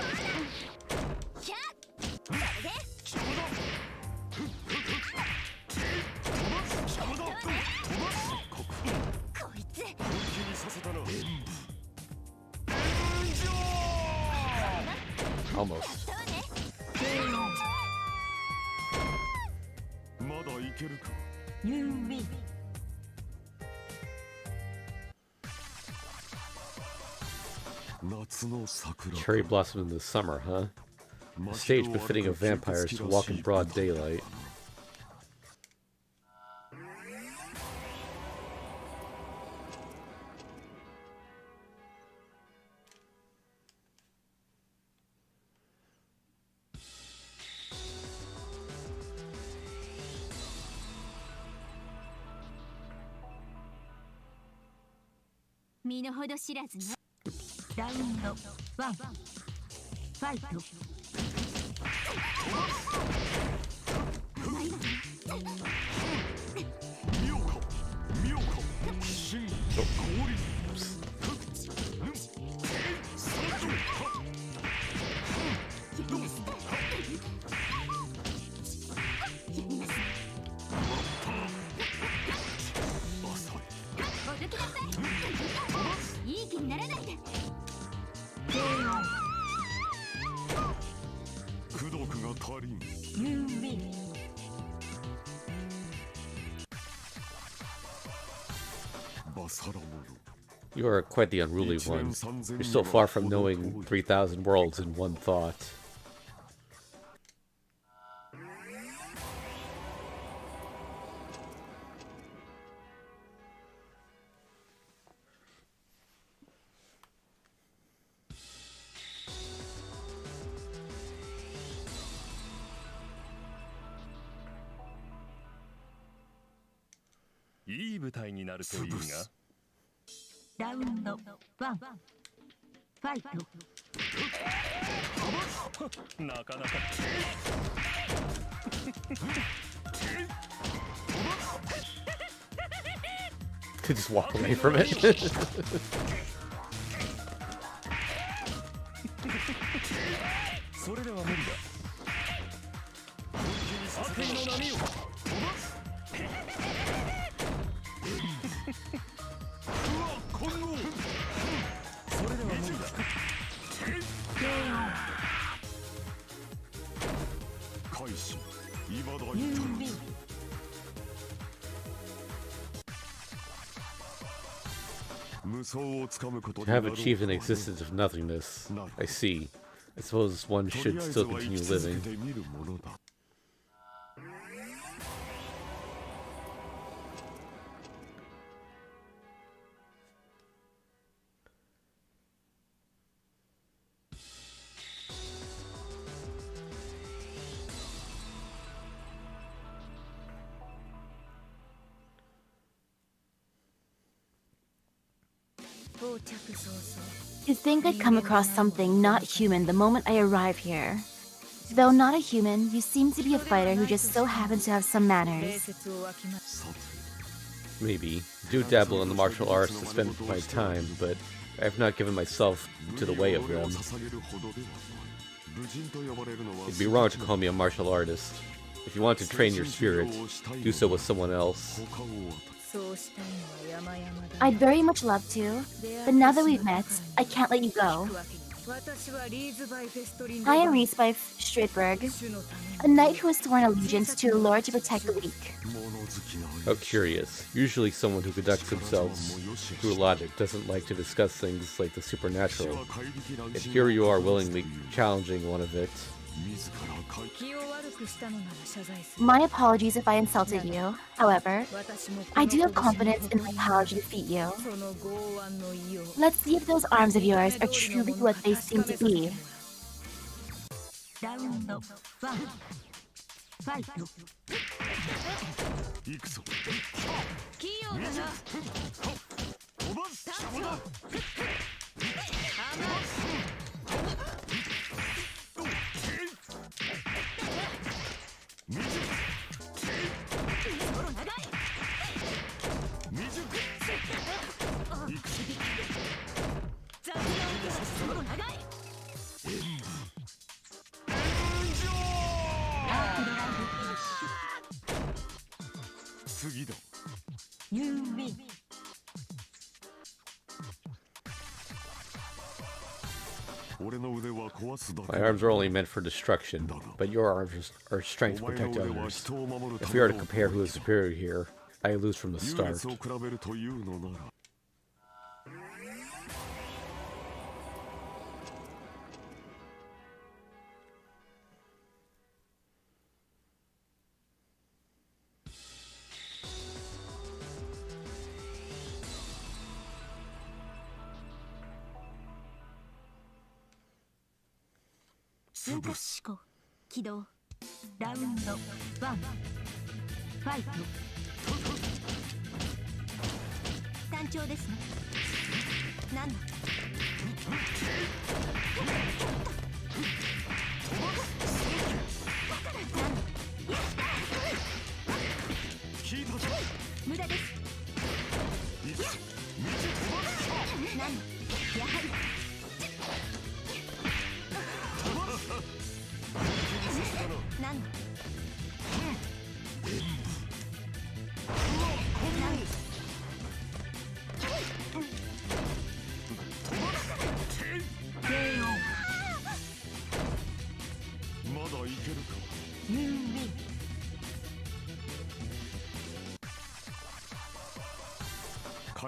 Almost. Cherry blossom in the summer, huh? A stage befitting of vampires to walk in broad daylight. You are quite the unruly one. You're still far from knowing 3,000 worlds in one thought. Could just walk away from it. To have achieved an existence of nothingness. I see. I suppose one should still continue living. You'd think I'd come across something not human the moment I arrive here. Though not a human, you seem to be a fighter who just so happens to have some manners. Maybe. I do dabble in the martial arts to spend my time, but I have not given myself to the way of them. It'd be wrong to call me a martial artist. If you want to train your spirit, do so with someone else. I'd very much love to, but now that we've met, I can't let you go. I am Riesbyfe Strydberg, a knight who has sworn allegiance to the Lord to protect the weak. How curious. Usually someone who conducts themselves through logic doesn't like to discuss things like the supernatural. Yet here you are willingly challenging one of it. My apologies if I insulted you. However, I do have confidence in my power to defeat you. Let's see if those arms of yours are truly what they seem to be. My arms are only meant for destruction, but your arms are strength to protect others. If we are to compare who is superior here, I lose from the start.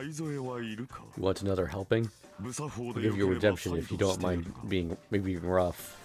You want another helping? I'll give you redemption if you don't mind being rough.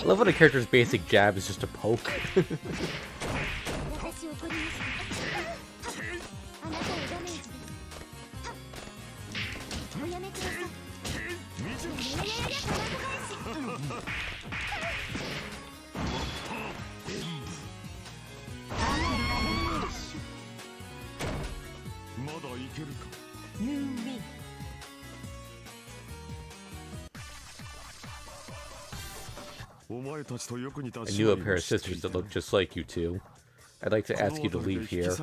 I love when a character's basic jab is just a poke. I knew a pair of sisters that looked just like you two. I'd like to ask you to leave here.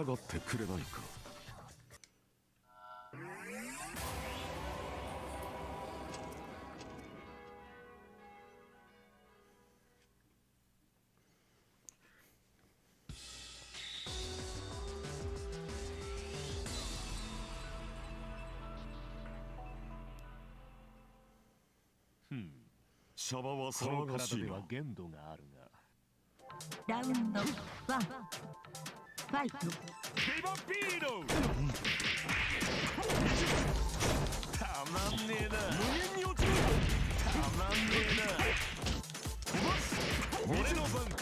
Round 1 Fight. たまんねえな無限に落ちるたまんねえな飛ばす俺の番か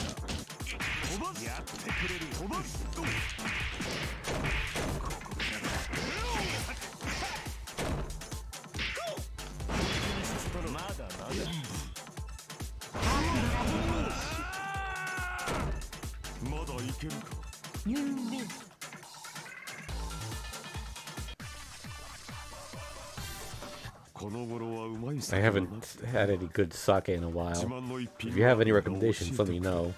飛ばすやってくれる飛ばすここからだまだまだまだいけるか You win. I haven't had any good sake in a while. If you have any recommendations, let me know.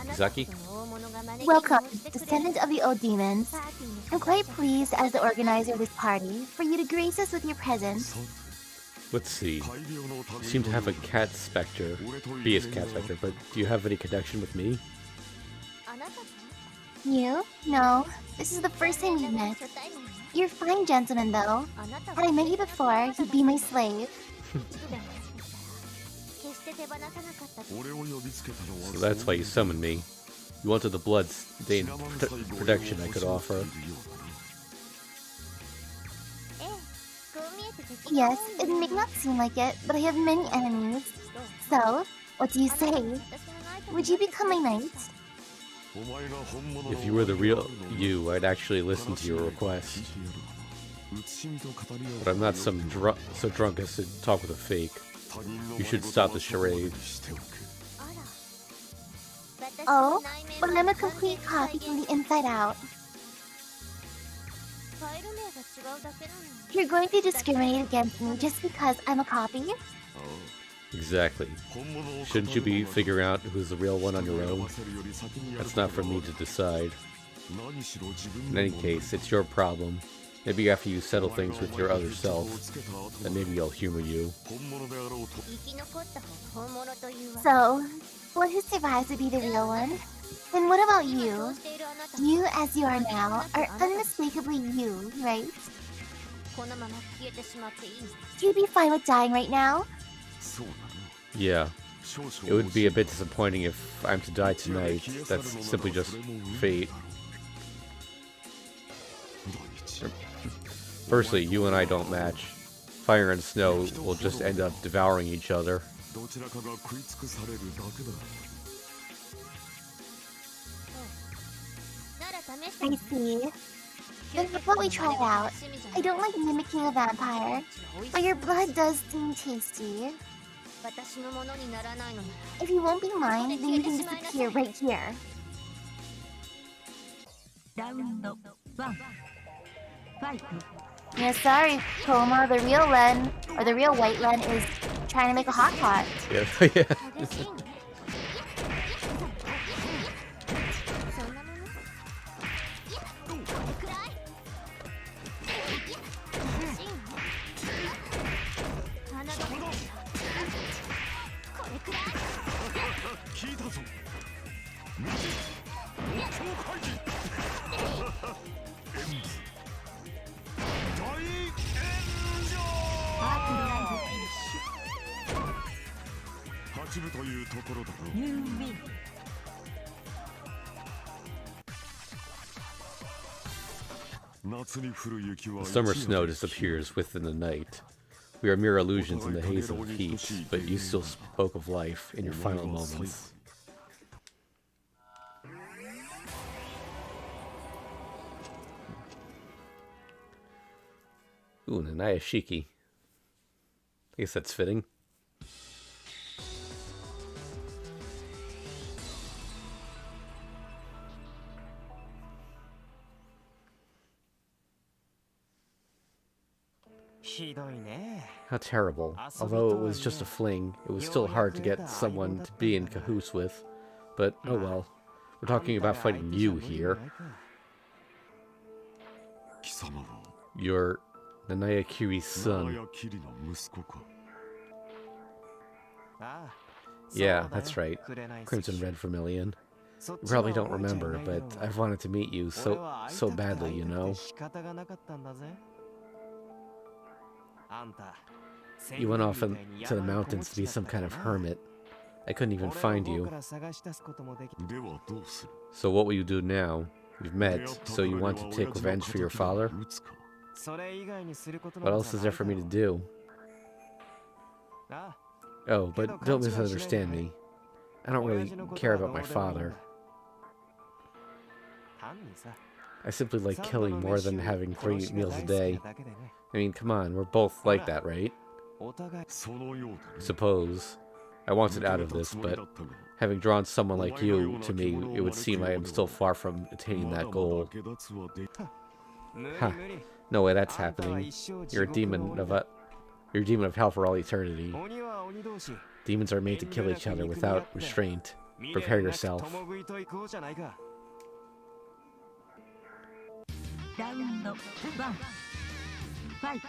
Misaki? Welcome, descendant of the old demons. I'm quite pleased as the organizer of this party for you to grace us with your presence. Let's see. You seem to have a cat specter. Be a cat specter, but do you have any connection with me? You? No. This is the first time we've met. You're a fine gentleman, though. Had I met you before, you'd be my slave. So that's why you summoned me. You wanted the blood-stained protection I could offer. Yes, it may not seem like it, but I have many enemies. So, what do you say? Would you become my knight? If you were the real you, I'd actually listen to your request. But I'm not so drunk as to talk with a fake. You should stop the charade. Oh, but I'm a complete copy from the inside out. You're going to discriminate against me just because I'm a copy? Exactly. Shouldn't you be figuring out who's the real one on your own? That's not for me to decide. In any case, it's your problem. Maybe after you settle things with your other self, then maybe I'll humor you. So, one who survives would be the real one? Then what about you? You, as you are now, are unmistakably you, right? You'd be fine with dying right now? Yeah. It would be a bit disappointing if I'm to die tonight. That's simply just fate. Firstly, you and I don't match. Fire and snow will just end up devouring each other. I see. Then how about we try it out? I don't like mimicking a vampire, but your blood does seem tasty. If you won't be mine, then you can disappear right here. Round 1 Fight. Yeah, sorry, Coma, the real Len, or the real white Len, is trying to make a hot pot. Yeah, yeah. You win. The summer snow disappears within the night. We are mere illusions in the haze of heat, but you still spoke of life in your final moments. Ooh, Nanaya Shiki. I guess that's fitting. How terrible. Although it was just a fling, it was still hard to get someone to be in cahoots with. But, oh well. We're talking about fighting you here. You're Nanaya Kiri's son. Yeah, that's right. Crimson Red Vermilion. You probably don't remember, but I've wanted to meet you so badly, you know? You went off into the mountains to be some kind of hermit. I couldn't even find you. So what will you do now? You've met, so you want to take revenge for your father? What else is there for me to do? Oh, but don't misunderstand me. I don't really care about my father. I simply like killing more than having 3 meals a day. I mean, come on, we're both like that, right? Suppose. I wanted out of this, but having drawn someone like you to me, it would seem I am still far from attaining that goal. Ha! No way that's happening. You're a demon of hell for all eternity. Demons are made to kill each other without restraint. Prepare yourself. Round 1 Fight.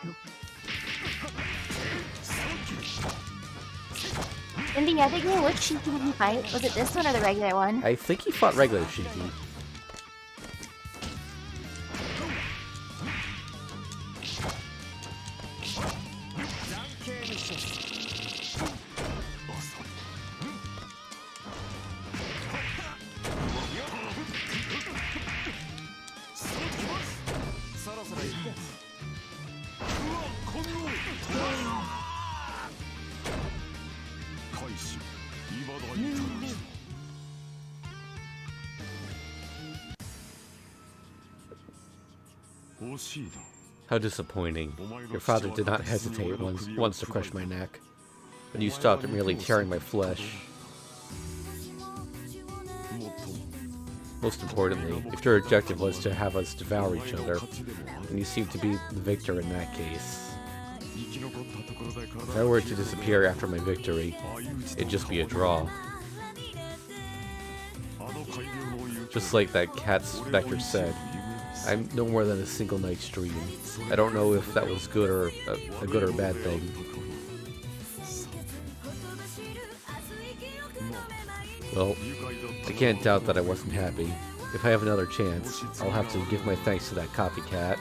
In the other game, which Shiki did he fight? Was it this one or the regular one? I think he fought regular Shiki. How disappointing. Your father did not hesitate once to crush my neck. But you stopped at merely tearing my flesh. Most importantly, if your objective was to have us devour each other, then you seem to be the victor in that case. If I were to disappear after my victory, it'd just be a draw. Just like that cat specter said, I'm no more than a single night's dream. I don't know if that was good or a good or bad thing. Well, I can't doubt that I wasn't happy. If I have another chance, I'll have to give my thanks to that copycat.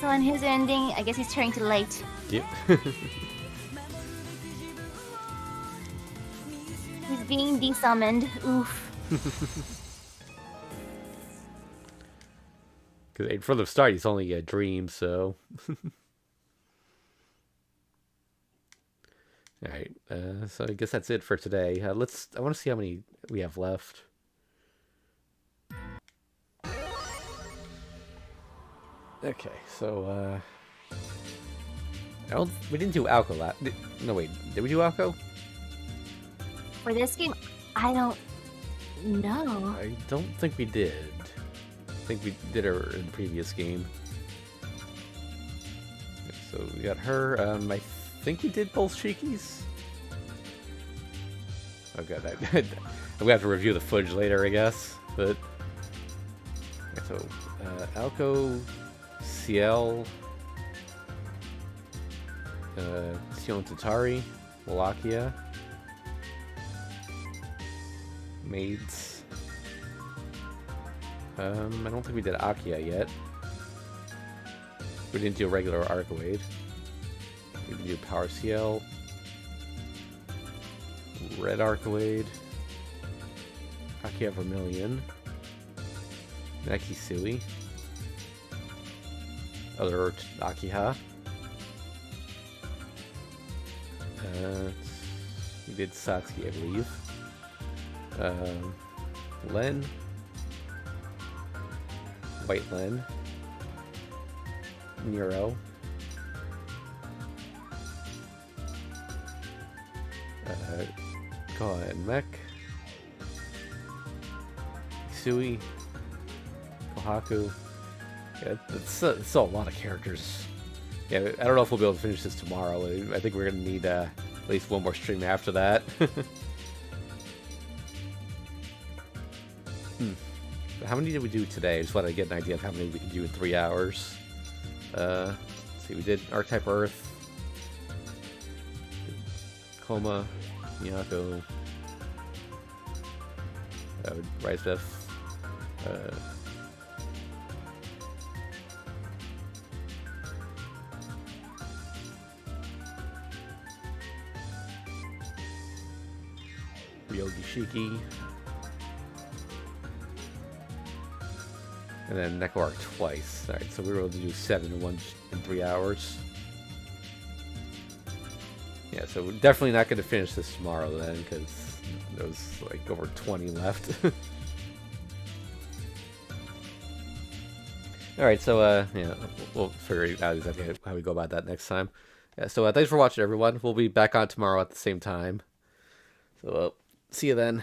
So on his ending, I guess he's turning to light. Yep. He's being desummoned. Oof. Because from the start, he's only a dream, so... Alright, so I guess that's it for today. I want to see how many we have left. Okay, so, we didn't do Alco last... No, wait, did we do Alco? For this game, I don't know. I don't think we did. I think we did her in the previous game. So we got her. I think we did both Shikis. Oh god, I'm gonna have to review the footage later, I guess. But so Alco, Ciel, Sion Tatari, Wallachia, Maids. I don't think we did Akia yet. We didn't do a regular Arcoade. We didn't do Power Ciel. Red Arcoade. Akia Vermilion. Nakisui. Other Akiha. We did Satsuki, I believe. Len. White Len. Nero. Koa and Mech. Sui. Kohaku. Yeah, it's a lot of characters. Yeah, I don't know if we'll be able to finish this tomorrow. I think we're going to need at least one more stream after that. How many did we do today? I just want to get an idea of how many we can do in 3 hours. Let's see, we did Archetype Earth. Koma. Miyako. Riesbyfe. Ryogi Shiki. And then Neko Arc twice. Alright, so we were able to do 7 in 3 hours. Yeah, so we're definitely not going to finish this tomorrow then, because there's like over 20 left. Alright, so yeah, we'll figure out exactly how we go about that next time. Yeah, so thanks for watching, everyone. We'll be back on tomorrow at the same time. So see you then.